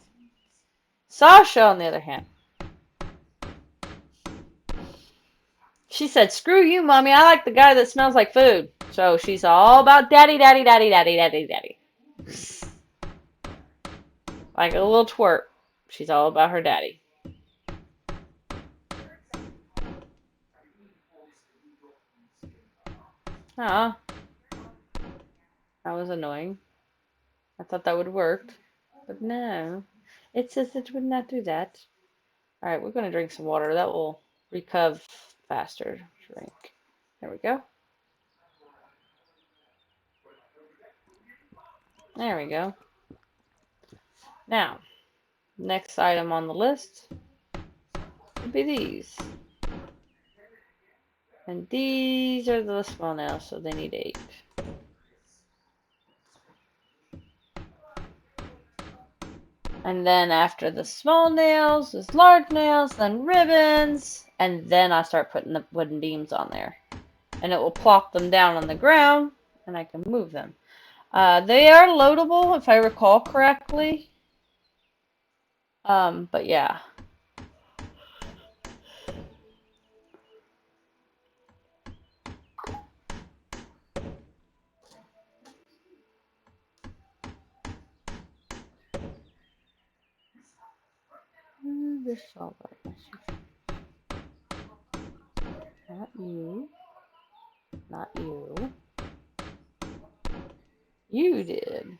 Sasha, on the other hand, she said, screw you, mommy. I like the guy that smells like food. So she's all about daddy, daddy, daddy, daddy, daddy, daddy. Like a little twerp. She's all about her daddy. Ah, that was annoying. I thought that would have worked. But no. It says it would not do that. Alright, we're going to drink some water. That will recover faster. Drink. There we go. There we go. Now, next item on the list would be these. And these are the small nails, so they need 8. And then after the small nails, there's large nails, then ribbons, and then I start putting the wooden beams on there. And it will plop them down on the ground, and I can move them. They are loadable, if I recall correctly. But yeah. This all right. Not you. Not you. You did.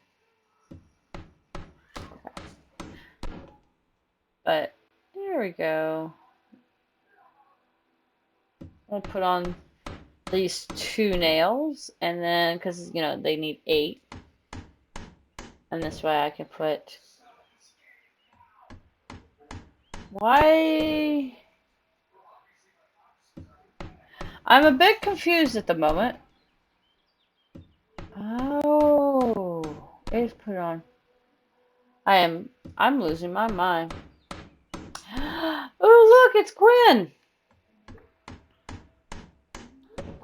Okay. But there we go. I'll put on these 2 nails, and then because you know they need 8, and this way I can put. Why? I'm a bit confused at the moment. Oh, it's put on. I'm losing my mind. Oh, look, it's Quinn.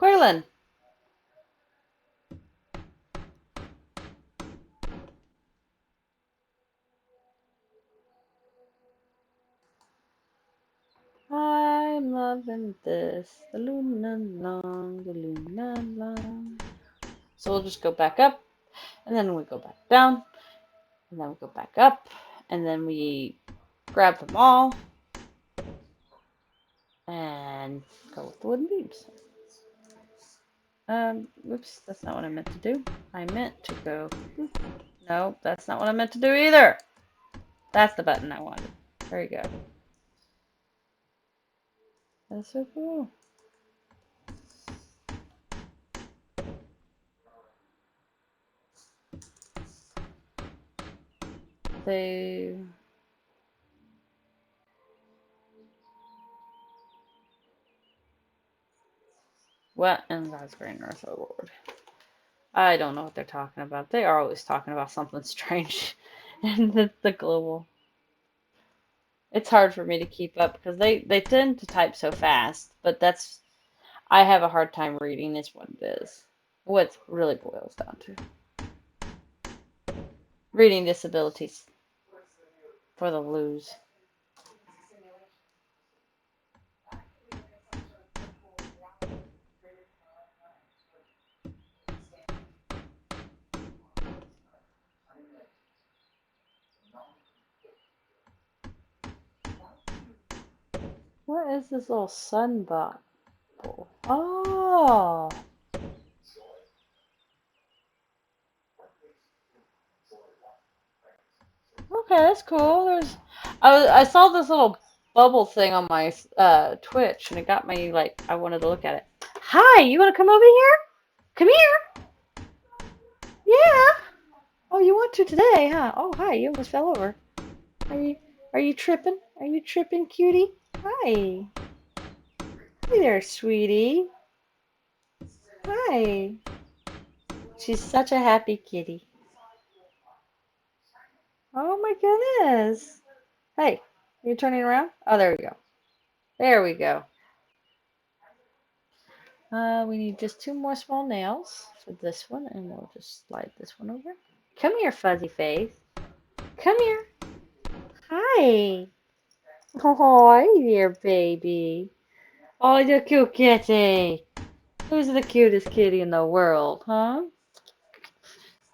Quaylen. I'm loving this. The lunalong, the lunalong. So we'll just go back up, and then we go back down, and then we go back up, and then we grab them all, and go with the wooden beams. Oops, that's not what I meant to do. I meant to go. No, that's not what I meant to do either. That's the button I wanted. There you go. That's so cool. They. What in God's green earth, oh Lord. I don't know what they're talking about. They are always talking about something strange in the global. It's hard for me to keep up because they tend to type so fast, but I have a hard time reading is what it is. What it really boils down to. Reading disabilities for the lose. What is this little sun bottle? Oh. Okay, that's cool. I saw this little bubble thing on my Twitch, and it got me like I wanted to look at it. Hi, you want to come over here? Come here. Yeah. Oh, you want to today, huh? Oh, hi. You almost fell over. Are you tripping? Are you tripping, cutie? Hi. Hey there, sweetie. Hi. She's such a happy kitty. Oh my goodness. Hey, you turning around? Oh, there we go. There we go. We need just 2 more small nails for this one, and we'll just slide this one over. Come here, fuzzy face. Come here. Hi. Oh, hi there, baby. Oh, you cute kitty. Who's the cutest kitty in the world, huh?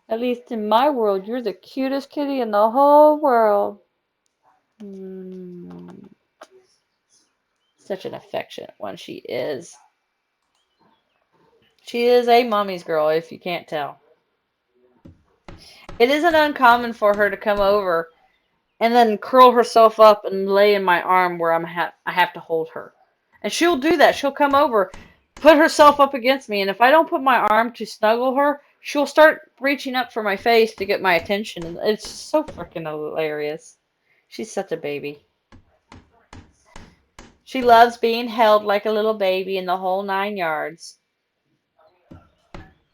At least in my world, you're the cutest kitty in the whole world. Mm, such an affectionate one she is. She is a mommy's girl, if you can't tell. It isn't uncommon for her to come over and then curl herself up and lay in my arm where I have to hold her. And she'll do that. She'll come over, put herself up against me, and if I don't put my arm to snuggle her, she'll start reaching up for my face to get my attention. And it's so freaking hilarious. She's such a baby. She loves being held like a little baby in the whole 9 yards.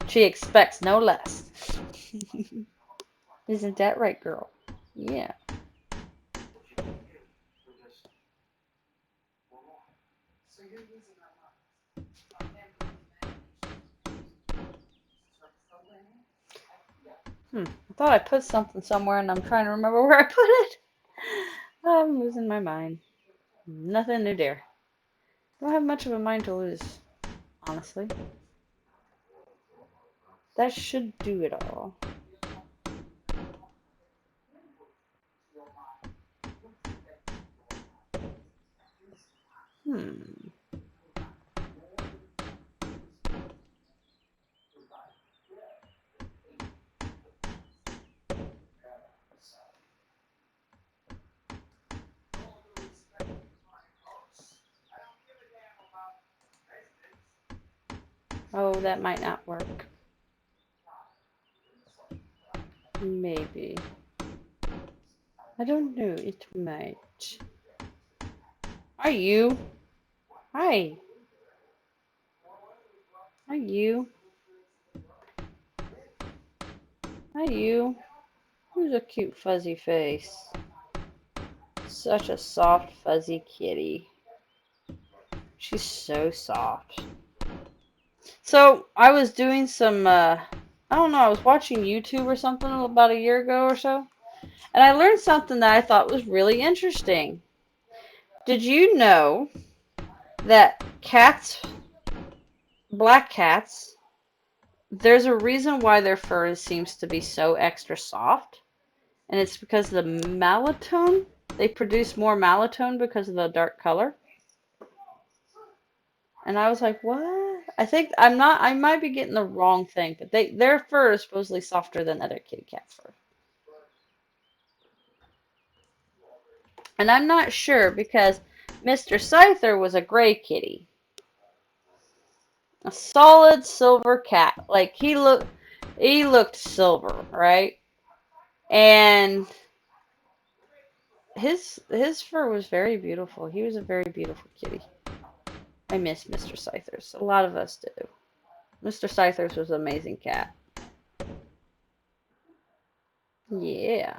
She expects no less. Isn't that right, girl? Yeah. I thought I put something somewhere and I'm trying to remember where I put it. I'm losing my mind. Nothing new there. Don't have much of a mind to lose, honestly. That should do it all. Hmm. Oh, that might not work. Maybe. I don't know. It might. Are you? Hi. Are you? Are you? Who's a cute fuzzy face? Such a soft fuzzy kitty. She's so soft. So I was doing some, I don't know, I was watching YouTube or something about a year ago or so, and I learned something that I thought was really interesting. Did you know that cats, black cats, there's a reason why their fur seems to be so extra soft, and it's because the melatonin, they produce more melatonin because of the dark color. And I was like, what? I might be getting the wrong thing, but their fur is supposedly softer than other kitty cat fur. And I'm not sure because Mr. Scyther was a gray kitty. A solid silver cat. Like he looked silver, right? And his fur was very beautiful. He was a very beautiful kitty. I miss Mr. Scythers. A lot of us do. Mr. Scythers was an amazing cat. Yeah.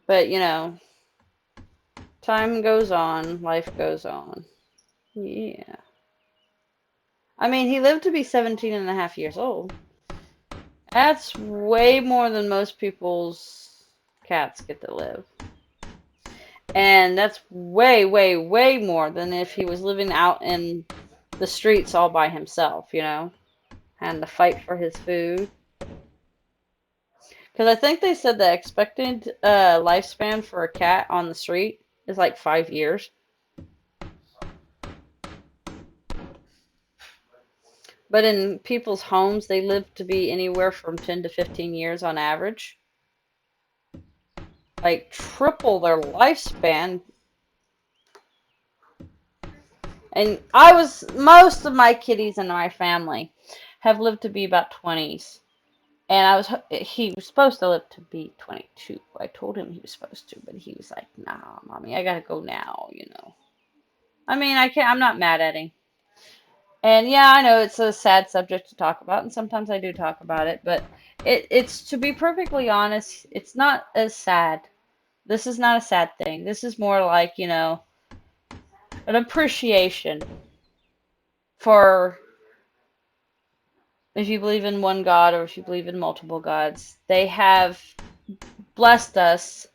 But time goes on, life goes on. Yeah. I mean, he lived to be 17 and a half years old. That's way more than most people's cats get to live. And that's way, way, way more than if he was living out in the streets all by himself, having to fight for his food. Because I think they said the expected lifespan for a cat on the street is like 5 years. But in people's homes, they live to be anywhere from 10 to 15 years on average. Like triple their lifespan. And most of my kitties in my family have lived to be about 20s. And he was supposed to live to be 22. I told him he was supposed to, but he was like, nah, mommy, I gotta go now. I mean, I'm not mad at him. And yeah, I know it's a sad subject to talk about, and sometimes I do talk about it, but it's to be perfectly honest, it's not as sad. This is not a sad thing. This is more like, an appreciation for if you believe in one God or if you believe in multiple gods. They have blessed us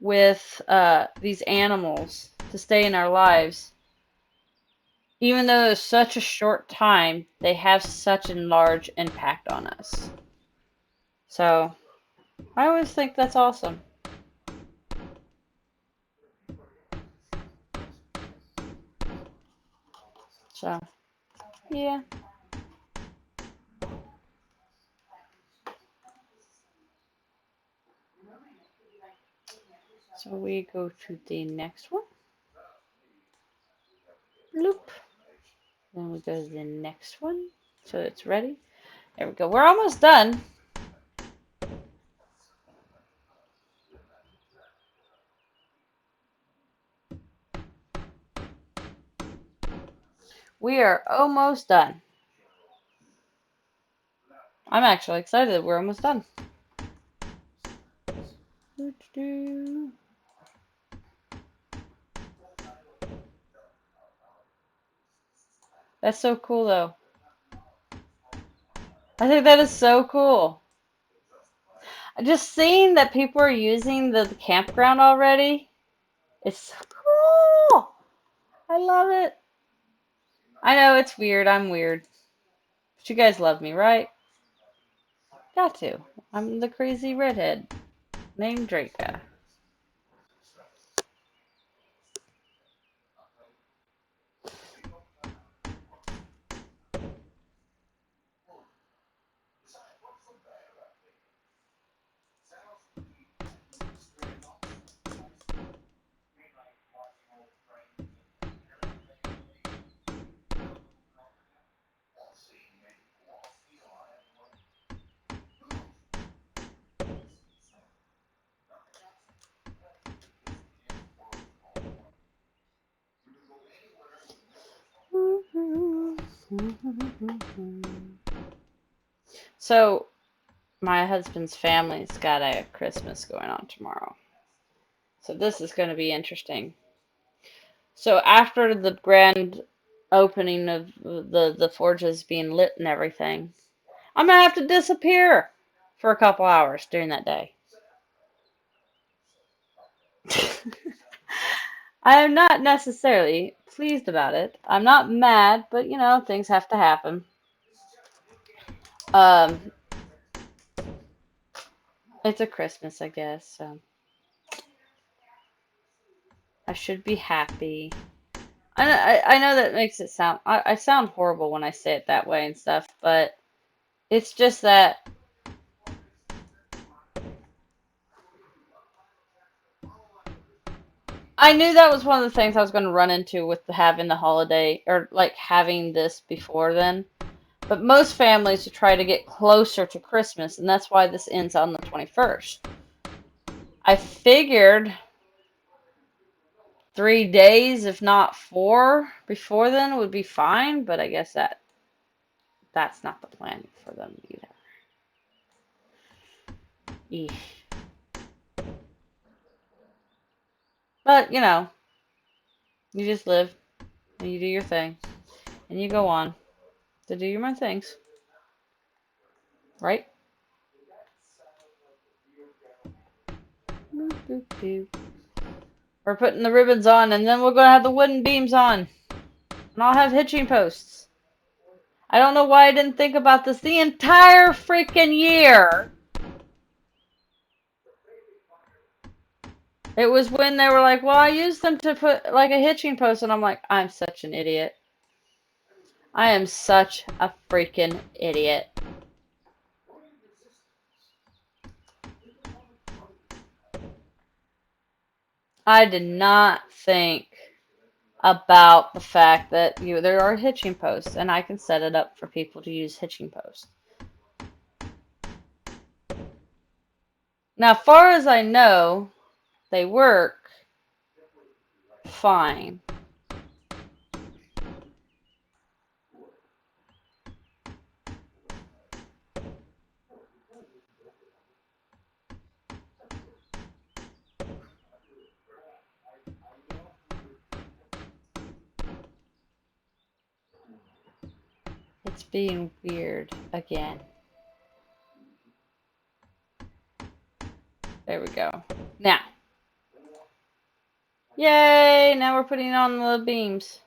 with these animals to stay in our lives. Even though it's such a short time, they have such a large impact on us. So, I always think that's awesome. So, yeah. So we go to the next one. Loop. Then we go to the next one. So it's ready. There we go. We're almost done. We are almost done. I'm actually excited that we're almost done. That's so cool, though. I think that is so cool. Just seeing that people are using the campground already, it's so cool. I love it. I know it's weird. I'm weird. But you guys love me, right? Got to. I'm the crazy redhead named Draca. So, my husband's family's got a Christmas going on tomorrow. So this is going to be interesting. So after the grand opening of the forges being lit and everything, I'm going to have to disappear for a couple hours during that day. I am not necessarily pleased about it. I'm not mad, but things have to happen. Um, it's a Christmas, I guess, so I should be happy. I know that makes it sound, I sound horrible when I say it that way and stuff, but it's just that I knew that was one of the things I was going to run into with having the holiday, or like having this before then. But most families try to get closer to Christmas, and that's why this ends on the 21st. I figured 3 days, if not 4, before then would be fine, but I guess that's not the plan for them either. Eesh. But, you just live, and you do your thing, and you go on to do your own things. Right? We're putting the ribbons on, and then we're going to have the wooden beams on. And I'll have hitching posts. I don't know why I didn't think about this the entire freaking year. It was when they were like, well, I used them to put like a hitching post, and I'm like, I'm such an idiot. I am such a freaking idiot. I did not think about the fact that there are hitching posts, and I can set it up for people to use hitching posts. Now, far as I know, they work fine. It's being weird again. There we go. Now. Yay! Now we're putting on the beams.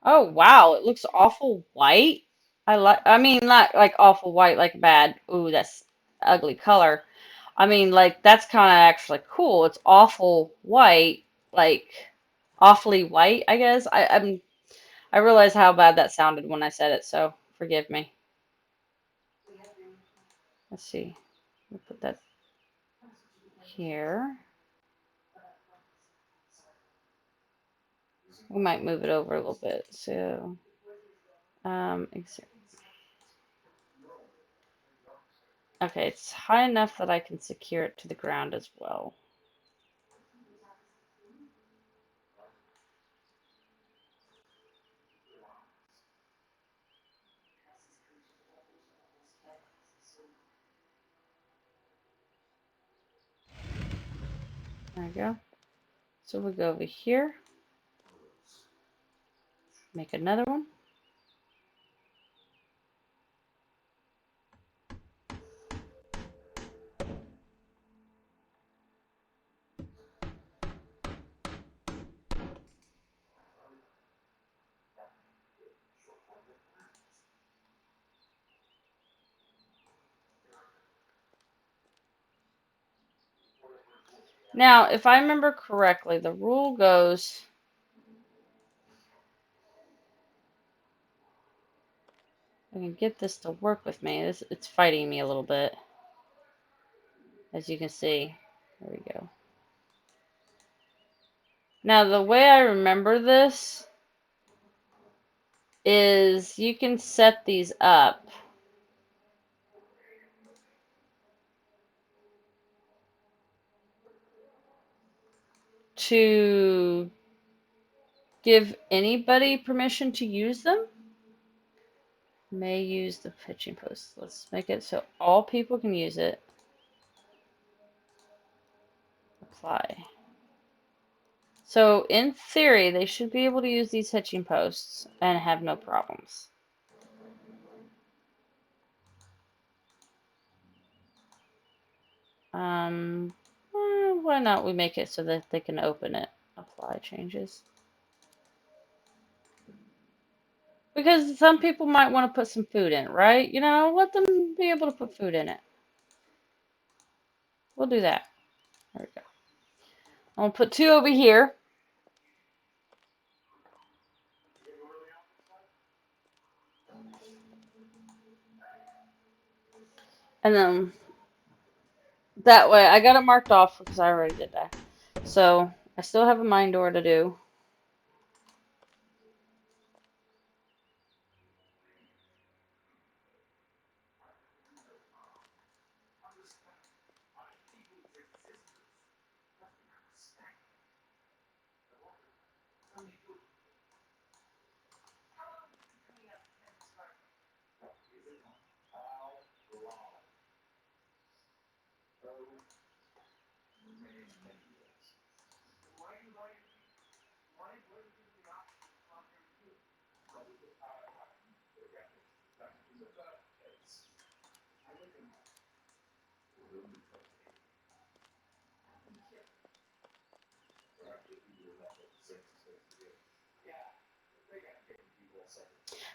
Oh wow, it looks awful white. I mean not like awful white like bad. Ooh, that's ugly color. I mean like that's kind of actually cool. It's awful white, like awfully white, I guess. I realize how bad that sounded when I said it, so forgive me. Let's see. We'll put that here. We might move it over a little bit. So, okay, it's high enough that I can secure it to the ground as well. There we go. So we'll go over here, make another one. Now, if I remember correctly, the rule goes, I can get this to work with me. It's fighting me a little bit, as you can see. There we go. Now, the way I remember this is you can set these up to give anybody permission to use them. May use the pitching post. Let's make it so all people can use it. Apply. So in theory, they should be able to use these hitching posts and have no problems. Why not we make it so that they can open it? Apply changes. Because some people might want to put some food in it, right? You know, let them be able to put food in it. We'll do that. There we go. I'm going to put 2 over here. And then that way, I got it marked off because I already did that. So I still have a mine door to do.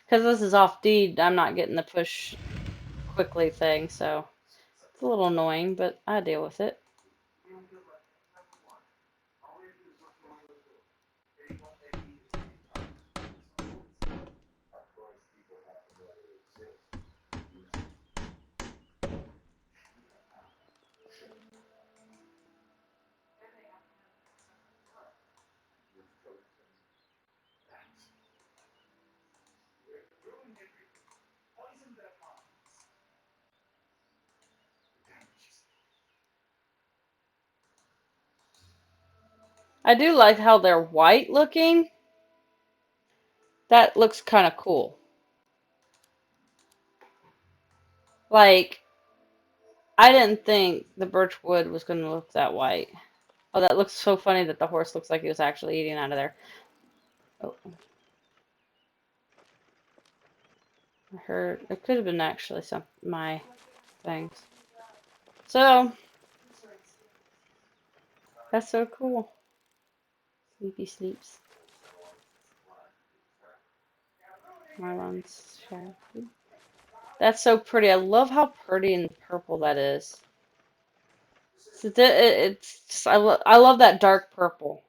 Because this is off deed, I'm not getting the push quickly thing, so it's a little annoying, but I deal with it. I do like how they're white looking. That looks kind of cool. Like, I didn't think the birch wood was going to look that white. Oh, that looks so funny that the horse looks like he was actually eating out of there. Oh, I heard it could have been actually some my things. So that's so cool. Sleepy sleeps. Marlon's shadow. That's so pretty. I love how pretty and purple that is. It's just, I love that dark purple.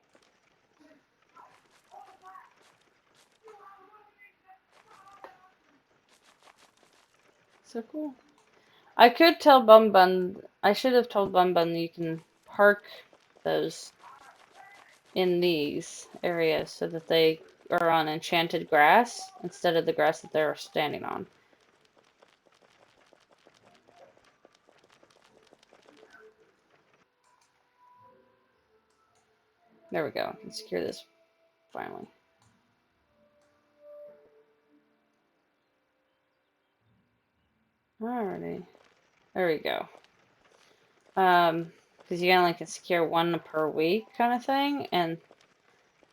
So cool. I could tell Bum Bun, I should have told Bum Bun you can park those in these areas so that they are on enchanted grass instead of the grass that they're standing on. There we go. Let's secure this finally. Alrighty. There we go. Because you only can secure one per week kind of thing, and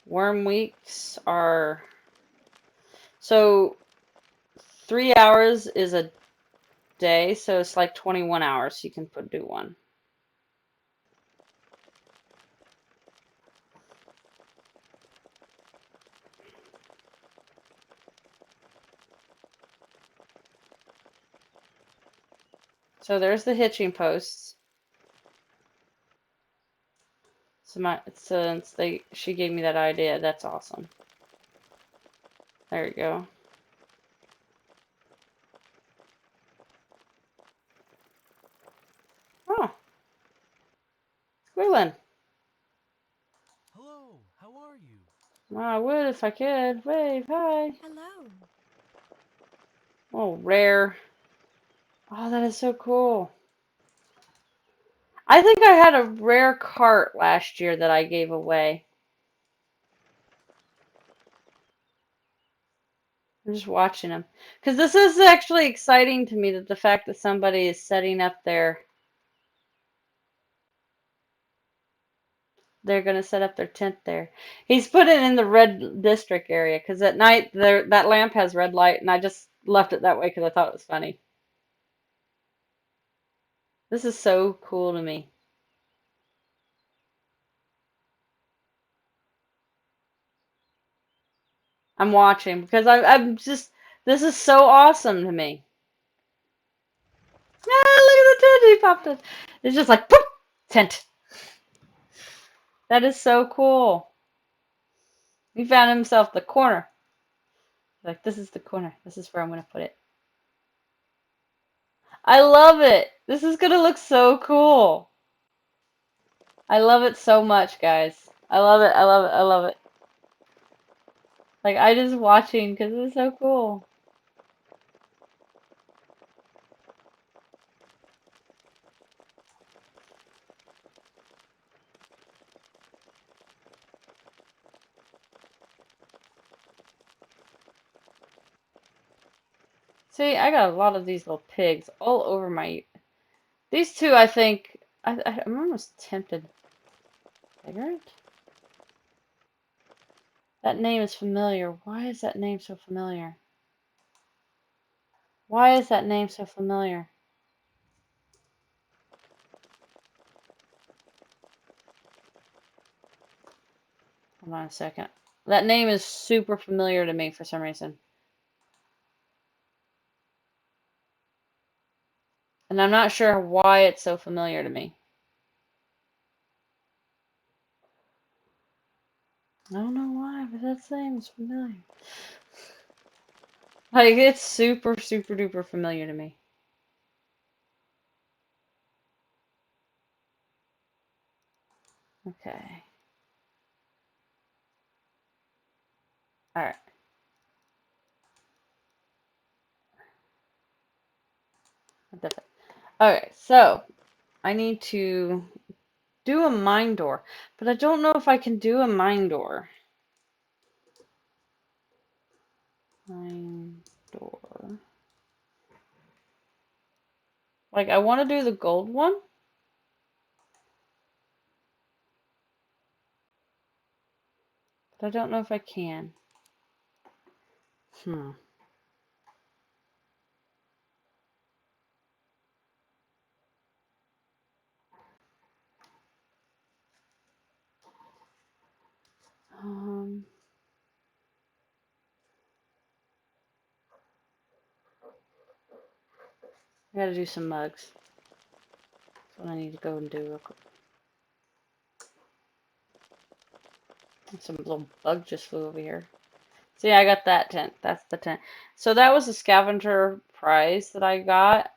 worm weeks are so 3 hours is a day, so it's like 21 hours you can do one. So there's the hitching posts. So since she gave me that idea, that's awesome. There you go. Oh, Squealing. Hello, how are you? Well, I would if I could. Wave, hi. Hello. Oh, rare. Oh, that is so cool. I think I had a rare cart last year that I gave away. I'm just watching them. Because this is actually exciting to me that the fact that somebody is setting up they're going to set up their tent there. He's put it in the red district area because at night that lamp has red light and I just left it that way because I thought it was funny. This is so cool to me. I'm watching because I'm just, this is so awesome to me. Ah, look at the tent he popped in. It's just like, poof, tent. That is so cool. He found himself the corner. Like, this is the corner. This is where I'm going to put it. I love it. This is going to look so cool. I love it so much, guys. I love it. I love it. I love it. Like, I just watching because it's so cool. See, I got a lot of these little pigs all over my... These two, I think... I'm almost tempted. Figure it? That name is familiar. Why is that name so familiar? Why is that name so familiar? Hold on a second. That name is super familiar to me for some reason. And I'm not sure why it's so familiar to me. I don't know why, but that name is familiar. Like, it's super, super duper familiar to me. Okay. Alright. Okay, so I need to do a mine door, but I don't know if I can do a mine door. Mine door. Like, I want to do the gold one. But I don't know if I can. Um, I gotta do some mugs. That's what I need to go and do real quick. Some little bug just flew over here. See, I got that tent. That's the tent. So that was a scavenger prize that I got.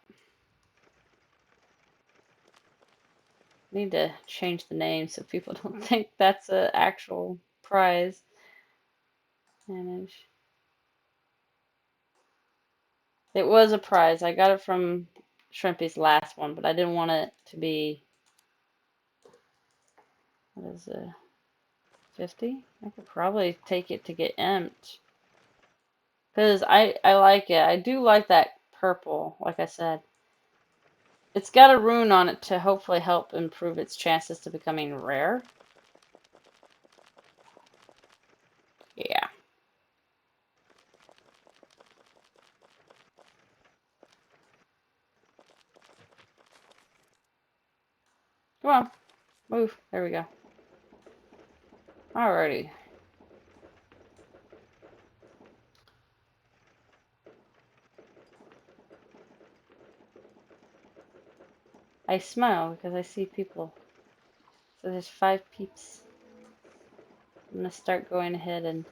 Need to change the name so people don't think that's an actual prize. Manage. It was a prize. I got it from Shrimpy's last one, but I didn't want it to be, what is it, 50? I could probably take it to get emped. Because I like it. I do like that purple, like I said. It's got a rune on it to hopefully help improve its chances to becoming rare. Yeah. Come on. Move. There we go. Alrighty. I smile because I see people. So there's 5 peeps. I'm gonna start going ahead and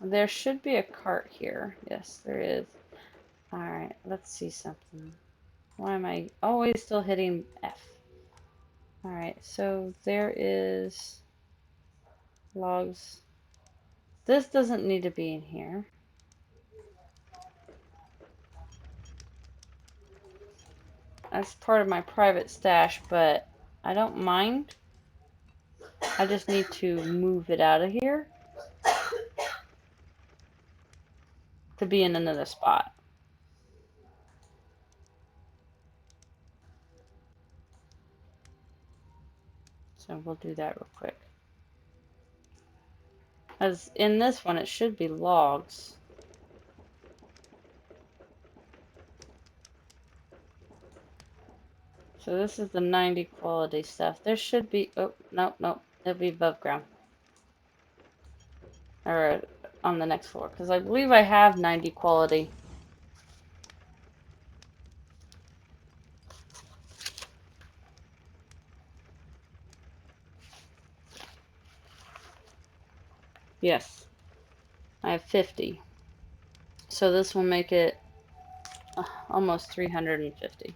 there should be a cart here. Yes, there is. Alright, let's see something. Why am I always still hitting F? Alright, so there is logs. This doesn't need to be in here. That's part of my private stash, but I don't mind. I just need to move it out of here to be in another spot. So we'll do that real quick. As in this one, it should be logs. So this is the 90 quality stuff. There should be, oh, no, no, it'll be above ground. Or on the next floor, because I believe I have 90 quality. Yes, I have 50. So this will make it almost 350.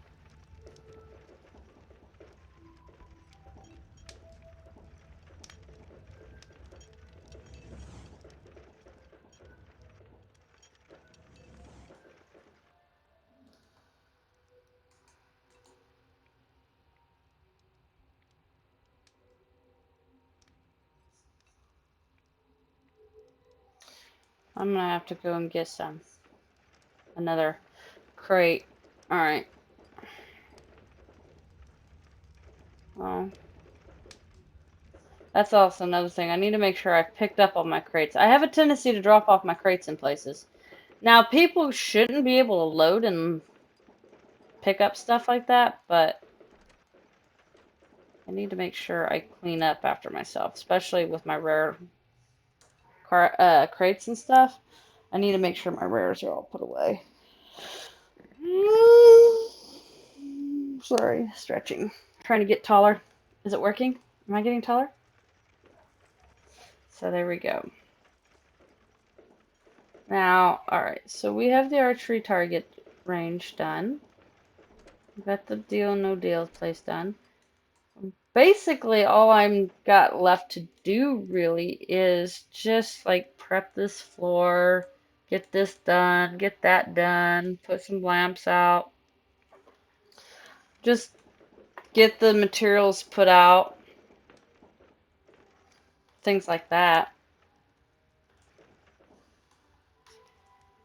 I'm gonna have to go and get another crate. All right. Well, that's also another thing. I need to make sure I've picked up all my crates. I have a tendency to drop off my crates in places. Now, people shouldn't be able to load and pick up stuff like that, but I need to make sure I clean up after myself, especially with my rare crates and stuff. I need to make sure my rares are all put away. Sorry, stretching. Trying to get taller. Is it working? Am I getting taller? So there we go. Now, alright, so we have the archery target range done. We got the deal, no deal place done. Basically, all I'm got left to do really is just like prep this floor, get this done, get that done, put some lamps out. Just get the materials put out. Things like that.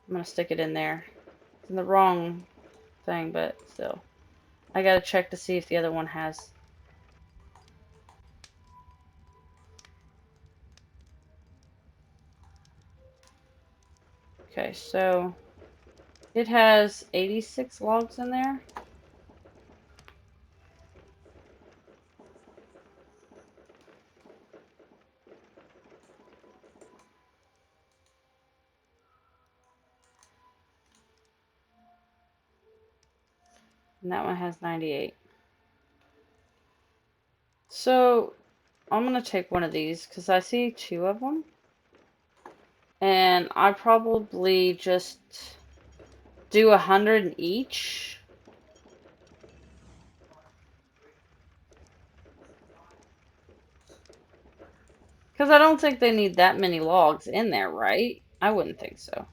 I'm gonna stick it in there It's in the wrong thing, but still. I gotta check to see if the other one has. Okay, so it has 86 logs in there. And that one has 98. So I'm going to take one of these because I see two of them. And I probably just do 100 each. Because I don't think they need that many logs in there, right? I wouldn't think so.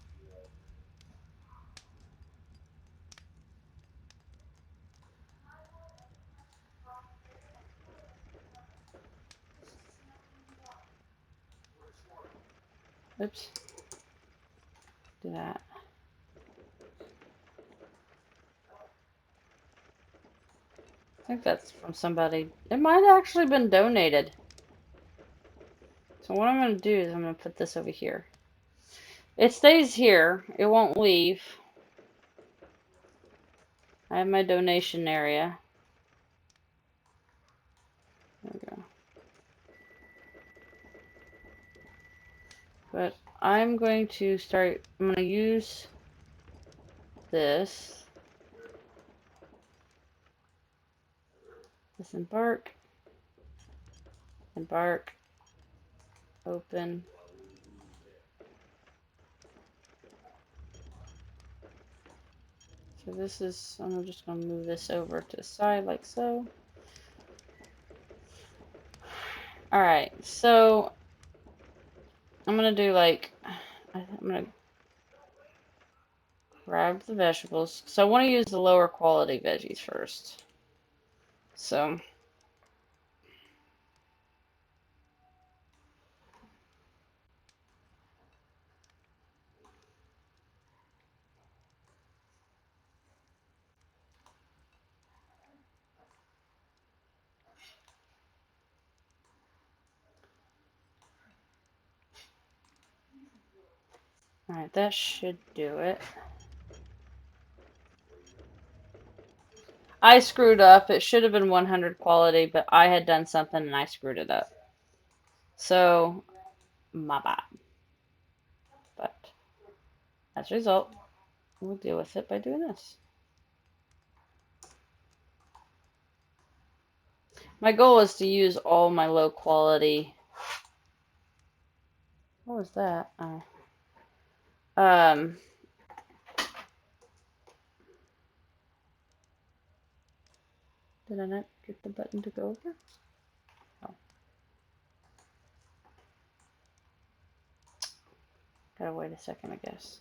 Oops. Do that. I think that's from somebody. It might have actually been donated. So what I'm going to do is I'm going to put this over here. It stays here. It won't leave. I have my donation area. There we go. But I'm going to start, I'm going to use this. Disembark. Embark. Open. So this is, I'm just going to move this over to the side like so. Alright, so I'm going to do like, I'm going to grab the vegetables. So I want to use the lower quality veggies first. So alright, that should do it. I screwed up. It should have been 100 quality, but I had done something and I screwed it up. So, my bad. But, as a result, we'll deal with it by doing this. My goal is to use all my low quality. What was that? Oh. Did I not get the button to go over? Oh. Gotta wait a second, I guess.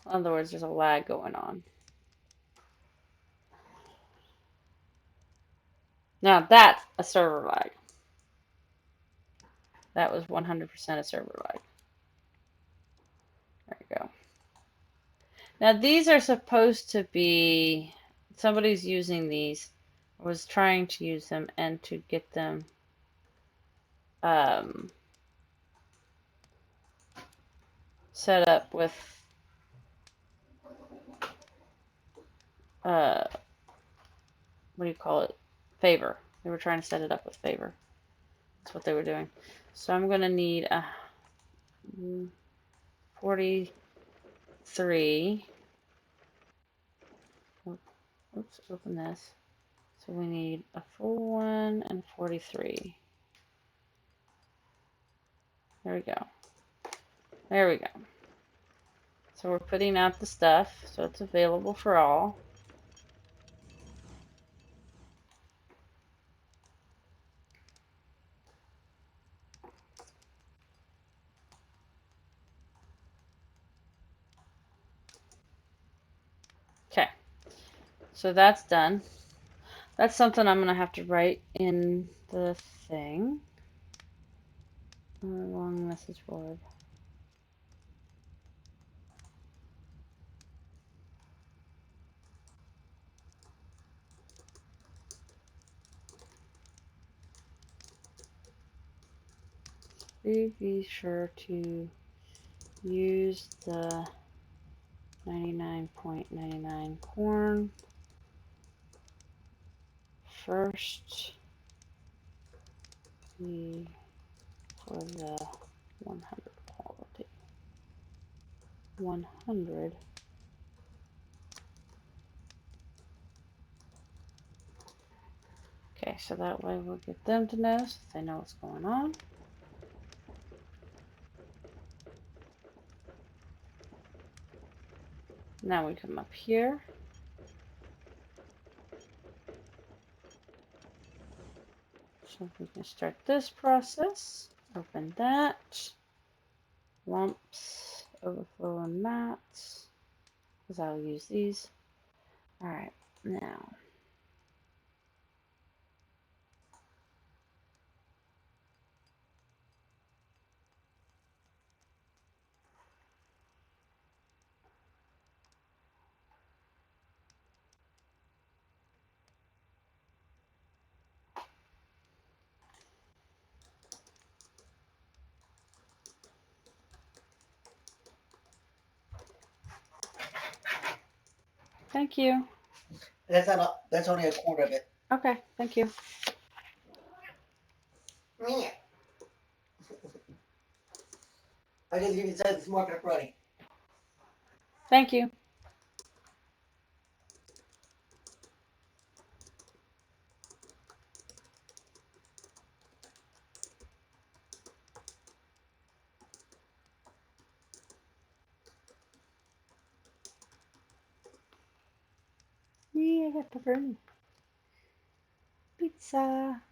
In other words, there's a lag going on. Now that's a server lag. That was 100% a server lag. There you go. Now these are supposed to be, somebody's using these, was trying to use them and to get them set up with what do you call it? Favor. They were trying to set it up with favor. That's what they were doing. So I'm going to need a 43. Oops, open this. So we need a full one and 43. There we go. There we go. So we're putting out the stuff so it's available for all. Okay, so that's done. That's something I'm going to have to write in the thing. Long message board. Please be sure to use the 99.99 corn first for the 100 quality. 100. Okay, so that way we'll get them to know so they know what's going on. Now we come up here. So we can start this process. Open that. Lumps, overflow and mats, because I'll use these. Alright, now. Thank you. That's not. That's only a quarter of it. Okay, thank you. Yeah. I just give you the smart pepperoni. Thank you. Yeah, I got pepperoni. Pizza.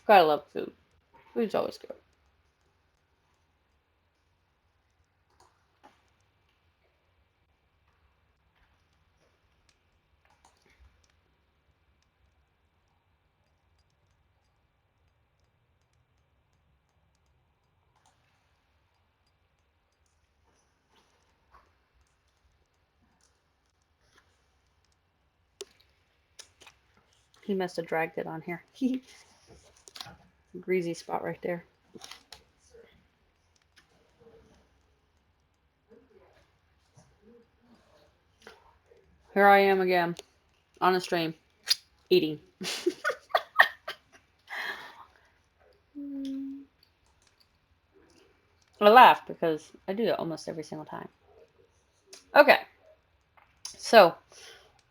Gotta love food. Food's always good. He must have dragged it on here. Greasy spot right there. Here I am again on a stream eating. I laugh because I do it almost every single time. Okay, so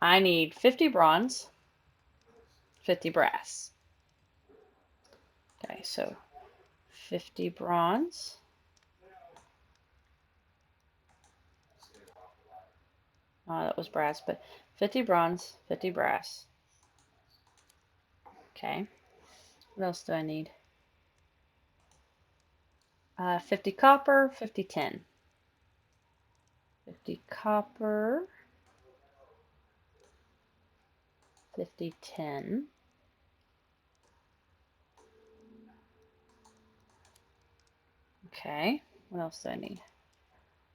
I need 50 bronze, 50 brass. Okay, so 50 bronze. That was brass, but 50 bronze, 50 brass. Okay, what else do I need? 50 copper, 50 tin. 50 copper, 50 tin. Okay, what else do I need?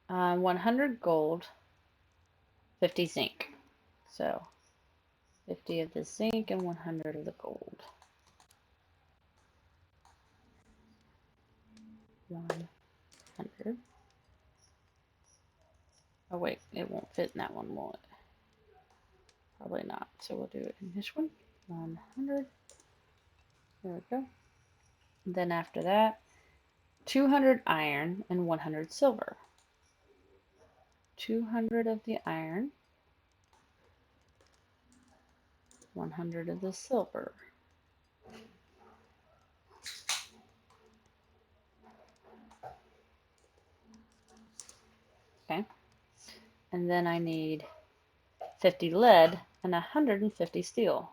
100 gold, 50 zinc. So 50 of the zinc and 100 of the gold. 100. Oh wait, it won't fit in that one, will it? Probably not. So we'll do it in this one. 100. There we go. And then after that, 200 iron and 100 silver. 200 of the iron, 100 of the silver. Okay. And then I need 50 lead and 150 steel.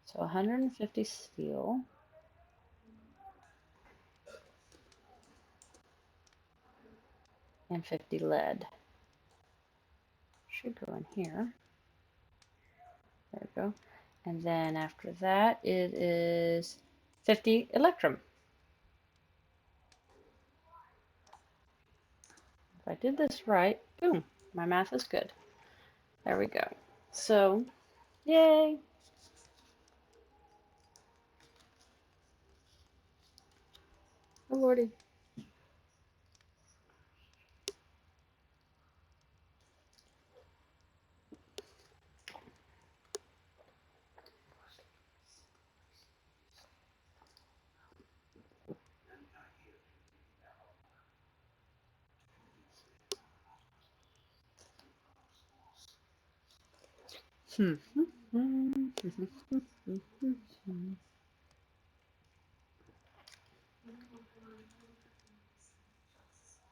So 150 steel. And 50 lead. Should go in here. There we go. And then after that, it is 50 electrum. If I did this right, boom, my math is good. There we go. So, yay. Oh, Lordy.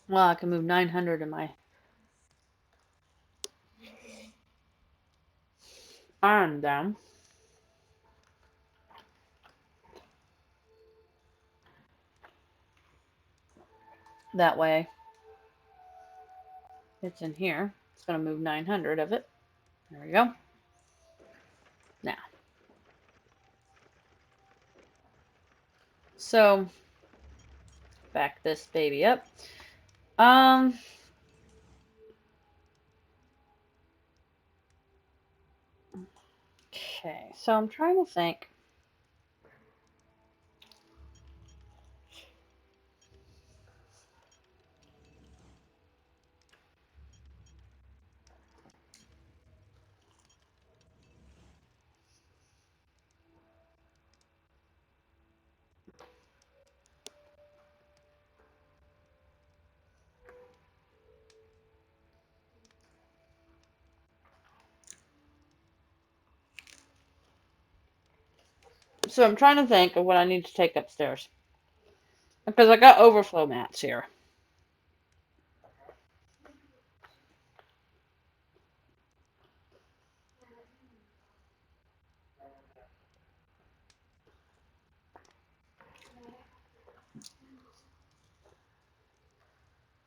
Well, I can move 900 in my arm down. That way, it's in here. It's going to move 900 of it. There we go. Now, so back this baby up. Okay, so I'm trying to think. So I'm trying to think of what I need to take upstairs. Because I got overflow mats here.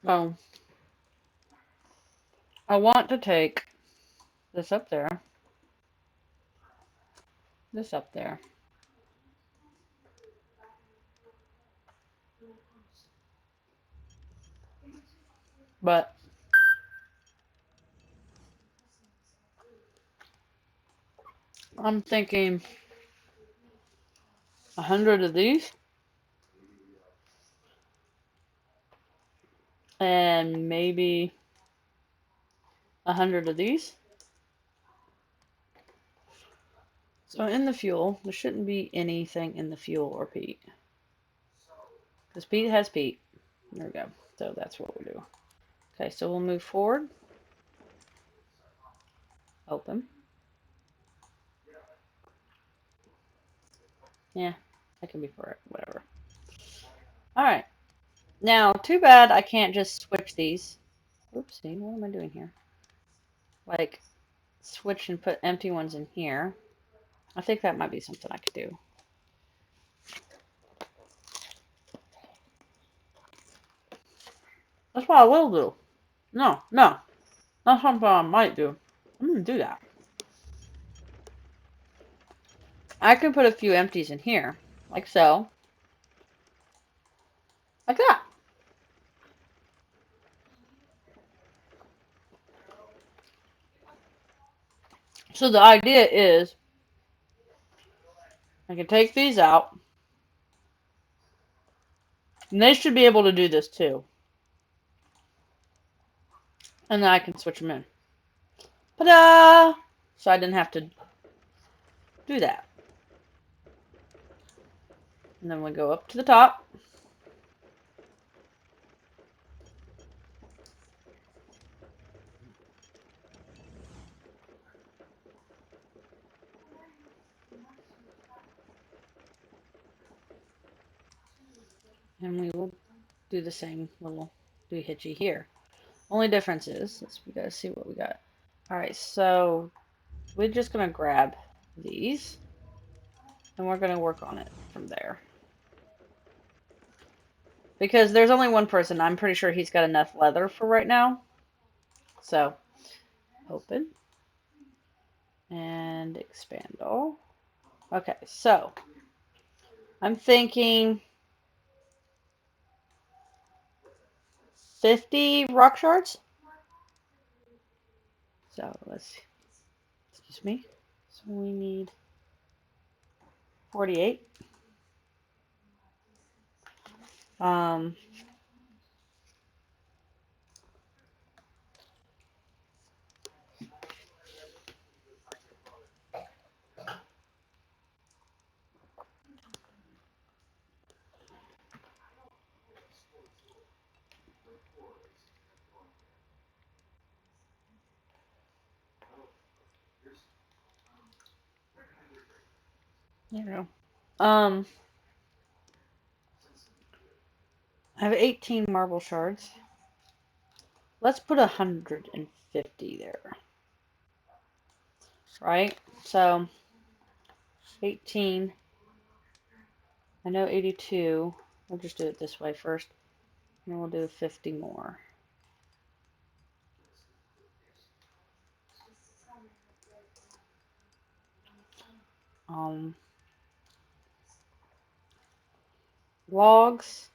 So I want to take this up there, this up there. But I'm thinking 100 of these and maybe 100 of these. So in the fuel, there shouldn't be anything in the fuel or peat. Because peat has peat. There we go. So that's what we do. Okay, so we'll move forward. Open. Yeah, that can be for it. Whatever. Alright. Now, too bad I can't just switch these. Oopsie, what am I doing here? Like, switch and put empty ones in here. I think that might be something I could do. That's what I will do. No, no. That's something I might do. I'm going to do that. I can put a few empties in here. Like so. Like that. So the idea is, I can take these out. And they should be able to do this too. And then I can switch them in. Ta-da! So I didn't have to do that. And then we go up to the top. And we will do the same little doohickey here. Only difference is we gotta see what we got. Alright, so we're just gonna grab these and we're gonna work on it from there. Because there's only one person. I'm pretty sure he's got enough leather for right now. So, open. And expand all. Okay, so I'm thinking 50 rock shards. So let's, excuse me. So we need 48. Um, you know, um, I have 18 marble shards. Let's put 150 there, right? So 18. I know 82. We'll just do it this way first, and we'll do 50 more. Um, Logs.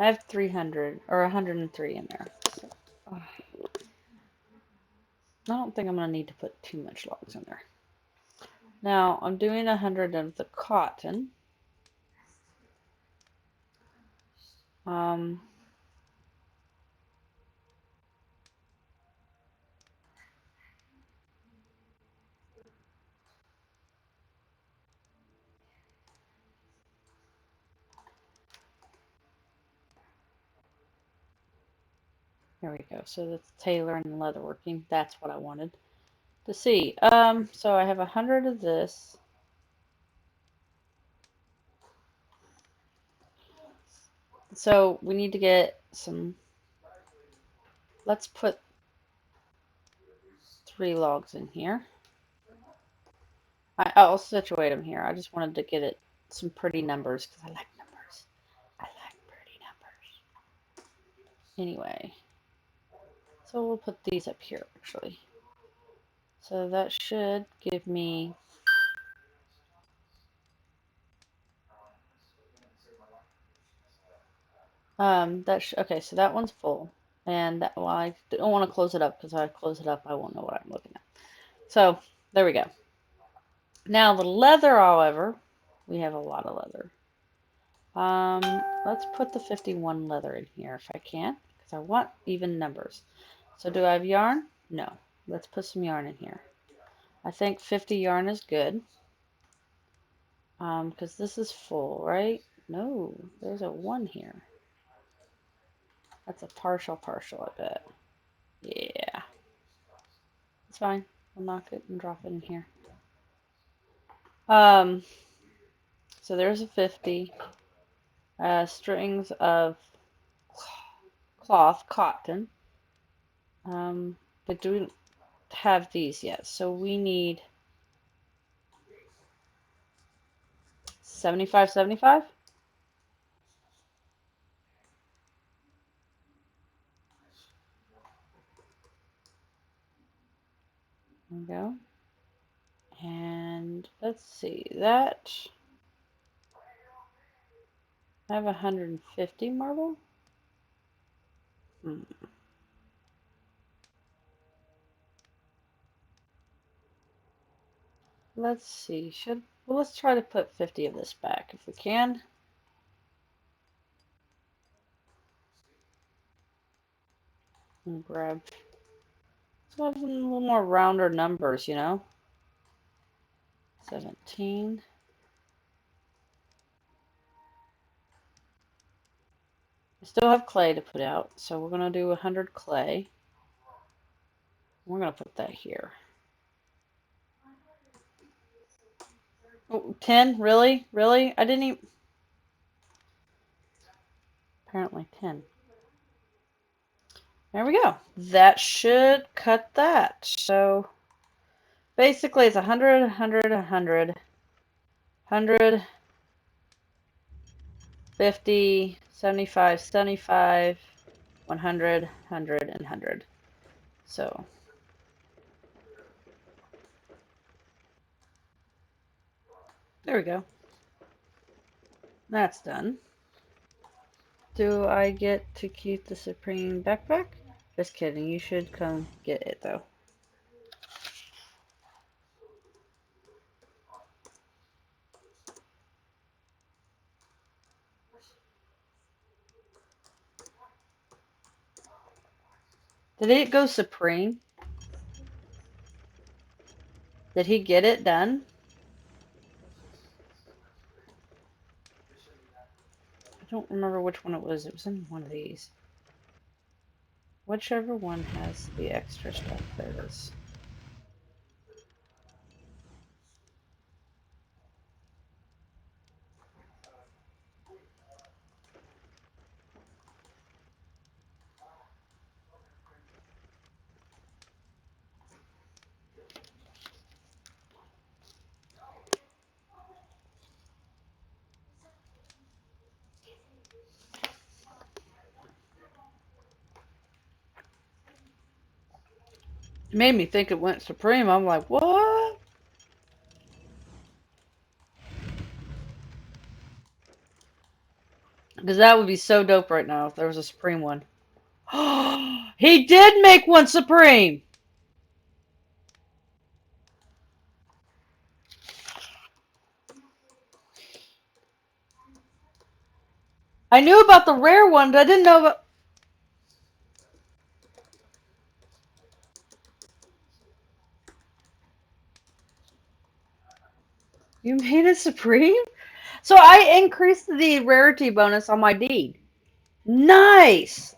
I have 300 or 103 in there. So, I don't think I'm gonna need to put too much logs in there. Now I'm doing 100 of the cotton. Um, There we go. So that's tailor and leatherworking. That's what I wanted to see. So I have 100 of this. So we need to get some. Let's put 3 logs in here. I'll situate them here. I just wanted to get it some pretty numbers because I like numbers. I like pretty numbers. Anyway, so we'll put these up here actually. So that should give me okay, so that one's full. And that, well, I don't want to close it up because if I close it up, I won't know what I'm looking at. So there we go. Now the leather, however, we have a lot of leather. Let's put the 51 leather in here if I can, because I want even numbers. So do I have yarn? No. Let's put some yarn in here. I think 50 yarn is good. Because this is full, right? No, there's a 1 here. That's a partial, I bet. Yeah. It's fine. I'll knock it and drop it in here. So there's a 50. Strings of cloth, cotton. But do we have these yet? So we need 75, 75. There we go. And let's see, that I have 150 marble. Let's see, well, let's try to put 50 of this back if we can. And grab, so I have a little more rounder numbers, you know. 17. I still have clay to put out, so we're going to do 100 clay. We're going to put that here. Oh, 10? Really? Really? I didn't even... Apparently 10. There we go. That should cut that. So basically it's 100, 100, 100, 100, 50, 75, 75, 100, 100, and 100. So there we go. That's done. Do I get to keep the Supreme backpack? Just kidding. You should come get it though. Did it go supreme? Did he get it done? I don't remember which one it was. It was in one of these. Whichever one has the extra stuff. There it is. It made me think it went supreme. I'm like, what? Because that would be so dope right now if there was a supreme one. He did make one supreme. I knew about the rare one, but I didn't know about. You made a supreme? So I increased the rarity bonus on my deed. Nice.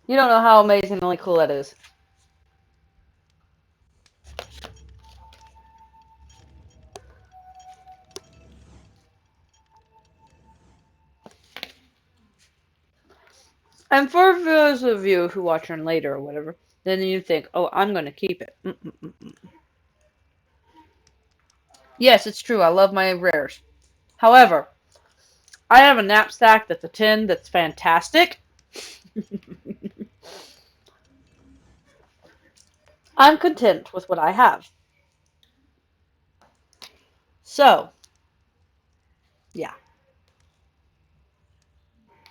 You don't know how amazingly cool that is. And for those of you who watch on later or whatever, then you think, oh, I'm going to keep it. Yes, it's true. I love my rares. However, I have a knapsack that's a 10 that's fantastic. I'm content with what I have. So, yeah.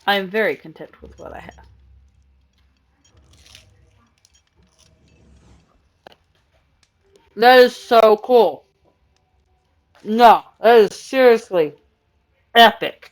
I am very content with what I have. That is so cool. No, that is seriously epic.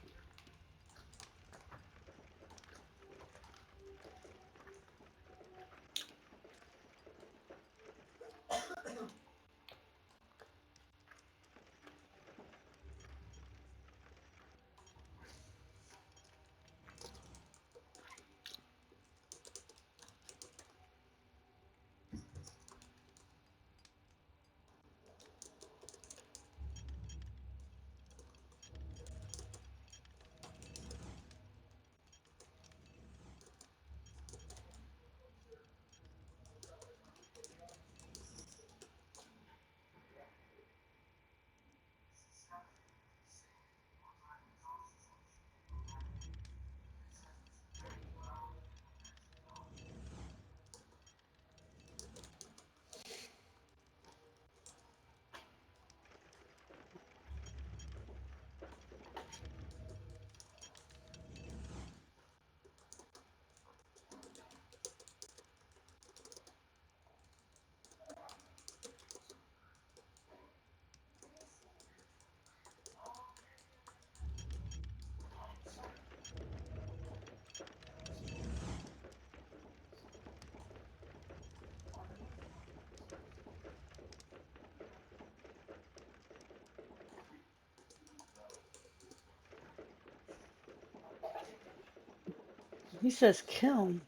He says kiln.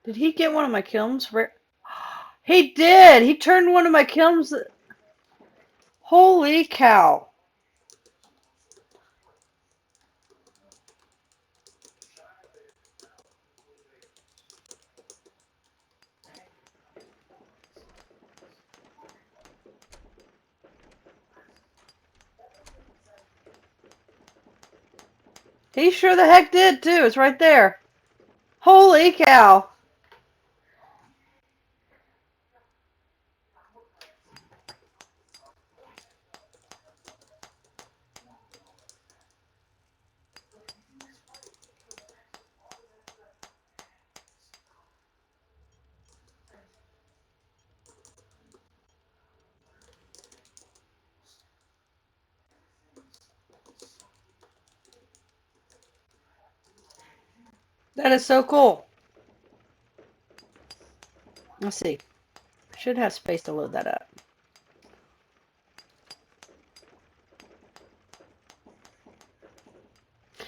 Did he get one of my kilns? He did. He turned one of my kilns. Holy cow. He sure the heck did too. It's right there. Holy cow. That is so cool. Let's see. Should have space to load that up.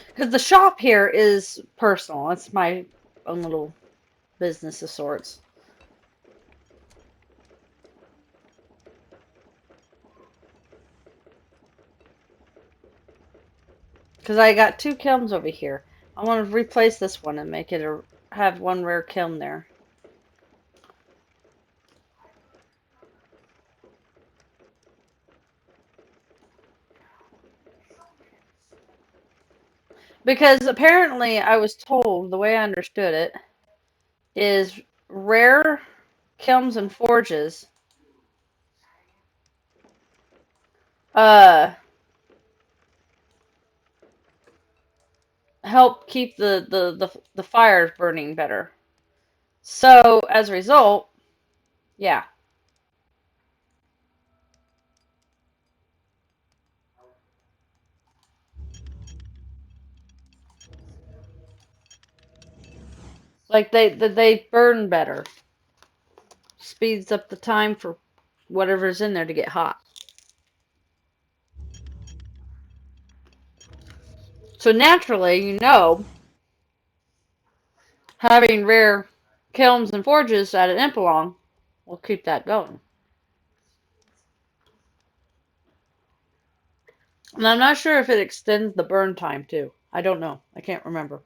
Because the shop here is personal. It's my own little business of sorts. Because I got 2 kilns over here. I want to replace this one and make it have 1 rare kiln there. Because apparently I was told, the way I understood it, is rare kilns and forges uh help keep the fires burning better. So as a result, yeah. Like they burn better. Speeds up the time for whatever's in there to get hot. So naturally, having rare kilns and forges at an Impelong will keep that going. And I'm not sure if it extends the burn time too. I don't know. I can't remember.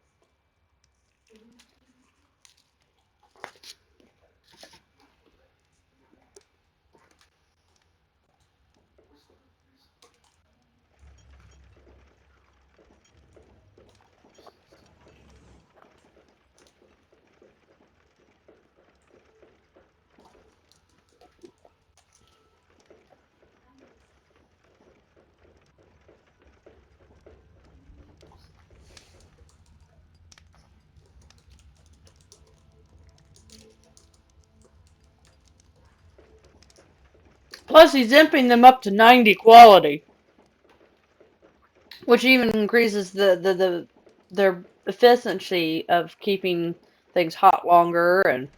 Plus, he's imping them up to 90 quality, which even increases their efficiency of keeping things hot longer and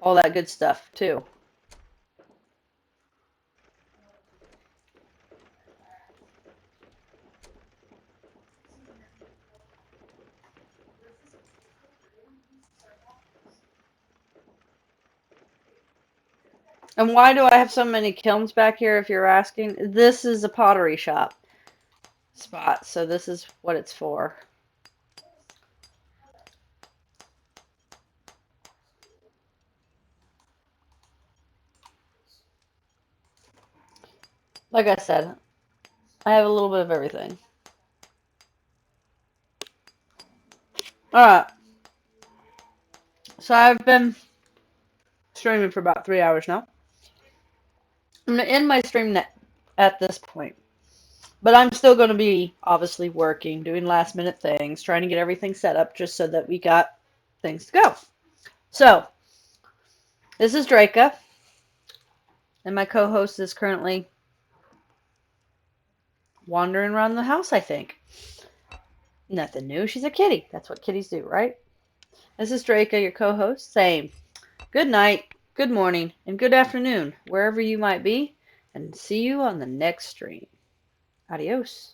all that good stuff too. And why do I have so many kilns back here, if you're asking? This is a pottery shop spot, so this is what it's for. Like I said, I have a little bit of everything. Alright, so I've been streaming for about 3 hours now. I'm going to end my stream at this point. But I'm still going to be obviously working, doing last minute things, trying to get everything set up just so that we got things to go. So, this is Draca, and my co-host is currently wandering around the house, I think. Nothing new. She's a kitty. That's what kitties do, right? This is Draca, your co-host, saying good night, good morning, and good afternoon, wherever you might be, and see you on the next stream. Adios.